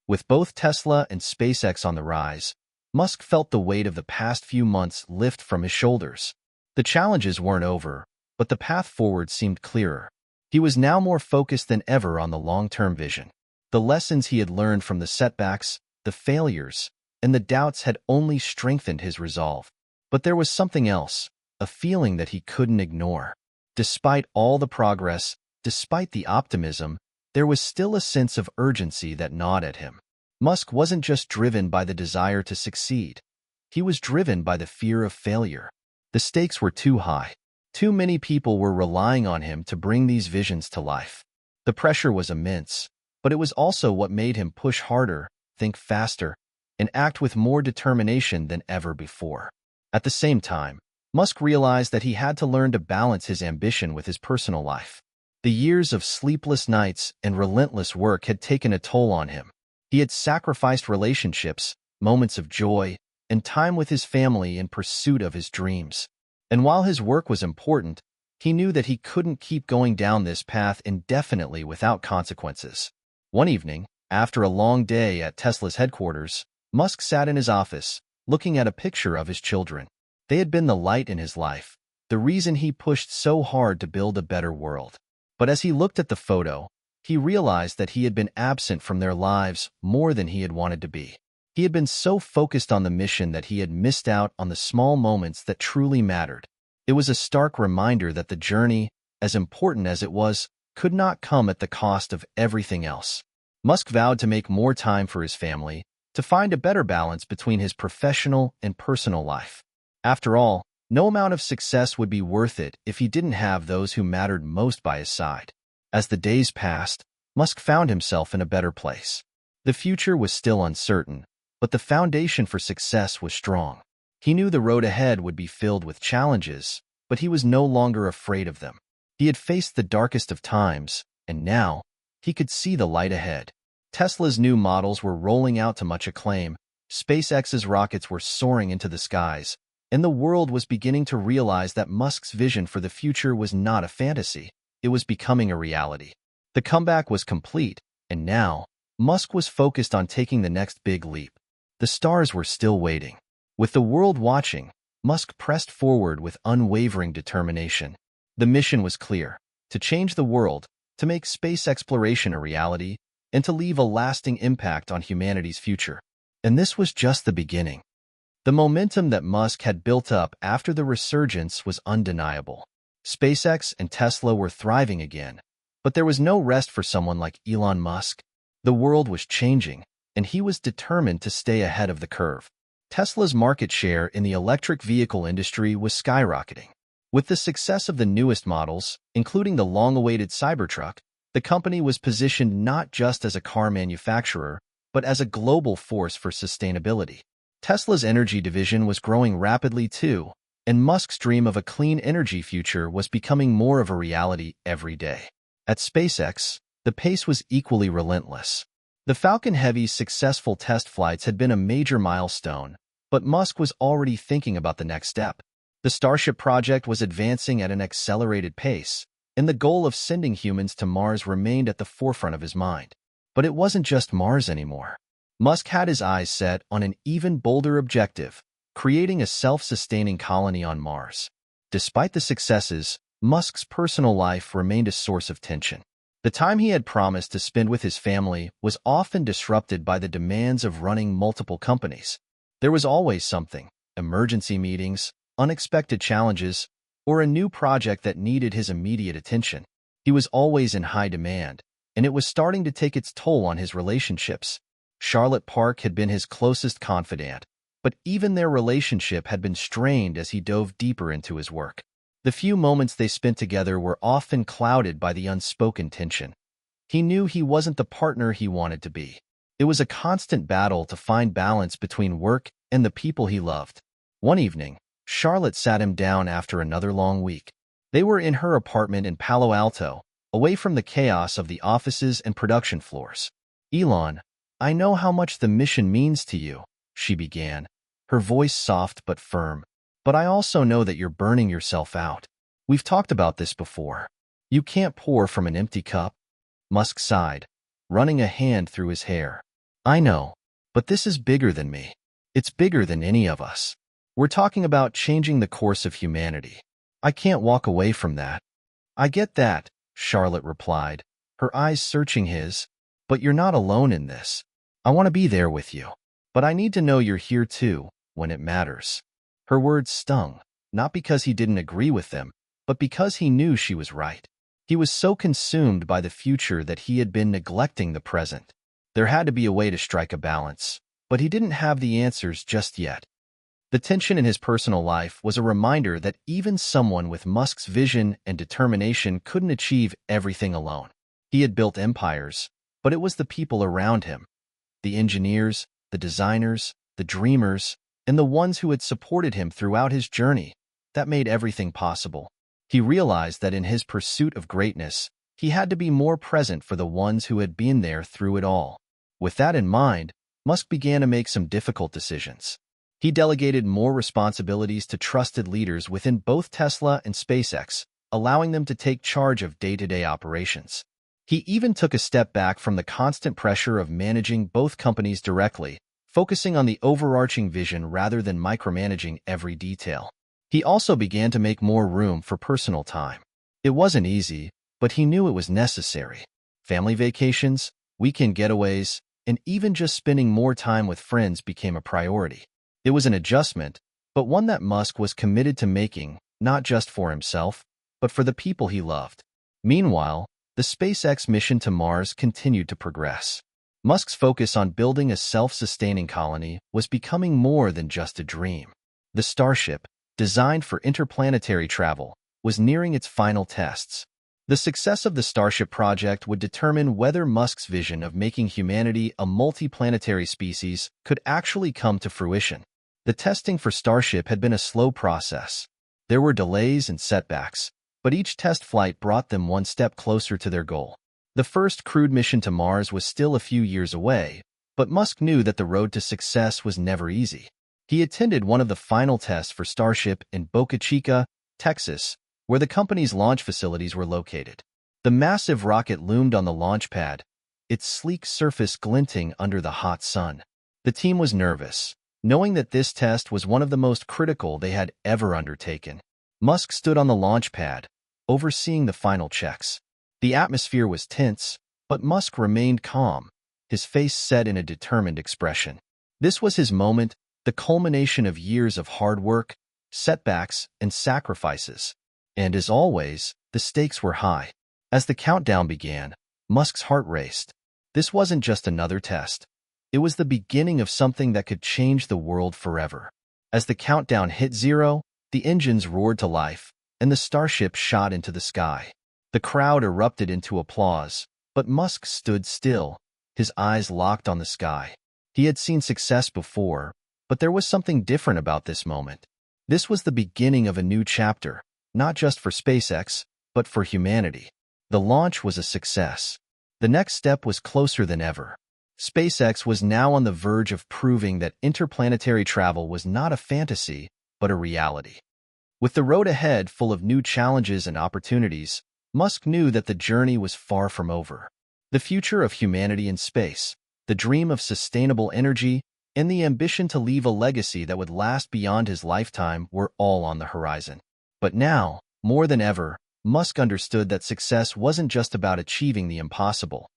With both Tesla and SpaceX on the rise, Musk felt the weight of the past few months lift from his shoulders. The challenges weren't over, but the path forward seemed clearer. He was now more focused than ever on the long-term vision. The lessons he had learned from the setbacks, the failures, and the doubts had only strengthened his resolve. But there was something else, a feeling that he couldn't ignore. Despite all the progress, despite the optimism, there was still a sense of urgency that gnawed at him. Musk wasn't just driven by the desire to succeed. He was driven by the fear of failure. The stakes were too high. Too many people were relying on him to bring these visions to life. The pressure was immense, but it was also what made him push harder, think faster, and act with more determination than ever before. At the same time, Musk realized that he had to learn to balance his ambition with his personal life. The years of sleepless nights and relentless work had taken a toll on him. He had sacrificed relationships, moments of joy, and time with his family in pursuit of his dreams. And while his work was important, he knew that he couldn't keep going down this path indefinitely without consequences. One evening, after a long day at Tesla's headquarters, Musk sat in his office, looking at a picture of his children. They had been the light in his life, the reason he pushed so hard to build a better world. But as he looked at the photo, he realized that he had been absent from their lives more than he had wanted to be. He had been so focused on the mission that he had missed out on the small moments that truly mattered. It was a stark reminder that the journey, as important as it was, could not come at the cost of everything else. Musk vowed to make more time for his family, to find a better balance between his professional and personal life. After all, no amount of success would be worth it if he didn't have those who mattered most by his side. As the days passed, Musk found himself in a better place. The future was still uncertain, but the foundation for success was strong. He knew the road ahead would be filled with challenges, but he was no longer afraid of them. He had faced the darkest of times, and now, he could see the light ahead. Tesla's new models were rolling out to much acclaim, SpaceX's rockets were soaring into the skies, and the world was beginning to realize that Musk's vision for the future was not a fantasy, it was becoming a reality. The comeback was complete, and now, Musk was focused on taking the next big leap. The stars were still waiting. With the world watching, Musk pressed forward with unwavering determination. The mission was clear: to change the world, to make space exploration a reality, and to leave a lasting impact on humanity's future. And this was just the beginning. The momentum that Musk had built up after the resurgence was undeniable. SpaceX and Tesla were thriving again, but there was no rest for someone like Elon Musk. The world was changing, and he was determined to stay ahead of the curve. Tesla's market share in the electric vehicle industry was skyrocketing. With the success of the newest models, including the long-awaited Cybertruck, the company was positioned not just as a car manufacturer, but as a global force for sustainability. Tesla's energy division was growing rapidly too, and Musk's dream of a clean energy future was becoming more of a reality every day. At SpaceX, the pace was equally relentless. The Falcon Heavy's successful test flights had been a major milestone, but Musk was already thinking about the next step. The Starship project was advancing at an accelerated pace, and the goal of sending humans to Mars remained at the forefront of his mind. But it wasn't just Mars anymore. Musk had his eyes set on an even bolder objective: creating a self-sustaining colony on Mars. Despite the successes, Musk's personal life remained a source of tension. The time he had promised to spend with his family was often disrupted by the demands of running multiple companies. There was always something: emergency meetings, unexpected challenges, or a new project that needed his immediate attention. He was always in high demand, and it was starting to take its toll on his relationships. Charlotte Park had been his closest confidant, but even their relationship had been strained as he dove deeper into his work. The few moments they spent together were often clouded by the unspoken tension. He knew he wasn't the partner he wanted to be. It was a constant battle to find balance between work and the people he loved. One evening, Charlotte sat him down after another long week. They were in her apartment in Palo Alto, away from the chaos of the offices and production floors. "Elon, I know how much the mission means to you," she began, her voice soft but firm. "But I also know that you're burning yourself out. We've talked about this before. You can't pour from an empty cup." Musk sighed, running a hand through his hair. "I know, but this is bigger than me. It's bigger than any of us. We're talking about changing the course of humanity. I can't walk away from that." "I get that," Charlotte replied, her eyes searching his. "But you're not alone in this. I want to be there with you. But I need to know you're here too, when it matters." Her words stung, not because he didn't agree with them, but because he knew she was right. He was so consumed by the future that he had been neglecting the present. There had to be a way to strike a balance, but he didn't have the answers just yet. The tension in his personal life was a reminder that even someone with Musk's vision and determination couldn't achieve everything alone. He had built empires, but it was the people around him, the engineers, the designers, the dreamers, and the ones who had supported him throughout his journey, that made everything possible. He realized that in his pursuit of greatness, he had to be more present for the ones who had been there through it all. With that in mind, Musk began to make some difficult decisions. He delegated more responsibilities to trusted leaders within both Tesla and SpaceX, allowing them to take charge of day-to-day operations. He even took a step back from the constant pressure of managing both companies directly, focusing on the overarching vision rather than micromanaging every detail. He also began to make more room for personal time. It wasn't easy, but he knew it was necessary. Family vacations, weekend getaways, and even just spending more time with friends became a priority. It was an adjustment, but one that Musk was committed to making, not just for himself, but for the people he loved. Meanwhile, the SpaceX mission to Mars continued to progress. Musk's focus on building a self-sustaining colony was becoming more than just a dream. The Starship, designed for interplanetary travel, was nearing its final tests. The success of the Starship project would determine whether Musk's vision of making humanity a multiplanetary species could actually come to fruition. The testing for Starship had been a slow process. There were delays and setbacks, but each test flight brought them one step closer to their goal. The first crewed mission to Mars was still a few years away, but Musk knew that the road to success was never easy. He attended one of the final tests for Starship in Boca Chica, Texas, where the company's launch facilities were located. The massive rocket loomed on the launch pad, its sleek surface glinting under the hot sun. The team was nervous, knowing that this test was one of the most critical they had ever undertaken. Musk stood on the launch pad, overseeing the final checks. The atmosphere was tense, but Musk remained calm, his face set in a determined expression. This was his moment, the culmination of years of hard work, setbacks, and sacrifices. And as always, the stakes were high. As the countdown began, Musk's heart raced. This wasn't just another test. It was the beginning of something that could change the world forever. As the countdown hit 0, the engines roared to life, and the Starship shot into the sky. The crowd erupted into applause, but Musk stood still, his eyes locked on the sky. He had seen success before, but there was something different about this moment. This was the beginning of a new chapter, not just for SpaceX, but for humanity. The launch was a success. The next step was closer than ever. SpaceX was now on the verge of proving that interplanetary travel was not a fantasy, but a reality. With the road ahead full of new challenges and opportunities, Musk knew that the journey was far from over. The future of humanity in space, the dream of sustainable energy, and the ambition to leave a legacy that would last beyond his lifetime were all on the horizon. But now, more than ever, Musk understood that success wasn't just about achieving the impossible.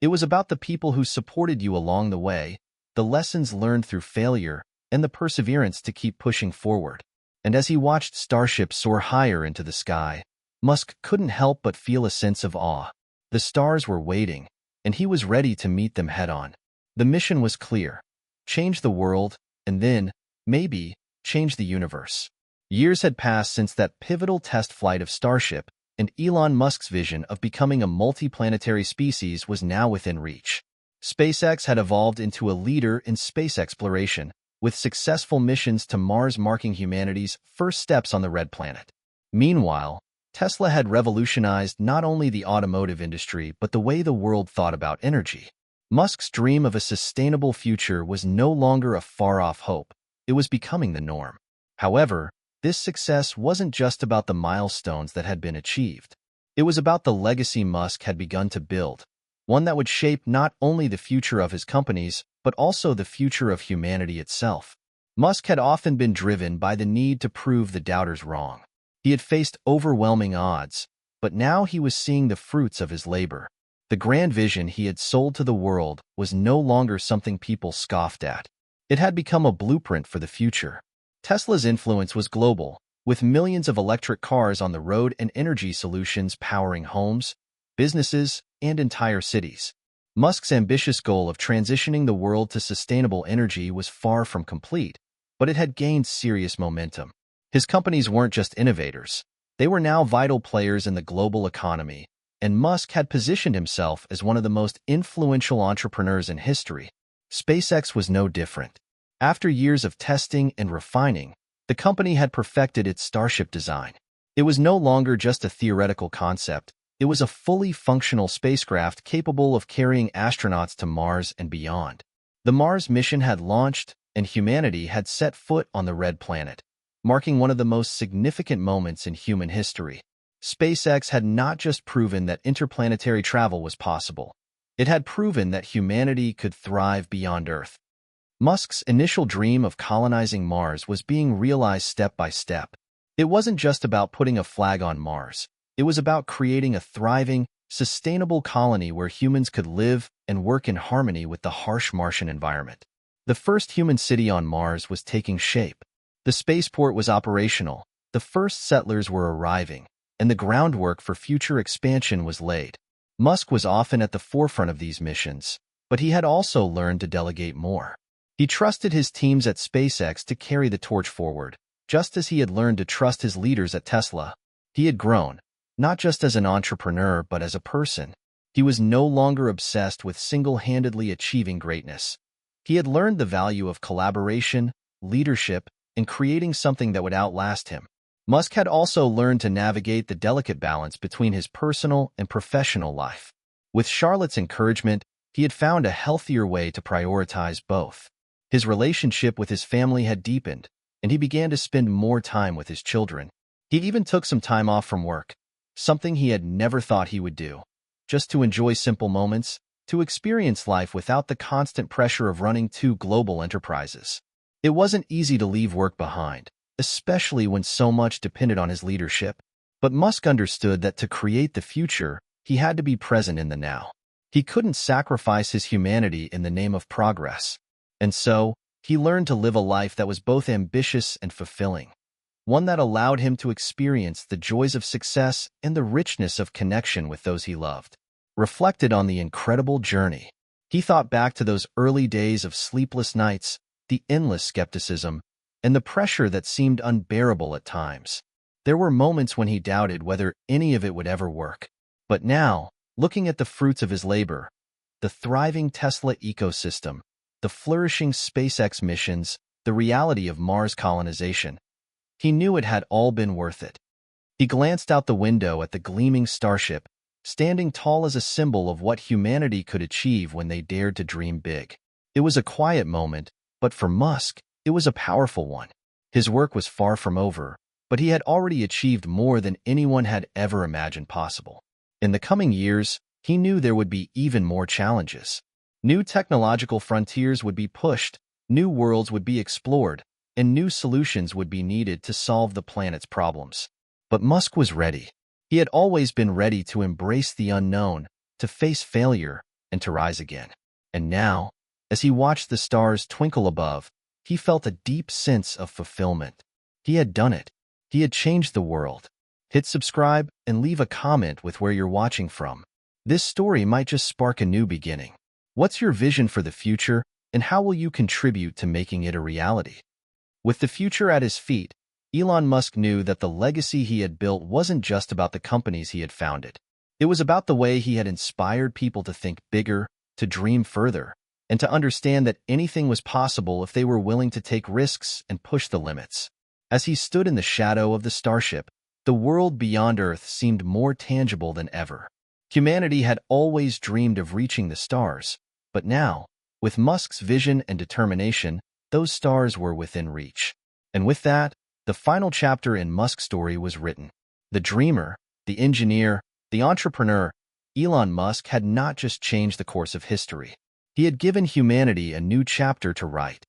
It was about the people who supported you along the way, the lessons learned through failure, and the perseverance to keep pushing forward. And as he watched Starship soar higher into the sky, Musk couldn't help but feel a sense of awe. The stars were waiting, and he was ready to meet them head-on. The mission was clear: change the world, and then, maybe, change the universe. Years had passed since that pivotal test flight of Starship, and Elon Musk's vision of becoming a multi-planetary species was now within reach. SpaceX had evolved into a leader in space exploration, with successful missions to Mars marking humanity's first steps on the Red Planet. Meanwhile, Tesla had revolutionized not only the automotive industry but the way the world thought about energy. Musk's dream of a sustainable future was no longer a far-off hope. It was becoming the norm. However, this success wasn't just about the milestones that had been achieved. It was about the legacy Musk had begun to build, one that would shape not only the future of his companies, but also the future of humanity itself. Musk had often been driven by the need to prove the doubters wrong. He had faced overwhelming odds, but now he was seeing the fruits of his labor. The grand vision he had sold to the world was no longer something people scoffed at. It had become a blueprint for the future. Tesla's influence was global, with millions of electric cars on the road and energy solutions powering homes, businesses, and entire cities. Musk's ambitious goal of transitioning the world to sustainable energy was far from complete, but it had gained serious momentum. His companies weren't just innovators. They were now vital players in the global economy, and Musk had positioned himself as one of the most influential entrepreneurs in history. SpaceX was no different. After years of testing and refining, the company had perfected its Starship design. It was no longer just a theoretical concept. It was a fully functional spacecraft capable of carrying astronauts to Mars and beyond. The Mars mission had launched, and humanity had set foot on the Red Planet, marking one of the most significant moments in human history. SpaceX had not just proven that interplanetary travel was possible. It had proven that humanity could thrive beyond Earth. Musk's initial dream of colonizing Mars was being realized step by step. It wasn't just about putting a flag on Mars. It was about creating a thriving, sustainable colony where humans could live and work in harmony with the harsh Martian environment. The first human city on Mars was taking shape. The spaceport was operational, the first settlers were arriving, and the groundwork for future expansion was laid. Musk was often at the forefront of these missions, but he had also learned to delegate more. He trusted his teams at SpaceX to carry the torch forward, just as he had learned to trust his leaders at Tesla. He had grown, not just as an entrepreneur but as a person. He was no longer obsessed with single-handedly achieving greatness. He had learned the value of collaboration, leadership, and creating something that would outlast him. Musk had also learned to navigate the delicate balance between his personal and professional life. With Charlotte's encouragement, he had found a healthier way to prioritize both. His relationship with his family had deepened, and he began to spend more time with his children. He even took some time off from work, something he had never thought he would do, just to enjoy simple moments, to experience life without the constant pressure of running two global enterprises. It wasn't easy to leave work behind, especially when so much depended on his leadership. But Musk understood that to create the future, he had to be present in the now. He couldn't sacrifice his humanity in the name of progress. And so, he learned to live a life that was both ambitious and fulfilling, one that allowed him to experience the joys of success and the richness of connection with those he loved. Reflected on the incredible journey, he thought back to those early days of sleepless nights, the endless skepticism, and the pressure that seemed unbearable at times. There were moments when he doubted whether any of it would ever work. But now, looking at the fruits of his labor, the thriving Tesla ecosystem, the flourishing SpaceX missions, the reality of Mars colonization, he knew it had all been worth it. He glanced out the window at the gleaming Starship, standing tall as a symbol of what humanity could achieve when they dared to dream big. It was a quiet moment, but for Musk, it was a powerful one. His work was far from over, but he had already achieved more than anyone had ever imagined possible. In the coming years, he knew there would be even more challenges. New technological frontiers would be pushed, new worlds would be explored, and new solutions would be needed to solve the planet's problems. But Musk was ready. He had always been ready to embrace the unknown, to face failure, and to rise again. And now, as he watched the stars twinkle above, he felt a deep sense of fulfillment. He had done it. He had changed the world. Hit subscribe and leave a comment with where you're watching from. This story might just spark a new beginning. What's your vision for the future, and how will you contribute to making it a reality? With the future at his feet, Elon Musk knew that the legacy he had built wasn't just about the companies he had founded. It was about the way he had inspired people to think bigger, to dream further, and to understand that anything was possible if they were willing to take risks and push the limits. As he stood in the shadow of the starship, the world beyond Earth seemed more tangible than ever. Humanity had always dreamed of reaching the stars, but now, with Musk's vision and determination, those stars were within reach. And with that, the final chapter in Musk's story was written. The dreamer, the engineer, the entrepreneur, Elon Musk had not just changed the course of history. He had given humanity a new chapter to write.